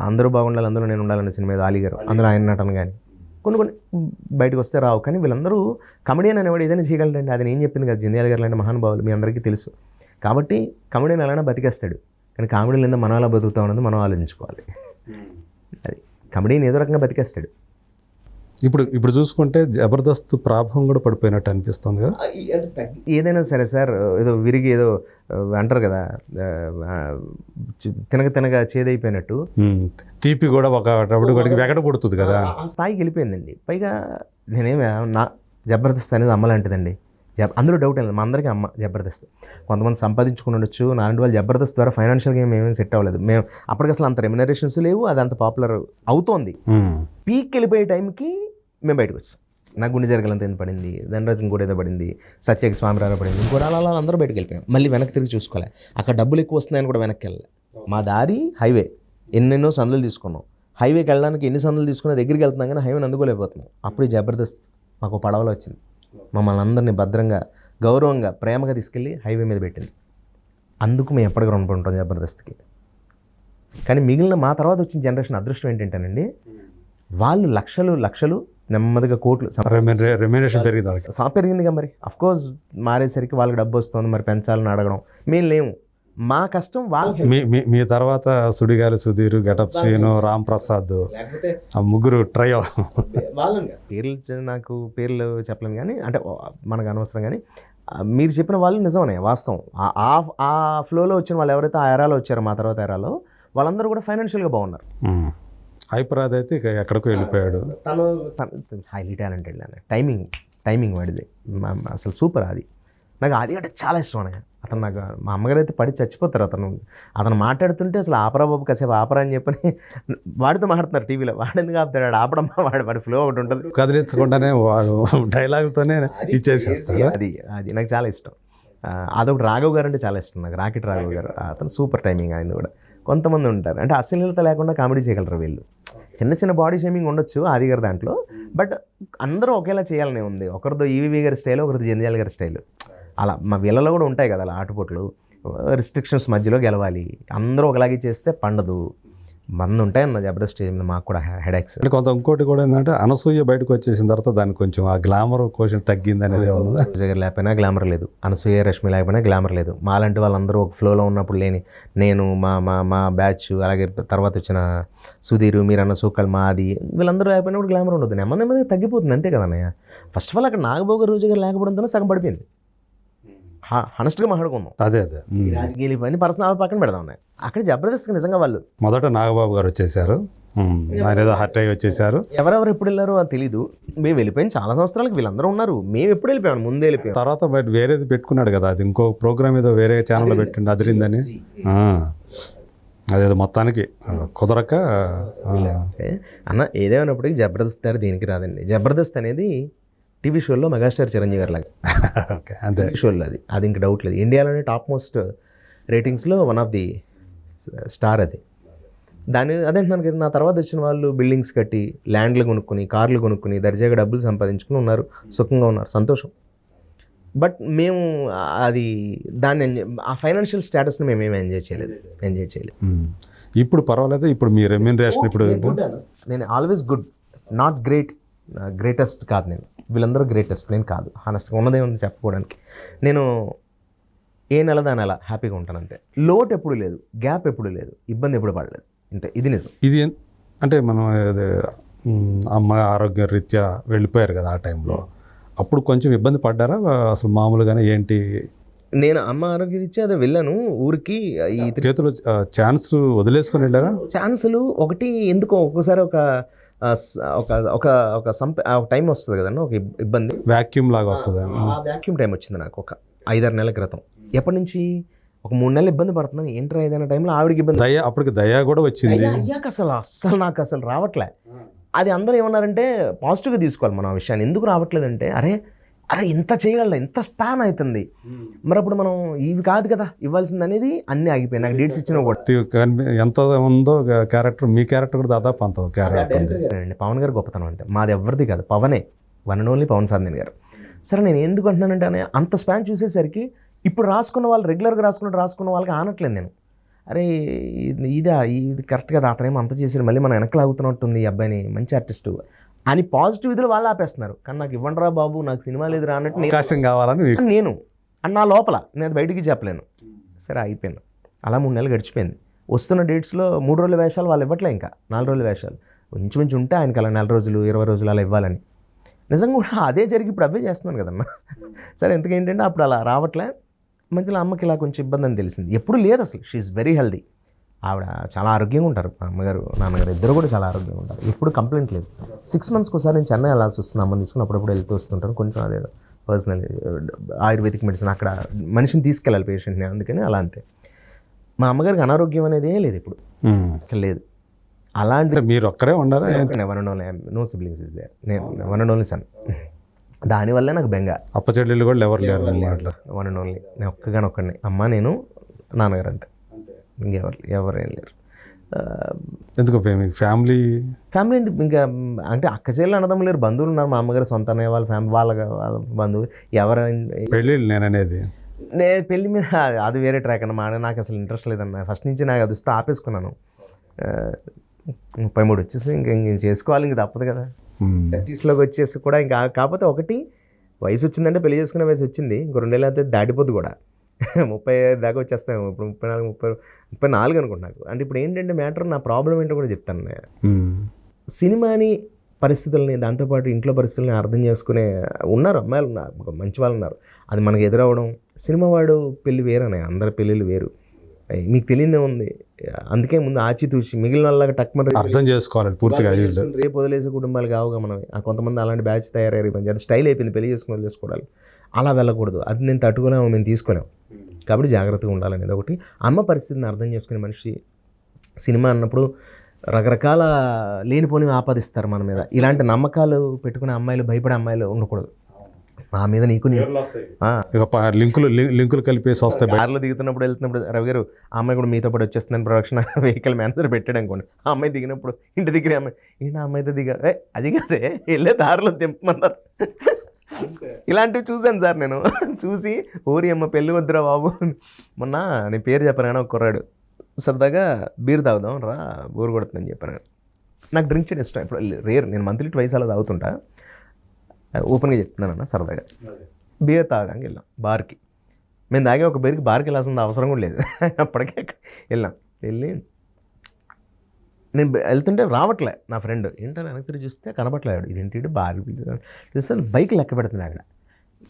అందరూ బాగుండాలి అందులో నేను ఉండాలనే సినిమా ఏదో అలీ గారు, అందులో ఆయన నటన కానీ కొన్ని బయటకు వస్తే రావు. కానీ వీళ్ళందరూ కమెడియన్ అనేవాడు ఏదైనా చేయగలరండి. అది నేను చెప్పింది కదా, జంధ్యాల గారు లాంటి మహానుభావులు మీ అందరికీ తెలుసు. కాబట్టి కమెడియన్ ఎలాగైనా బతికేస్తాడు, కానీ కామెడీలో లేదా మనం అలా బతుకుతా ఉన్నది మనం ఆలోచించుకోవాలి. అది కమెడీని ఏదో రకంగా బతికేస్తాడు. ఇప్పుడు చూసుకుంటే జబర్దస్త్ ప్రాభం కూడా పడిపోయినట్టు అనిపిస్తుంది కదా. ఏదైనా సరే సార్, ఏదో విరిగి ఏదో అంటారు కదా, తినగా చేదైపోయినట్టు తీపి కూడా ఒకటి వెగట పుడుతుంది కదా, ఆ స్థాయికి వెళ్ళిపోయిందండి. పైగా నేనేమి నా జబర్దస్త్ అనేది అమ్మ లాంటిదండి. అందులో డౌట్ లేదు, మా అందరికీ అమ్మ జబర్దస్త్. కొంతమంది సంపాదించుకుని ఉండొచ్చు, నాలుగు వాళ్ళు జబర్దస్త్ ద్వారా ఫైనాన్షియల్గా ఏమేమి సెట్ అవ్వలేదు. మేము అప్పటికి అసలు అంత రెమ్యునరేషన్స్ లేవు, అది అంత పాపులర్ అవుతోంది. పీక్ వెళ్ళిపోయే టైంకి మేము బయటకు వచ్చాం. నాకు గుండె జరగలంత ఎంత పడింది, ధనరాజు ఇంకోటి ఏదో పడింది, సత్యకి స్వామిరావు పడింది, ఇంకోటి అలా అందరూ బయటకు వెళ్ళిపోయాం. మళ్ళీ వెనక్కి తిరిగి చూసుకోలే, అక్కడ డబ్బులు ఎక్కువ వస్తున్నాయని కూడా వెనక్కి వెళ్ళలే. మా దారి హైవే, ఎన్నెన్నో సందులు తీసుకున్నాం. హైవేకి వెళ్ళడానికి ఎన్ని సందులు తీసుకున్నా దగ్గరికి వెళ్తున్నాం, కానీ హైవేని అందుకోలేకపోతున్నాం. అప్పుడు జబర్దస్త్ మాకు పడవలో వచ్చింది, మమ్మల్ని అందరినీ భద్రంగా, గౌరవంగా, ప్రేమగా తీసుకెళ్ళి హైవే మీద పెట్టింది. అందుకు మేము ఎప్పటికీ రుణపడి ఉంటాం జబర్దస్త్కి. కానీ మిగిలిన మా తర్వాత వచ్చిన జనరేషన్ అదృష్టం ఏంటంటేనండి, వాళ్ళు లక్షలు నెమ్మదిగా కోట్లు రెమ్యునరేషన్ పెరిగిందిగా. మరి అఫ్కోర్స్ మారేసరికి వాళ్ళకి డబ్బు వస్తుంది, మరి పెంచాలని అడగడం మేము లేము. మా కష్టం వాళ్ళకి. మీ తర్వాత సుడిగాలి సుధీర్, గెటప్ సీను, రామ్ ప్రసాద్, ఆ ముగ్గురు ట్రై పేర్లు నాకు పేర్లు చెప్పలేను కానీ, అంటే మనకు అనవసరం. కానీ మీరు చెప్పిన వాళ్ళు నిజమనే, వాస్తవం. ఆ ఫ్లోలో వచ్చిన వాళ్ళు ఎవరైతే ఆ ఎరాలో వచ్చారో, మా తర్వాత ఎరాలో, వాళ్ళందరూ కూడా ఫైనాన్షియల్గా బాగున్నారు. హైపరాద్ అయితే ఎక్కడికో వెళ్ళిపోయాడు. తను హైలీ టాలెంటెడ్ అన్న, టైమింగ్ వాడిది అసలు సూపర్. అది నాకు అది అంటే చాలా ఇష్టం అన్నయ్య. అతను నాకు, మా అమ్మగారు అయితే పడి చచ్చిపోతారు. అతను మాట్లాడుతుంటే అసలు ఆపరా బాబు కాసేపు ఆపరా అని చెప్పని వాడితో మాట్లాడుతున్నారు టీవీలో. వాడు ఎందుకు ఆపుతాడు, వాడు ఆపడమ్మా, వాడి ఫ్లో ఒకటి ఉంటుంది, కదిలించకుండానే వాడు డైలాగ్తోనే ఇచ్చేసేస్తాడు. అది నాకు చాలా ఇష్టం. అదొకటి. రాఘవ్ గారు అంటే చాలా ఇష్టం నాకు, రాకెట్ రాఘవ్ గారు. అతను సూపర్ టైమింగ్. ఆయన కూడా కొంతమంది ఉంటారు అంటే అశ్లీలత లేకుండా కామెడీ చేయగలరు వీళ్ళు. చిన్న బాడీ షేమింగ్ ఉండొచ్చు ఆది గారి దాంట్లో, బట్ అందరూ ఒకేలా చేయాలనే ఉంది. ఒకరితో ఈవీవి గారి స్టైల్, ఒకరితో జంధ్యాల గారి స్టైల్. అలా మా వీళ్ళలో కూడా ఉంటాయి కదా అలా ఆటుపోట్లు, రిస్ట్రిక్షన్స్ మధ్యలో గెలవాలి. అందరూ ఒకలాగే చేస్తే పండదు. మంది ఉంటాయన్న జబర్దస్త్ స్టేజ్ మీద మాకు కూడా హెడేక్స్. అంటే ఇంకోటి కూడా ఏంటంటే, అనసూయ బయటకు వచ్చేసిన తర్వాత దానికి కొంచెం ఆ గ్లామర్ క్వశ్చన్ తగ్గింది అనేది ఉన్నది. దగ్గర లేకపోయినా గ్లామర్ లేదు, అనసూయ రష్మి లేకపోయినా గ్లామర్ లేదు. మాలాంటి వాళ్ళందరూ ఒక ఫ్లోలో ఉన్నప్పుడు నేను మా బ్యాచ్, అలాగే తర్వాత వచ్చిన సుధీర్, మీరన్న సూకల్, మాది, వీళ్ళందరూ లేకపోయినా కూడా గ్లామర్ ఉండదు. నెమ్మదిగా తగ్గిపోతుంది, అంతే కదా అన్నయ్య. ఫస్ట్ ఆఫ్ ఆల్ అక్కడ నాగబాబు గారు, రోజు గారు లేకపోవడంతోనే సగం పడిపోయింది. హానెస్ట్గా మాట్లాడుకుందాం. అదే రాజకీయాలు పని పర్సనల్ పక్కన పెడదాం. అక్కడ జబర్దస్త్ నిజంగా వాళ్ళు మొదట నాగబాబు గారు వచ్చేసారు, ఆయన ఏదో హర్ట్ అయ్యి వచ్చేసారు. ఎవరెవరు ఎప్పుడు వెళ్ళారో అది తెలీదు. మేము వెళ్ళిపోయిన చాలా సంవత్సరాలకి వీళ్ళందరూ ఉన్నారు. మేము ఎప్పుడు వెళ్ళిపోయాము, ముందే వెళ్ళిపోయాం. తర్వాత బయట వేరేది పెట్టుకున్నాడు కదా, అది ఇంకో ప్రోగ్రామ్ ఏదో వేరే ఛానల్లో పెట్టిండు, అదిరిందని. అదేదో మొత్తానికి కుదరక అన్న ఏదేమైనప్పటికీ జబర్దస్త్ గారు దీనికి రాదండి. జబర్దస్త్ అనేది టీవీ షోల్లో మెగాస్టార్ చిరంజీవి గారి లాగా. ఓకే, అంతే. టీవీ షోల్లో అది ఇంకా డౌట్ లేదు. ఇండియాలోనే టాప్ మోస్ట్ రేటింగ్స్లో వన్ ఆఫ్ ది స్టార్ అది. దాని అదే అంటున్నాను కదా, నా తర్వాత వచ్చిన వాళ్ళు బిల్డింగ్స్ కట్టి, ల్యాండ్లు కొనుక్కొని, కార్లు కొనుక్కొని, దర్జాగా డబ్బులు సంపాదించుకుని ఉన్నారు, సుఖంగా ఉన్నారు, సంతోషం. బట్ మేము అది దాన్ని ఆ ఫైనాన్షియల్ స్టేటస్ని మేము ఏమి ఎంజాయ్ చేయలేదు. ఇప్పుడు పర్వాలేదు. ఇప్పుడు మీ రెమ్యూనరేషన్ ఇప్పుడు నేను ఆల్వేస్ గుడ్, నాట్ గ్రేటెస్ట్ కాదు. నేను వీళ్ళందరూ గ్రేటెస్ట్, నేను కాదు. హానెస్ట్గా ఉన్నదే ఉంది చెప్పుకోవడానికి. నేను ఏ నెల దాని అలా హ్యాపీగా ఉంటాను అంతే. లోటు ఎప్పుడు లేదు, గ్యాప్ ఎప్పుడు లేదు, ఇబ్బంది ఎప్పుడు పడలేదు, ఇంతే. ఇది నిజం. ఇది అంటే మనం అమ్మ ఆరోగ్య రీత్యా వెళ్ళిపోయారు కదా ఆ టైంలో, అప్పుడు కొంచెం ఇబ్బంది పడ్డారా అసలు మామూలుగానే ఏంటి? నేను అమ్మ ఆరోగ్య రీత్యా అదే వెళ్ళాను ఊరికి. ఈ చేతిలో ఛాన్స్ వదిలేసుకొని వెళ్ళారా? ఛాన్సులు ఒకటి ఎందుకో ఒక్కోసారి ఒక టైం వస్తుంది కదండి, ఒక ఇబ్బంది, వ్యాక్యూమ్ లాగా వస్తుంది. ఆ వ్యాక్యూమ్ టైం వచ్చింది నాకు ఒక 5-6 నెలల క్రితం. ఎప్పటి నుంచి ఒక 3 నెలలు ఇబ్బంది పడుతున్నాను. ఏంట్రా ఏదైనా టైంలో ఆవిడకి ఇబ్బంది. అప్పటికి దయ కూడా వచ్చింది. అయ్యాక నాకు అసలు రావట్లే. అది అందరూ ఏమన్నారంటే పాజిటివ్గా తీసుకోవాలి మనం ఆ విషయాన్ని. ఎందుకు రావట్లేదంటే అరే ఇంత చేయగల, ఇంత స్పాన్ అవుతుంది, మరి అప్పుడు మనం ఇవి కాదు కదా ఇవ్వాల్సింది అనేది అన్నీ ఆగిపోయి నాకు డేట్స్ ఇచ్చిన కూడా ఎంత ఉందో క్యారెక్టర్, మీ క్యారెక్టర్ కూడా దాదాపు అంత క్యారెక్టర్ అండి. పవన్ గారు గొప్పతనం అంతే, మాది ఎవరిది కాదు, పవనే, one and only Pavan Sadhan గారు. సరే నేను ఎందుకు అంటున్నానంటే అంత స్పాన్ చూసేసరికి ఇప్పుడు రాసుకున్న వాళ్ళు, రెగ్యులర్గా రాసుకున్న వాళ్ళకి ఆనట్లేదు నేను. అరే ఇది కరెక్ట్ కదా, అతనేమో అంత చేసారు, మళ్ళీ మనం వెనక్కి లాగుతున్నట్టుంది ఈ అబ్బాయిని, మంచి ఆర్టిస్టు అని పాజిటివ్ ఇదిలో వాళ్ళు ఆపేస్తున్నారు. కానీ నాకు ఇవ్వండిరా బాబు, నాకు సినిమా లేదు రా అన్నట్టు అవకాశం కావాలని నేను నా లోపల నేను బయటికి చెప్పలేను. సరే అయిపోయాను. అలా 3 నెలలు గడిచిపోయింది. వస్తున్న డేట్స్లో 3 రోజుల వేషాలు వాళ్ళు ఇవ్వట్లే, ఇంకా 4 రోజుల వేషాలు ఇంచుమించు ఉంటే ఆయనకి అలా 4 రోజులు 20 రోజులు అలా ఇవ్వాలని. నిజంగా కూడా అదే జరిగి ఇప్పుడు అవే చేస్తున్నాను కదమ్మా. సరే ఎందుకేంటంటే అప్పుడు అలా రావట్లే. మధ్యలో అమ్మకి ఇలా కొంచెం ఇబ్బంది అని తెలిసింది. ఎప్పుడు లేదు అసలు, షీఈస్ వెరీ హెల్దీ. ఆవిడ చాలా ఆరోగ్యంగా ఉంటారు, మా అమ్మగారు నాన్నగారు ఇద్దరు కూడా చాలా ఆరోగ్యంగా ఉంటారు. ఎప్పుడు కంప్లైంట్ లేదు. 6 monthsకి ఒకసారి నేను చెన్నై వెళ్ళాల్సి వస్తుంది, అమ్మని తీసుకుని అప్పుడప్పుడు వెళ్తూ వస్తుంటాను. కొంచెం అదే పర్సనల్ ఆయుర్వేదిక్ మెడిసిన్, అక్కడ మనిషిని తీసుకెళ్ళాలి పేషెంట్ని, అందుకని అలా అంతే. మా అమ్మగారికి అనారోగ్యం అనేది లేదు ఇప్పుడు, అసలు లేదు. అలాంటి మీరు ఒక్కరే ఉన్నారా? One and only, no siblings is there, నేను వన్ అండ్ ఓన్లీ సన్. దానివల్లే నాకు బెంగ. అప్పచెల్లెళ్ళు కూడా ఎవరు లేరు, వన్ అండ్ ఓన్లీ నేను ఒక్కగానొక్కడిని, అమ్మ నేను నాన్నగారు అంతే, ఎవరేం లేరు. ఎందుకు ఫ్యామిలీ ఇంకా అంటే అక్క చెల్లెలు అన్నదమ్ములు లేరు, బంధువులు ఉన్నారు. మా అమ్మగారు సొంత అన్నయ్య వాళ్ళ ఫ్యామిలీ, వాళ్ళ బంధువులు ఎవరైనా. పెళ్ళి నేను అనేది పెళ్ళి మీద అది వేరే ట్రాక్ అన్నమాట. నాకు అసలు ఇంట్రెస్ట్ లేదన్న ఫస్ట్ నుంచి. నాకు అది వస్తే ఆపేసుకున్నాను. 33 వచ్చేసి ఇంక చేసుకోవాలి, ఇంక తప్పదు కదా. 30sలోకి వచ్చేసి కూడా ఇంకా, కాకపోతే ఒకటి వయసు వచ్చిందంటే పెళ్లి చేసుకునే వయసు వచ్చింది, ఇంకో 2 ఏళ్ళు అయితే దాటిపోద్దు కూడా. 35 దాకా వచ్చేస్తాము. ఇప్పుడు 34 అనుకుంటున్నా. అంటే ఇప్పుడు ఏంటంటే మ్యాటర్, నా ప్రాబ్లం ఏంటో కూడా చెప్తాను. సినిమాని పరిస్థితులని, దాంతోపాటు ఇంట్లో పరిస్థితులని అర్థం చేసుకునే ఉన్నారు అమ్మాయిలు, ఉన్నారు మంచి వాళ్ళు ఉన్నారు. అది మనకు ఎదురవడం, సినిమా వాడు పెళ్ళి వేరనే, అందరి పెళ్ళిళ్ళు వేరు, మీకు తెలియదే ఉంది. అందుకే ముందు ఆచితూచి మిగిలిన వాళ్ళగా టక్మని అర్థం చేసుకోవాలి పూర్తిగా. రేపు వదిలేసే కుటుంబాలు కావుగా మనమే. కొంతమంది అలాంటి బ్యాచ్ తయారయ్యారు, అది స్టైల్ అయిపోయింది పెళ్లి చేసుకుని వదిలేసుకోవడాలి. అలా వెళ్ళకూడదు, అది నేను తట్టుకోలేము, మేము తీసుకోలేము. కాబట్టి జాగ్రత్తగా ఉండాలనేది ఒకటి. అమ్మ పరిస్థితిని అర్థం చేసుకునే మనిషి. సినిమా అన్నప్పుడు రకరకాల లేనిపోనివి ఆపాదిస్తారు మన మీద. ఇలాంటి నమ్మకాలు పెట్టుకునే అమ్మాయిలు, భయపడే అమ్మాయిలు ఉండకూడదు. నా మీద నీకు లింకులు కలిపేసి వస్తాయి. కార్లో దిగుతున్నప్పుడు వెళ్తున్నప్పుడు, రవి గారు ఆ అమ్మాయి కూడా మీతో పాటు వచ్చేస్తుందని ప్రొడక్షన్ వెహికల్ మేనేజర్ పెట్టాడు అనుకోండి. ఆ అమ్మాయి దిగినప్పుడు ఇంటి దగ్గర అమ్మాయి, ఈయన అమ్మాయితో అది కాదే వెళ్ళే దారిలో దింపమన్నారు. ఇలాంటివి చూశాను సార్ నేను. చూసి ఓరి అమ్మ పెళ్ళి వద్దురా బాబు. మొన్న నేను పేరు చెప్పాను కానీ ఒక కుర్రాడు సరదాగా బీర్ తాగుదాం రా, బోరు కొడుతుందని చెప్పాను. నాకు డ్రింక్ చేయడం ఇష్టం. ఇప్పుడు రేర్, నేను మంత్లీ 2 అలా తాగుతుంటా. ఓపెన్గా చెప్తున్నాను అన్న, సరదాగా బీర్ తాగడానికి వెళ్ళాం బార్కి. మేము తాగే ఒక బీర్కి బార్కి వెళ్ళాల్సిన అవసరం కూడా లేదు. అప్పటికే వెళ్ళి నేను వెళ్తుంటే రావట్లే నా ఫ్రెండ్. ఏంటని వెనక్కి తిరిగి చూస్తే కనబట్లేదు. ఇదేంటి బార్ చూస్తే బైక్ లెక్క పెడుతుంది అక్కడ.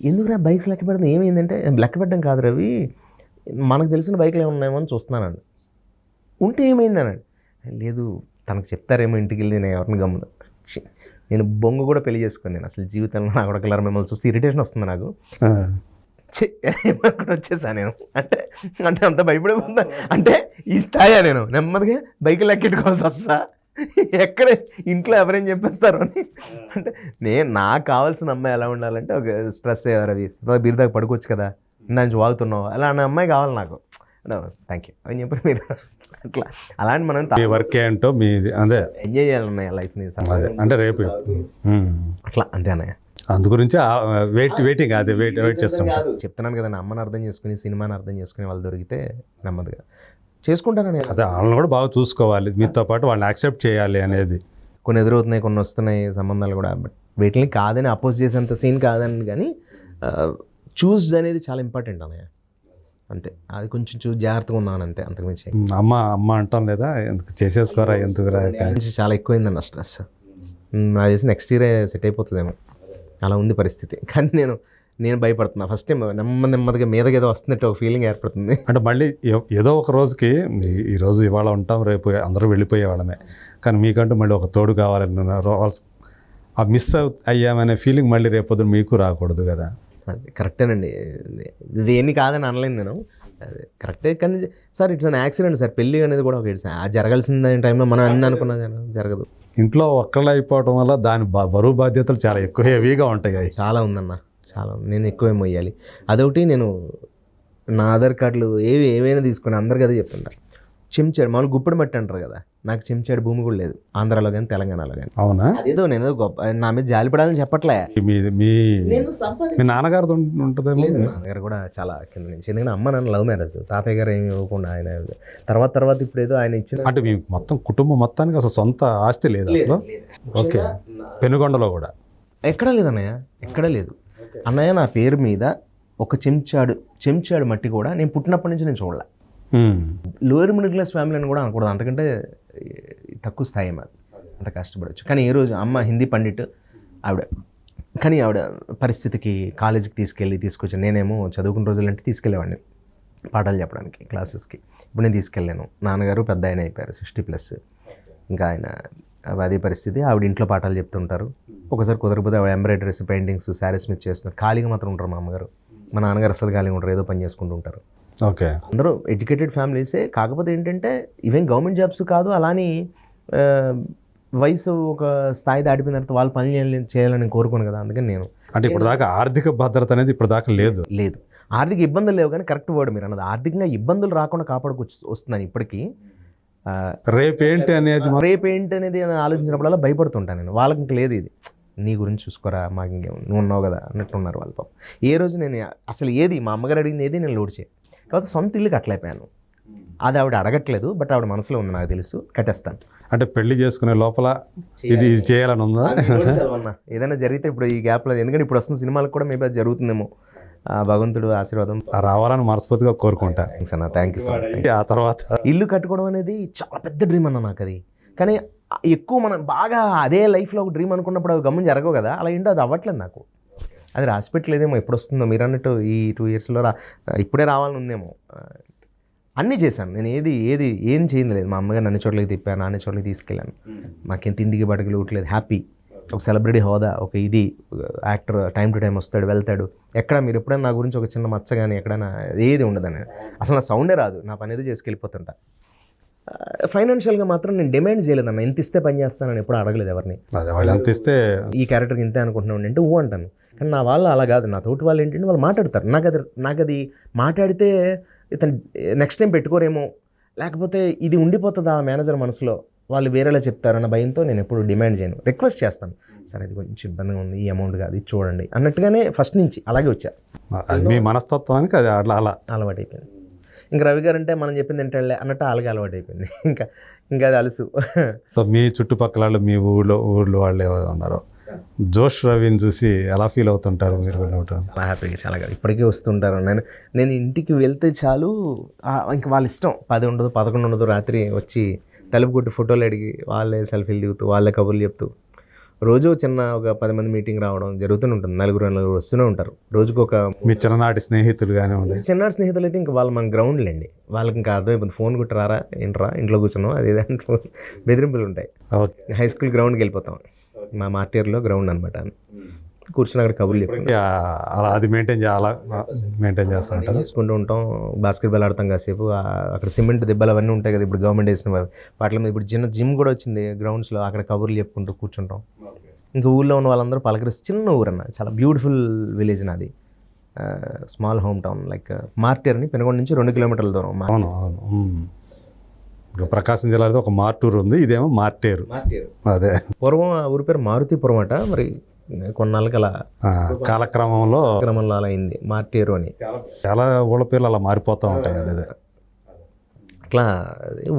ఎందుకురా బైక్స్ లెక్క పెడుతుంది, ఏమైందంటే లెక్క పెట్టడం కాదు రవి, మనకు తెలిసిన బైక్లు ఏమున్నాయేమో అని చూస్తున్నానండి. ఉంటే ఏమైందనండి. లేదు తనకు చెప్తారేమో ఇంటికి వెళ్ళి నేను ఎవరిని గమ్మును నేను బొంగు కూడా పెళ్లి చేసుకుని నేను అసలు జీవితంలో నా కూడా కలర్ మిమ్మల్ని చూస్తే ఇరిటేషన్ వస్తుంది నాకు. అక్కడ వచ్చేసా నేను అంటే అంటే అంత భయపడిపోతుందా అంటే ఈ స్థాయి నేను నెమ్మదిగా బైకులు ఎక్కెట్టుకోవాల్సి వస్తా ఎక్కడ ఇంట్లో ఎవరేం చెప్పేస్తారు అని. అంటే నాకు కావాల్సిన అమ్మాయి ఎలా ఉండాలంటే ఒక స్ట్రెస్ రవి బీర్ దాకా పడుకోవచ్చు కదా దాని నుంచి వాగుతున్నావు అలా అన్న అమ్మాయి కావాలి నాకు. థ్యాంక్ యూ అని చెప్పి మీరు అట్లా అలాంటి మనం వర్క్ ఏంటో మీ అదే ఎంజాయ్ చేయాలన్నయ్య లైఫ్ని అంటే రేపు అట్లా అంతే అన్నయ్య. అందు గురించి వెయిటింగ్ అదే వెయిట్ చేస్తాం. చెప్తున్నాను కదా, నా అమ్మని అర్థం చేసుకుని సినిమాని అర్థం చేసుకుని వాళ్ళు దొరికితే నెమ్మదిగా చేసుకుంటాను నేను. అదే వాళ్ళని కూడా బాగా చూసుకోవాలి, మీతో పాటు వాళ్ళని యాక్సెప్ట్ చేయాలి అనేది. కొన్ని ఎదురవుతున్నాయి, కొన్ని వస్తున్నాయి సంబంధాలు కూడా. బట్ వీటిని కాదని అపోజ్ చేసేంత సీన్ కాదని, కానీ చూస్ అనేది చాలా ఇంపార్టెంట్ అన్నయ్య. అంతే, అది కొంచెం జాగ్రత్తగా ఉన్నాను అంతే, అంతకుమించి. అమ్మ అంటాం లేదా ఎందుకు చేసేసుకోరా ఎందుకు చాలా ఎక్కువైందన్న స్ట్రెస్. అది చేసి నెక్స్ట్ ఇయర్ సెట్ అయిపోతుందేమో అలా ఉంది పరిస్థితి. కానీ నేను భయపడుతున్నా ఫస్ట్ టైం నెమ్మదిగా మీదకి ఏదో వస్తున్నట్టు ఒక ఫీలింగ్ ఏర్పడుతుంది. అంటే మళ్ళీ ఏదో ఒక రోజుకి ఈరోజు ఇవాళ ఉంటాం రేపు అందరూ వెళ్ళిపోయే వాళ్ళమే, కానీ మీకంటూ మళ్ళీ ఒక తోడు కావాలని ఆ మిస్ అయ్యామనే ఫీలింగ్ మళ్ళీ రేపొద్దు మీకు రాకూడదు కదా. అది కరెక్టేనండి, ఇది ఏమి కాదని అనలేను నేను, అది కరెక్టే. కానీ sir it's an accident sir, పెళ్ళి అనేది కూడా ఒక జరగాల్సిన టైంలో మనం అన్నీ అనుకున్నా జరగదు. ఇంట్లో ఒక్కళ్ళు అయిపోవడం వల్ల దాని బరువు బాధ్యతలు చాలా ఎక్కువ హెవీగా ఉంటాయి. చాలా ఉందన్న, చాలా ఉంది. నేను ఎక్కువే మొయ్యాలి. అదొకటి, నేను నా ఆధార్ కార్డులు ఏవైనా తీసుకుని అందరికీ అదే చెప్తుంటా. చెంచాడు మామూలు గుప్పెడు మట్టి అంటారు కదా, నాకు చెంచాడు భూమి కూడా లేదు ఆంధ్రాలో కానీ తెలంగాణలో కానీ. అవునా? అదేదో నేను గొప్ప నా మీద జాలిపడాలని చెప్పట్లే. మీ నాన్నగారు ఉంటుందేమో. నాన్నగారు కూడా చాలా కింద నుంచి, ఎందుకంటే అమ్మ నాన్న లవ్ మ్యారేజ్, తాతయ్య గారు ఏమి ఇవ్వకుండా ఆయన తర్వాత ఇప్పుడు ఏదో ఆయన ఇచ్చిన. అంటే మీ మొత్తం కుటుంబం మొత్తానికి అసలు సొంత ఆస్తి లేదు అసలు? ఓకే. పెనుగొండలో కూడా ఎక్కడా లేదు అన్నయ్య, ఎక్కడా లేదు అన్నయ్య. నా పేరు మీద ఒక చెంచాడు మట్టి కూడా నేను పుట్టినప్పటి నుంచి నేను చూడలే. లోయర్ మిడిల్ క్లాస్ ఫ్యామిలీ అని కూడా అనకూడదు, అంతకంటే తక్కువ స్థాయి మాది, అంత కష్టపడవచ్చు. కానీ ఏ రోజు అమ్మ హిందీ పండిట్ ఆవిడ, కానీ ఆవిడ పరిస్థితికి కాలేజీకి తీసుకొచ్చాను. నేనేమో చదువుకున్న రోజులంటే తీసుకెళ్ళేవాడిని పాఠాలు చెప్పడానికి క్లాసెస్కి. ఇప్పుడు నేను తీసుకెళ్ళాను. నాన్నగారు పెద్ద ఆయన అయిపోయారు 60+, ఇంకా ఆయన అదే పరిస్థితి. ఆవిడ ఇంట్లో పాఠాలు చెప్తుంటారు. ఒకసారి కుదరకపోతే ఆవిడ ఎంబ్రాయిడరీస్, పెయింటింగ్స్, శారీస్ మీద చేస్తున్నారు. ఖాళీగా మాత్రం ఉంటారు మా అమ్మగారు. మా నాన్నగారు అసలు ఖాళీగా ఉంటారు, ఏదో పని చేసుకుంటూ ఉంటారు. ఓకే. అందరూ ఎడ్యుకేటెడ్ ఫ్యామిలీసే, కాకపోతే ఏంటంటే ఇవేం గవర్నమెంట్ జాబ్స్ కాదు. అలాని వయసు ఒక స్థాయి దాటిపోయిన తర్వాత వాళ్ళు పని చేయాలని కోరుకోను కదా, అందుకని నేను. అంటే ఇప్పుడు దాకా ఆర్థిక భద్రత అనేది ఇప్పుడు దాకా లేదు. ఆర్థిక ఇబ్బందులు లేవు, కానీ కరెక్ట్ వర్డ్ మీరు అన్నది, ఆర్థికంగా ఇబ్బందులు రాకుండా వస్తున్నాను ఇప్పటికీ. రేపేంటి అనేది ఆలోచించినప్పుడల్లా భయపడుతుంటాను నేను. వాళ్ళకి ఇంక లేదు, ఇది నీ గురించి చూసుకోరా, మాకు ఇంకేం నువ్వు ఉన్నావు కదా అన్నట్టున్నారు వాళ్ళు పాపం. ఏ రోజు నేను అసలు మా అమ్మగారు అడిగింది ఏది నేను లోడ్ చేయి, కాబట్టి సొంత ఇల్లు కట్టలేకపోయాను. అది ఆవిడ అడగట్లేదు, బట్ ఆవిడ మనసులో ఉంది, నాకు తెలుసు, కట్టేస్తాను. అంటే పెళ్లి చేసుకునే లోపల ఇది చేయాలని ఉందా? ఏదైనా జరిగితే ఇప్పుడు ఈ గ్యాప్లో, ఎందుకంటే ఇప్పుడు వస్తున్న సినిమాలకు కూడా మేబీ అది జరుగుతుందేమో, భగవంతుడు ఆశీర్వాదం రావాలని మనస్ఫూర్తిగా కోరుకుంటా. థ్యాంక్స్ అన్న, థ్యాంక్ యూ సో మచ్. ఆ తర్వాత ఇల్లు కట్టుకోవడం అనేది చాలా పెద్ద డ్రీమ్ అన్న నాకు అది. కానీ ఎక్కువ మనం బాగా అదే లైఫ్లో ఒక డ్రీమ్ అనుకున్నప్పుడు అవి గమని జరగవు కదా, అలా ఏంటో అది అవ్వట్లేదు నాకు. అది రాసిపెట్టలేదేమో, ఎప్పుడు వస్తుందో మీరు అన్నట్టు ఈ 2 yearsలో ఇప్పుడే రావాలని ఉందేమో. అన్నీ చేశాను నేను, ఏం చేయలేదు. మా అమ్మగారు అన్ని చోట్లకి తిప్పాను, అన్ని చోట్లకి తీసుకెళ్ళాను. మాకేం తిండికి బట్టలు ఇవ్వట్లేదు, హ్యాపీ. ఒక సెలబ్రిటీ హోదా, ఒక యాక్టర్ టైం టు టైం వస్తాడు వెళ్తాడు. ఎక్కడ మీరు ఎప్పుడైనా నా గురించి ఒక చిన్న మచ్చ కానీ ఎక్కడైనా ఏది ఉండదని, అసలు నా సౌండే రాదు, నా పని ఏదో చేసుకెళ్ళిపోతుంటా. ఫైనాన్షియల్గా మాత్రం నేను డిమాండ్ చేయలేదన్న, ఎంత ఇస్తే పని చేస్తానని ఎప్పుడు అడగలేదు ఎవరిని. ఈ క్యారెక్టర్కి ఇంతే అనుకుంటున్నాను అంటే అంటాను. కానీ నా వాళ్ళు అలా కాదు, నా తోటి వాళ్ళు ఏంటంటే వాళ్ళు మాట్లాడతారు. నాకు అది మాట్లాడితే ఇతను నెక్స్ట్ టైం పెట్టుకోరేమో, లేకపోతే ఇది ఉండిపోతుంది ఆ మేనేజర్ మనసులో, వాళ్ళు వేరేలా చెప్తారన్న భయంతో నేను ఎప్పుడు డిమాండ్ చేయను, రిక్వెస్ట్ చేస్తాను. సరే ఇది కొంచెం ఇబ్బందిగా ఉంది, ఈ అమౌంట్ కాదు, ఇది చూడండి అన్నట్టుగానే ఫస్ట్ నుంచి అలాగే వచ్చా. మీ మనస్తత్వానికి అది అలా అలవాటు అయిపోయింది. ఇంకా రవి గారు అంటే మనం చెప్పింది ఏంటంటే అన్నట్టు అలాగే అలవాటు అయిపోయింది. ఇంకా అది అలుసు. సో మీ చుట్టుపక్కల వాళ్ళు, మీ ఊళ్ళో వాళ్ళు ఎవరు ఉన్నారో, జోష్ రవిని చూసి ఎలా ఫీల్ అవుతుంటారు మీరు? హ్యాపీగా చాలా ఇప్పటికీ వస్తుంటారు. నేను ఇంటికి వెళ్తే చాలు, ఇంకా వాళ్ళ ఇష్టం, 10 ఉండదు 11 ఉండదు, రాత్రి వచ్చి తలుపు కొట్టి ఫోటోలు అడిగి వాళ్ళే సెల్ఫీలు దిగుతూ వాళ్ళే కబుర్లు చెప్తూ రోజు చిన్న ఒక 10 మంది మీటింగ్ రావడం జరుగుతూనే ఉంటుంది. నలుగురు వస్తూనే ఉంటారు. రోజుకు ఒక మీ చిన్ననాటి స్నేహితులు కానివ్వండి. చిన్నాడు స్నేహితులు అయితే ఇంకా వాళ్ళు మన గ్రౌండ్లేండి. వాళ్ళకి ఇంకా అర్థమైపోతుంది. ఫోన్ కుట్టరారా ఏంట్రా ఇంట్లో కూర్చున్నాం అది ఇది అంటే బెదిరింపులు ఉంటాయి. ఓకే. హై స్కూల్ గ్రౌండ్కి వెళ్ళిపోతాం. మా మార్టియర్లో గ్రౌండ్ అనమాట. కూర్చుని అక్కడ కబుర్లు చెప్పుకుంటాం. అలా అది మెయింటైన్ చేస్తూ ఉంటారు. చేసుకుంటూ ఉంటాం. బాస్కెట్బాల్ ఆడతాం కాసేపు. అక్కడ సిమెంట్ దెబ్బలు అవన్నీ ఉంటాయి కదా, ఇప్పుడు గవర్నమెంట్ వేసిన వాటి మీద. ఇప్పుడు చిన్న జిమ్ కూడా వచ్చింది గ్రౌండ్స్లో. అక్కడ కబుర్లు చెప్పుకుంటూ కూర్చుంటాం. ఇంకా ఊళ్ళో ఉన్న వాళ్ళందరూ పలకరిస్తే, చిన్న ఊరన్న, చాలా బ్యూటిఫుల్ విలేజ్ నాది. Small home town. Like martyr అని పెనుగొండ నుంచి 2 కిలోమీటర్ల దూరం. అవును అవును. ఇప్పుడు ప్రకాశం జిల్లాలో ఒక మార్టూరు ఉంది, ఇదేమో మార్టేరు. అదే పూర్వం ఆ ఊరి పేరు మారుతిపురం అట. మరి కొన్నాళ్ళకి అలా కాలక్రమంలో క్రమంలో అలా అయింది మార్టియరు అని. చాలా ఊళ్ళ పేర్లు అలా మారిపోతూ ఉంటాయి. అదే అట్లా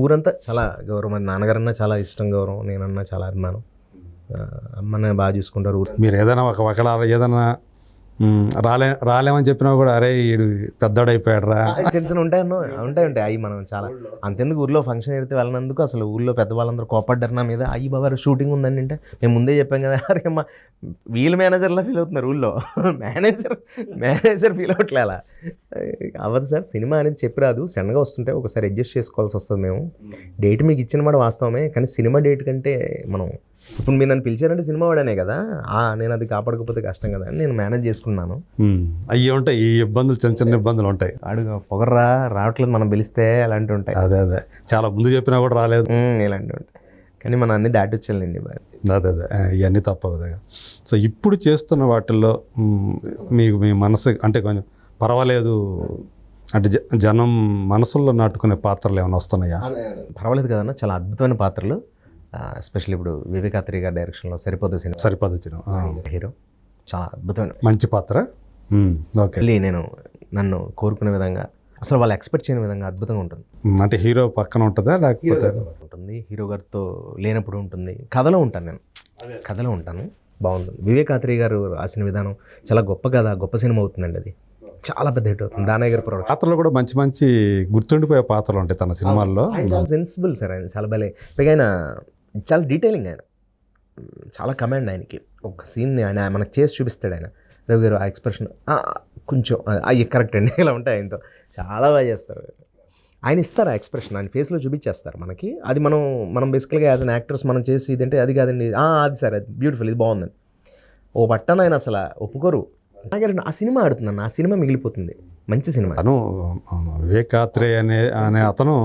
ఊరంతా చాలా గౌరవం. మరి నాన్నగారన్నా చాలా ఇష్టం, గౌరవం. నేనన్నా చాలా అభిమానం. అమ్మనే బాగా చూసుకుంటారు. మీరు ఏదైనా ఒకవేళ ఏదైనా రాలేమని చెప్పినా కూడా, అరే వీడు పెద్దోడైపోయాడు రా. చిన్న చిన్న ఉంటాయి అవి మనం చాలా అంతెందుకు. ఊర్లో ఫంక్షన్ అయితే వెళ్ళినందుకు అసలు ఊర్లో పెద్దవాళ్ళందరూ కోపడ్డారు నా మీద. అయ్యి బాబా షూటింగ్ ఉందండి అంటే మేము ముందే చెప్పాం కదా. అరే అమ్మ, వీళ్ళు మేనేజర్లా ఫీల్ అవుతున్నారు ఊళ్ళో. మేనేజర్ ఫీల్ అవ్వట్లే. అలా అవ్వదు సార్. సినిమా అనేది చెప్పి రాదు, సడన్గా వస్తుంటే ఒకసారి అడ్జస్ట్ చేసుకోవాల్సి వస్తుంది. మేము డేట్ మీకు ఇచ్చిన మాట వాస్తవమే, కానీ సినిమా డేట్ కంటే మనం ఇప్పుడు మీరు నన్ను పిలిచారంటే సినిమా వాడనే కదా, నేను అది కాపాడకపోతే కష్టం కదా అని నేను మేనేజ్ చేసుకున్నాను. అవి ఉంటాయి ఈ ఇబ్బందులు, చిన్న ఇబ్బందులు ఉంటాయి. అడుగు పొగర్రా రావట్లేదు మనం పిలిస్తే అలాంటివి ఉంటాయి. అదే చాలా ముందు చెప్పినా కూడా రాలేదు, ఇలాంటివి ఉంటాయి. కానీ మనం అన్ని దాటి వచ్చానండి. అదే ఇవన్నీ తప్పవు. సో ఇప్పుడు చేస్తున్న వాటిల్లో మీకు మీ మనసు అంటే కొంచెం పర్వాలేదు అంటే జనం మనసుల్లో నాటుకునే పాత్రలు ఏమైనా వస్తున్నాయా? పర్వాలేదు కదన్నా, చాలా అద్భుతమైన పాత్రలు. ఎస్పెషల్లీ ఇప్పుడు వివేక్ అత్రి గారి డైరెక్షన్లో సరిపోదు హీరో, చాలా అద్భుతమైన మంచి పాత్ర. ఓకే. నేను నన్ను కోరుకునే విధంగా, అసలు వాళ్ళు ఎక్స్పెక్ట్ చేయని విధంగా అద్భుతంగా ఉంటుంది. అంటే హీరో పక్కన ఉంటుందా లేకపోతే? ఉంటుంది. హీరో గారితో లేనప్పుడు ఉంటుంది. కథలో ఉంటాను నేను, కథలో ఉంటాను. బాగుంటుంది. వివేక్ అత్రి గారు రాసిన విధానం చాలా గొప్ప కథ, గొప్ప సినిమా అవుతుందండి. అది చాలా పెద్ద హిట్ అవుతుంది. దానయ్య గారి ప్రొడక్ట్. పాత్రలు కూడా మంచి మంచి గుర్తుండిపోయే పాత్రలు ఉంటాయి తన సినిమాల్లో. చాలా సెన్సిబుల్ సార్ ఆయన, చాలా భలే. పైగా ఆయన చాలా డీటెయిలింగ్. ఆయన చాలా కమాండ్. ఆయనకి ఒక సీన్ని ఆయన మనకు చేసి చూపిస్తాడు. ఆయన రవి గారు ఆ ఎక్స్ప్రెషన్ కొంచెం అవి కరెక్ట్ అండి, ఇలా ఉంటాయి. ఆయనతో చాలా బాగా చేస్తారు. ఆయన ఇస్తారు ఆ ఎక్స్ప్రెషన్, ఆయన ఫేస్లో చూపించేస్తారు మనకి. అది మనం బేసికల్గా యాజ్ అన్ యాక్టర్స్ మనం చేసి ఇదంటే అది కాదండి, అది సార్ అది బ్యూటిఫుల్, ఇది బాగుందని ఓ పట్టణ ఆయన అసలు ఒప్పుకోరు. ఆ సినిమా ఆడుతున్నాను, ఆ సినిమా మిగిలిపోతుంది. మంచి సినిమా. వివేక్ అత్రి అనే అతను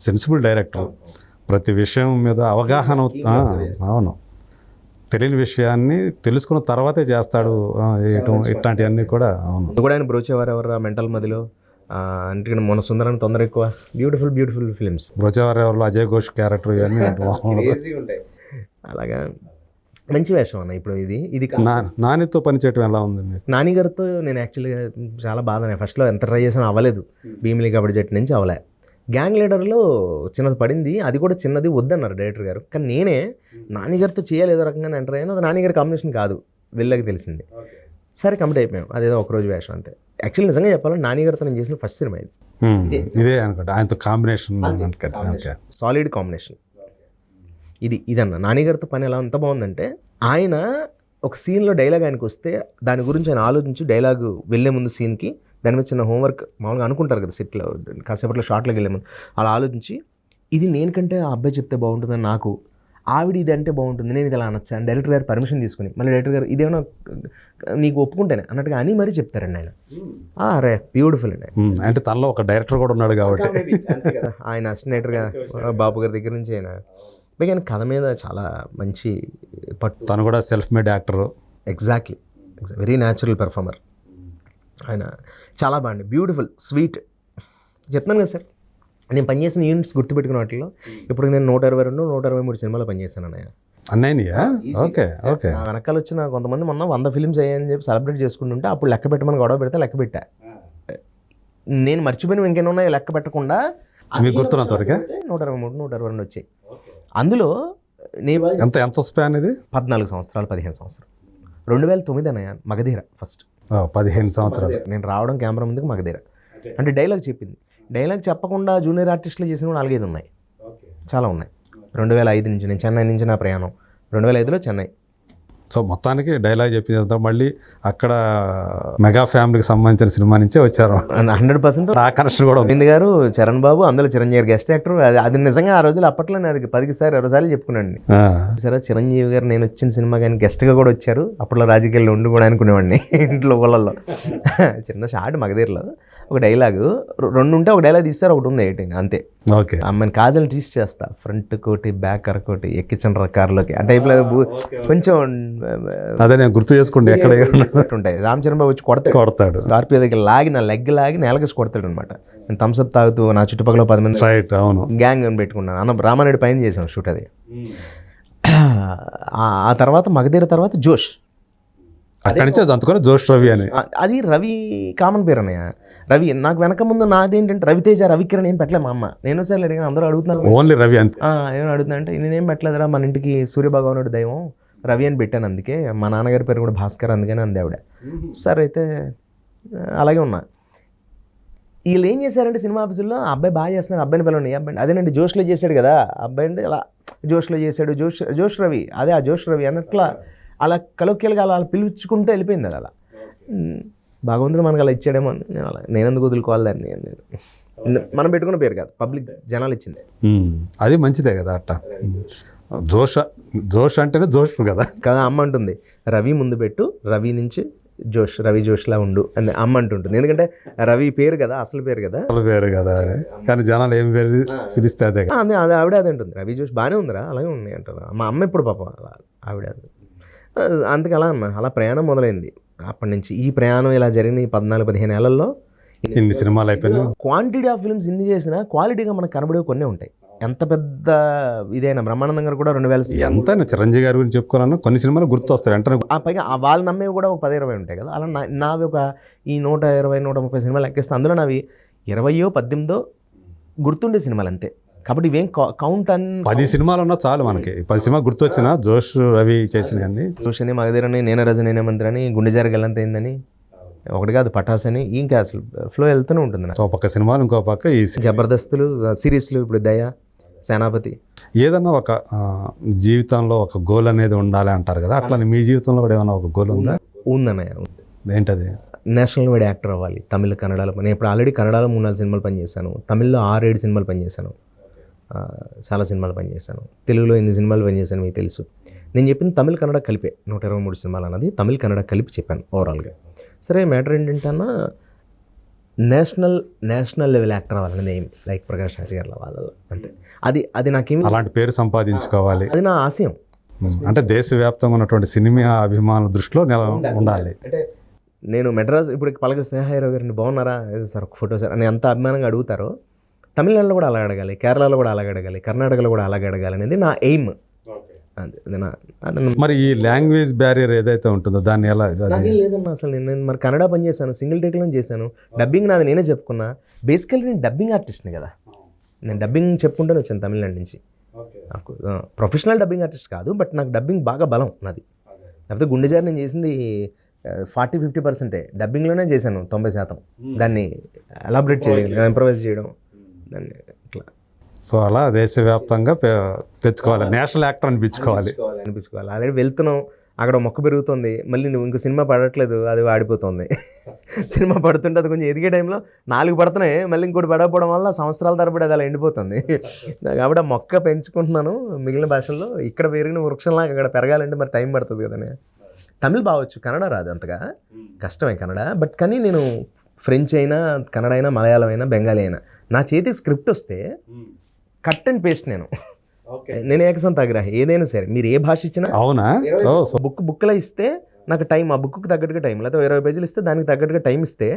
సెన్సిబుల్ డైరెక్టర్. ప్రతి విషయం మీద అవగాహన. అవును, తెలియని విషయాన్ని తెలుసుకున్న తర్వాతే చేస్తాడు ఇట్లాంటివన్నీ కూడా. అవును, కూడా ఆయన బ్రోచేవారు ఎవరు మెంటల్ మదిలో అంటే మన సుందరాన్ని తొందర ఎక్కువ. Beautiful films. బ్రోచేవారు ఎవరు, అజయ్ ఘోష్ క్యారెక్టర్ ఇవన్నీ ఉంటాయి. అలాగా మంచి వేషం అన్న. ఇప్పుడు ఇది నానితో పనిచేయటం ఎలా ఉంది? నాని గారితో నేను యాక్చువల్గా చాలా బాధ. ఫస్ట్లో ఎంత ట్రై చేసాను అవ్వలేదు. భీమిలి కబడ్డీ జట్టు నుంచి అవ్వలే. గ్యాంగ్ లీడర్లో చిన్నది పడింది, అది కూడా చిన్నది వద్దన్నారు డైరెక్టర్ గారు. కానీ నేనే నానిగారితో చేయాలి ఏదో రకంగా ఎంటర్ అయ్యాను. అది నానిగారి కాంబినేషన్ కాదు, వెళ్ళకి తెలిసింది. సరే కంప్లీట్ అయిపోయాం. అదేదో ఒకరోజు వేషం అంతే. యాక్చువల్లీ నిజంగా చెప్పాలంటే నానిగారితో నేను చేసిన ఫస్ట్ సినిమా ఇదే అనుకుంటా. ఆయనతో కాంబినేషన్ సాలిడ్ కాంబినేషన్. ఇదన్న నానిగారితో పని ఎలా అంత బాగుందంటే, ఆయన ఒక సీన్లో డైలాగ్ ఆయనకు వస్తే దాని గురించి ఆయన ఆలోచించి డైలాగ్ వెళ్ళే ముందు సీన్కి దాని మీద చిన్న హోంవర్క్ మామూలుగా అనుకుంటారు కదా సెట్లో, కాసేపట్లో షార్ట్లోకి వెళ్ళే ముందు అలా ఆలోచించి, ఇది నేను కంటే ఆ అబ్బాయి చెప్తే బాగుంటుందని నాకు, ఆవిడ ఇది అంటే బాగుంటుంది, నేను ఇది అలా అనొచ్చా అని డైరెక్టర్ గారు పర్మిషన్ తీసుకుని, మళ్ళీ డైరెక్టర్ గారు ఇదేమన్నా నీకు ఒప్పుకుంటేనే అన్నట్టుగా అని మరీ చెప్తారండి ఆయన. అరే బ్యూటిఫుల్ అండి. అంటే తనలో ఒక డైరెక్టర్ కూడా ఉన్నాడు కాబట్టి ఆయన అసిస్టెంట్ డైరెక్టర్గా బాబు గారి దగ్గర నుంచి ఆయన కానీ కథ మీద చాలా మంచి పట్టు. తను కూడా self made actor. Exactly, very natural performer ఆయన. చాలా బాగుంది, బ్యూటిఫుల్, స్వీట్. చెప్తాను కదా సార్, నేను పనిచేసిన యూనిట్స్ గుర్తుపెట్టుకున్న వాటిలో ఇప్పుడు నేను 122-123 సినిమాలో పనిచేశాను అన్నయ్య. ఓకే. వెనకాల వచ్చిన కొంతమంది మొన్న 100 ఫిల్మ్స్ అయ్యాయని చెప్పి సెలబ్రేట్ చేసుకుంటుంటే అప్పుడు లెక్క పెట్టమని గొడవ పెడితే లెక్క పెట్టా. నేను మర్చిపోయిన ఇంకేమైనా ఉన్నాయో లెక్క పెట్టకుండా మీకు గుర్తున్నంత వరకే 123, 122 వచ్చాయి. అందులో ఎంత స్పాన్ ఇది? 14 సంవత్సరాలు, 15 సంవత్సరాలు. 2009 అన్నయ్య మగధీర ఫస్ట్. 15 సంవత్సరాలు నేను రావడం కెమెరా ముందుకు మగధీర. అంటే డైలాగ్ చెప్పింది. డైలాగ్ చెప్పకుండా జూనియర్ ఆర్టిస్టులు చేసిన 4-5 ఉన్నాయి, చాలా ఉన్నాయి. 2005 నుంచి నేను చెన్నై నుంచి నా ప్రయాణం. 2005లో చెన్నై, సో మొత్తానికి డైలాగ్ చెప్పిందంతా మళ్ళీ అక్కడ మెగా ఫ్యామిలీకి సంబంధించిన సినిమా నుంచే వచ్చారు. 100% ఆ కనెక్షన్ కూడా ఉంది. గోవింద్ గారు, చరణ్ బాబు, అందులో చిరంజీవి గారు గెస్ట్ యాక్టర్. అది నిజంగా ఆ రోజులు అప్పట్లో నేను 10 సార్లు 20 సార్లు చెప్పుకున్నాను. ఆ, సరే చిరంజీవి గారు నేను వచ్చిన సినిమా కానీ గెస్ట్గా కూడా వచ్చారు. అప్పట్లో రాజకీయాల్లో ఉండి కూడా అనుకునేవాడిని ఇంట్లో ఊళ్ళల్లో. చిన్న షార్ట్ మగధీరలో ఒక డైలాగు 2 ఉంటే ఒక డైలాగ్ తీస్తారు, ఒకటి ఉంది ఎడిటింగ్ అంతే. ఓకే. అమ్మాయిని కాజల్ టీస్ చేస్తా, ఫ్రంట్ కోటి బ్యాక్ అరకోటి ఎక్కించండి కార్లోకి ఆ టైప్లో కొంచెం అదే నేను గుర్తు చేసుకుంటే ఎక్కడ ఉంటాయి. రామ్ చరణ్ బాబు వచ్చి కొడతాడు, స్కార్పియో దగ్గర లాగి నా లెగ్ లాగి నేలకేసి కొడతాడు అనమాట. నేను థమ్స్అప్ తాగుతూ నా చుట్టుపక్కల 10 మంది రైట్. అవును. గ్యాంగ్ అని పెట్టుకున్నాను. అన్న రామారెడ్డి పైన చేసాను షూట్ అది. ఆ తర్వాత మగధీర తర్వాత జోష్, అక్కడి నుంచి అది అందుకొని జోష్ రవి అని. అది రవి కామన్ పేరు అన్నయ్య. రవి నాకు వెనక ముందు నాదేంటంటే రవితేజ రవికిరణ్ ఏం పెట్టలే మా అమ్మ. నేను సార్లు అడిగిన అందరూ అడుగుతున్నారు, ఓన్లీ రవి అంతే. ఏమని అడుగుతున్నా అంటే నేనేం పెట్టలేదురా, మన ఇంటికి సూర్యభగవానుడు దైవం రవి అని పెట్టాను, అందుకే మా నాన్నగారి పేరు కూడా భాస్కర్ అందుకని అంది ఆవిడ. సరే అయితే అలాగే ఉన్నా. వీళ్ళు ఏం చేశారంటే సినిమా ఆఫీసుల్లో అబ్బాయి బాగా చేస్తున్నారు, అబ్బాయిని పిలవండి, అబ్బాయి అదేనండి జోష్లో చేశాడు కదా అబ్బాయి అంటే ఇలా జోష్లో చేశాడు, జోష్ రవి, అదే ఆ జోష్ రవి అన్నట్లా అలా కలోక్యాలుగా అలా పిలుచుకుంటూ వెళ్ళిపోయింది అది. అలా భగవంతుడు మనకు అలా ఇచ్చాడేమో అని నేను ఎందుకు వదులుకోవాలి దాన్ని. నేను మనం పెట్టుకున్న పేరు కాదు, పబ్లిక్ జనాలు ఇచ్చింది. అది మంచిదే కదా అట్ట. జోష్ అంటేనే జోష్ కదా. కదా అమ్మ అంటుంది రవి ముందు పెట్టు, రవి నుంచి జోష్, రవి జోష్లా ఉండు అని అమ్మ అంటుంటుంది. ఎందుకంటే రవి పేరు కదా, అసలు పేరు కదా, అసలు పేరు కదా అని. కానీ జనాలు ఏం పేరు పిలిస్తే అదే కదా. అదే అదే ఆవిడ అదే అంటుంది, రవి జోష్ బాగానే ఉందిరా, అలాగే ఉన్నాయి అంటారు. మా అమ్మ ఎప్పుడు పాప ఆవిడ అందుకే అలా అన్న అలా ప్రయాణం మొదలైంది. అప్పటి నుంచి ఈ ప్రయాణం ఇలా జరిగిన 14-15 ఏళ్లలో ఇన్ని సినిమాలు అయిపోయినాయి. క్వాంటిటీ ఆఫ్ ఫిల్మ్స్ ఇన్ని చేసినా క్వాలిటీగా మనకు కనబడే కొన్ని ఉంటాయి. ఎంత పెద్ద ఇదైనా బ్రహ్మానందం గారు కూడా 2000 ఎంతైనా చిరంజీవి గారి గురించి చెప్పుకోవాలన్నా కొన్ని సినిమాలు గుర్తు వస్తాయి వెంటనే. పైగా వాళ్ళు నమ్మేవి కూడా ఒక 10-20 ఉంటాయి కదా. అలా నావి ఒక ఈ 120-130 సినిమాలు ఎక్కిస్తే అందులో నావి 20-18 గుర్తుండే సినిమాలు అంతే. కాబట్టి ఇవేం కౌంట్ అని 10 సినిమాలు ఉన్నా చాలు మనకి. 10 సినిమా గుర్తొచ్చినా జోష్ రవి చేసిన కానీ చూసింది మగధీరని, నేనే రజ నేనే మంత్రి అని, గుండె జారగల్లంత అయిందని, ఒకటి కాదు పటాస్ అని, ఇంకా అసలు ఫ్లో వెళ్తూనే ఉంటుంది నాకు. ఒక పక్క సినిమాలు, ఇంకో పక్క ఈ జబర్దస్తులు, సిరీస్లు, ఇప్పుడు దయ, సేనాపతి. ఏదన్నా ఒక జీవితంలో ఒక గోల్ అనేది ఉండాలి అంటారు కదా, అట్లా మీ జీవితంలో కూడా ఏమైనా ఒక గోల్ ఉందా? ఉందన్నయ్య. ఏంటది? నేషనల్ వైడ్ యాక్టర్ అవ్వాలి. తమిళ, కన్నడలో నేను ఇప్పుడు ఆల్రెడీ కన్నడలో 3-4 సినిమాలు పనిచేశాను, తమిళ్లో 6-7 సినిమాలు పనిచేశాను, చాలా సినిమాలు పనిచేశాను, తెలుగులో 8 సినిమాలు పనిచేశాను. మీకు తెలుసు నేను చెప్పింది తమిళ కన్నడ కలిపే 123 సినిమాలు అన్నది తమిళ కన్నడ కలిపి చెప్పాను ఓవరాల్గా. సరే మ్యాటర్ ఏంటంటే నేషనల్ లెవెల్ యాక్టర్ అవ్వాలని ఎయిమ్, లైక్ ప్రకాష్ రాజ్ గారు వాళ్ళలో అంతే. అది నాకేమి అలాంటి పేరు సంపాదించుకోవాలి, అది నా ఆశయం. అంటే దేశవ్యాప్తంగా ఉన్నటువంటి సినిమా అభిమానుల దృష్టిలో ఉండాలి. అంటే నేను మెడ్రాస్ ఇప్పుడు పలక స్నేహారావు గారిని బాగున్నారా సార్ ఒక ఫోటో సార్ అని ఎంత అభిమానంగా అడుగుతారో, తమిళనాడులో కూడా అలాగే అడగాలి, కేరళలో కూడా అలాగే అడగాలి, కర్ణాటకలో కూడా అలాగే అడగాలి అనేది నా ఎయిమ్. మరి ఈ లాంగ్వేజ్ బ్యారియర్ ఏదైతే ఉంటుందో దాన్ని ఎలా? లేదన్నా అసలు నేను మరి కన్నడ పని చేశాను, సింగిల్ టేక్లో చేశాను, డబ్బింగ్ నాది నేనే చెప్పుకున్నా. బేసికల్లీ నేను డబ్బింగ్ ఆర్టిస్ట్ని కదా, నేను డబ్బింగ్ చెప్పుకుంటూనే వచ్చాను తమిళనాడు నుంచి. నాకు ప్రొఫెషనల్ డబ్బింగ్ ఆర్టిస్ట్ కాదు, బట్ నాకు డబ్బింగ్ బాగా బలం నాది. లేకపోతే గుండెజారి నేను చేసింది 40-50% డబ్బింగ్లోనే చేశాను, 90%. దాన్ని ఎలాబరేట్ చేయడం, ఇంప్రవైజ్ చేయడం, దాన్ని ఇట్లా. సో అలా దేశవ్యాప్తంగా తెచ్చుకోవాలి, నేషనల్ యాక్టర్ అనిపించుకోవాలి. ఆల్రెడీ వెళ్తున్నాం, అక్కడ మొక్క పెరుగుతుంది, మళ్ళీ నువ్వు ఇంకో సినిమా పడట్లేదు, అది వాడిపోతుంది. సినిమా పడుతుంటే అది కొంచెం ఎదిగే టైంలో 4 పడుతున్నాయి, మళ్ళీ ఇంకోటి పడకపోవడం వల్ల సంవత్సరాల తరబడి అది అలా ఎండిపోతుంది. కాబట్టి ఆ మొక్క పెంచుకుంటున్నాను మిగిలిన భాషల్లో. ఇక్కడ పెరిగిన వృక్షంలాగా అక్కడ పెరగాలంటే మరి టైం పడుతుంది కదనే. తమిళ్ బావచ్చు, కన్నడ రాదు అంతగా, కష్టమే కన్నడ. బట్ కానీ నేను ఫ్రెంచ్ అయినా, కన్నడ అయినా, మలయాళం అయినా, బెంగాలీ అయినా నా చేతికి స్క్రిప్ట్ వస్తే కట్ అండ్ పేస్ట్ నేను ఏకసంతాగ్రహి. ఏదైనా సరే మీరు ఏ భాష ఇచ్చినా, అవునా, బుక్లో ఇస్తే నాకు టైం, ఆ బుక్కి తగ్గట్టుగా టైం, లేకపోతే 20 పేజీలు ఇస్తే దానికి తగ్గట్టుగా టైం ఇస్తే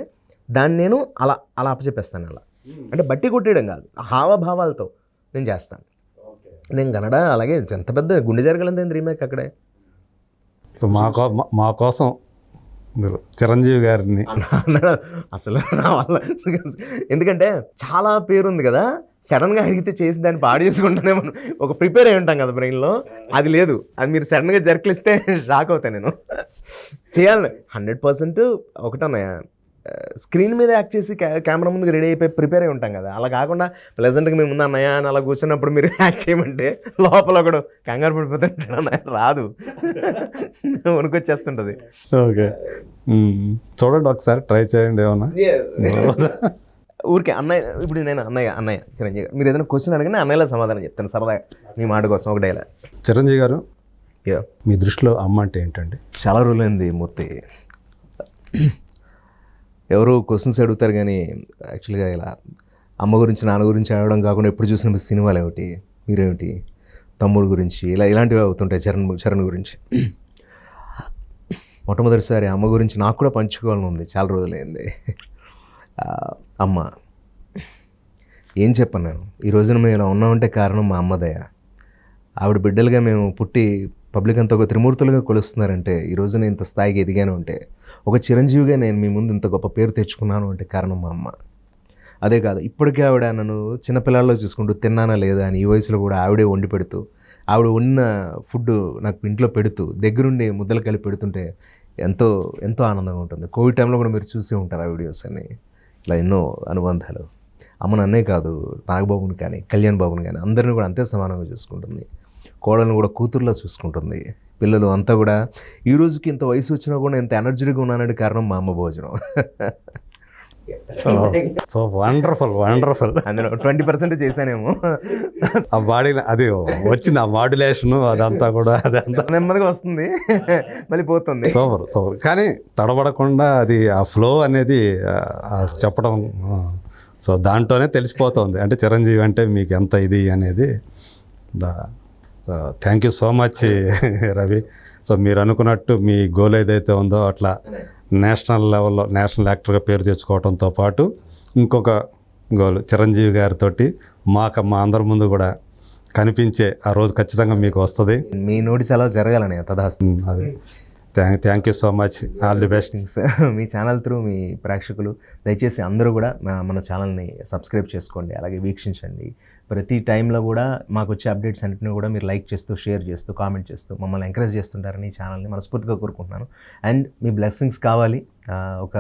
దాన్ని నేను అలా అప్పచెప్పేస్తాను. అలా అంటే బట్టి కొట్టేయడం కాదు, హావభావాలతో నేను చేస్తాను. నేను కన్నడ అలాగే ఎంత పెద్ద గుండె జరగలంత రీమేక్ అక్కడే. సో మా కోసం మీరు చిరంజీవి గారిని అసలు నా వల్ల, ఎందుకంటే చాలా పేరుంది కదా, సడన్గా అడిగితే చేసి దాన్ని పాడు చేసుకుంటానే మనం ఒక ప్రిపేర్ అయి ఉంటాం కదా బ్రెయిన్లో, అది లేదు. అది మీరు సడన్గా జర్కలిస్తే షాక్ అవుతాను నేను. చేయాలి 100%. ఒకటన్నయ్య, స్క్రీన్ మీద యాక్ట్ చేసి కెమెరా ముందుకు రెడీ అయిపోయి ప్రిపేర్ అయి ఉంటాం కదా, అలా కాకుండా ప్లెజెంట్గా మేము ముందు అన్నయ్య అని అలా కూర్చున్నప్పుడు మీరు యాక్ట్ చేయమంటే లోపల ఒకడు కంగారు పడిపోతుంటాడు, అన్నయ్య రాదు వణుకొచ్చేస్తుంటుంది. ఓకే, చూడండి ఒకసారి ట్రై చేయండి ఏమన్నా. ఊరికే అన్నయ్య, ఇప్పుడు నేను అన్నయ్య చిరంజీవి గారు మీరు ఏదైనా క్వశ్చన్ అడిగినా అన్నయ్యలా సమాధానం చెప్తాను సరదాగా మీ మాట కోసం ఒక డైలాగ్. చిరంజీవి గారు, Yeah. మీ దృష్టిలో అమ్మ అంటే ఏంటండి? చాలా రోజులైంది మూర్తి, ఎవరు క్వశ్చన్స్ అడుగుతారు కానీ యాక్చువల్గా ఇలా అమ్మ గురించి నాన్న గురించి అడగడం కాకుండా ఎప్పుడు చూసిన సినిమాలు ఏమిటి, మీరేమిటి, తమ్ముడు గురించి ఇలాంటివి అవుతుంటాయి. చరణ్ గురించి మొట్టమొదటిసారి అమ్మ గురించి నాకు కూడా పంచుకోవాలని ఉంది, చాలా రోజులైంది. అమ్మ, ఏం చెప్పను నేను, ఈ రోజున మేము ఇలా ఉన్నామంటే కారణం మా అమ్మ దయ. ఆవిడ బిడ్డలుగా మేము పుట్టి పబ్లిక్ అంతా ఒక త్రిమూర్తులుగా కొలుస్తున్నారంటే, ఈ రోజున ఇంత స్థాయికి ఎదిగాను అంటే, ఒక చిరంజీవిగా నేను మీ ముందు ఇంత గొప్ప పేరు తెచ్చుకున్నాను అంటే కారణం మా అమ్మ. అదే కాదు, ఇప్పటికే ఆవిడ నన్ను చిన్నపిల్లల్లో చూసుకుంటూ తిన్నానా లేదా అని ఈ వయసులో కూడా ఆవిడే వండి పెడుతూ, ఆవిడ ఉన్న ఫుడ్ నాకు ఇంట్లో పెడుతూ దగ్గరుండి ముద్దలు కలిపి పెడుతుంటే ఎంతో ఎంతో ఆనందంగా ఉంటుంది. కోవిడ్ టైంలో కూడా మీరు చూసే ఉంటారు ఆ వీడియోస్ అన్ని. ఇలా ఎన్నో అనుబంధాలు. అమ్మ నన్నే కాదు, నాగబాబుని కానీ కళ్యాణ్ బాబుని కానీ అందరిని కూడా అంతే సమానంగా చూసుకుంటుంది. కోడలను కూడా కూతుర్లా చూసుకుంటుంది. పిల్లలు అంతా కూడా ఈ రోజుకి ఇంత వయసు వచ్చినా కూడా ఇంత ఎనర్జీగా ఉన్నానంటే కారణం మా అమ్మ భోజనం. So wonderful wonderful. అందులో 20% చేశానేమో, ఆ బాడీ అది వచ్చింది, ఆ మాడ్యులేషన్ అదంతా కూడా అదంతా నెమ్మదిగా వస్తుంది మళ్ళీ పోతుంది. Super super. కానీ తడబడకుండా అది ఆ ఫ్లో అనేది చెప్పడం, సో దాంట్లోనే తెలిసిపోతుంది అంటే చిరంజీవి అంటే మీకు ఎంత ఇది అనేది. Thank you so much Ravi. So మీరు అనుకున్నట్టు మీ గోల్ ఏదైతే ఉందో అట్లా నేషనల్ లెవెల్లో నేషనల్ యాక్టర్గా పేరు తెచ్చుకోవడంతో పాటు ఇంకొక గోల్ చిరంజీవి గారితో మా అందరి ముందు కూడా కనిపించే ఆ రోజు ఖచ్చితంగా మీకు వస్తుంది. మీ నోటి చాలా జరగాలని తదాస్తు. అది thank you so much, all the best. మీ ఛానల్ త్రూ మీ ప్రేక్షకులు దయచేసి అందరూ కూడా మన ఛానల్ని సబ్స్క్రైబ్ చేసుకోండి, అలాగే వీక్షించండి. ప్రతి టైంలో కూడా మాకు వచ్చే అప్డేట్స్ అన్నింటినీ కూడా మీరు లైక్ చేస్తూ, షేర్ చేస్తూ, కామెంట్ చేస్తూ మమ్మల్ని ఎంకరేజ్ చేస్తుంటారని ఈ ఛానల్ని మనస్ఫూర్తిగా కోరుకుంటున్నాను. అండ్ మీ బ్లెస్సింగ్స్ కావాలి. ఒక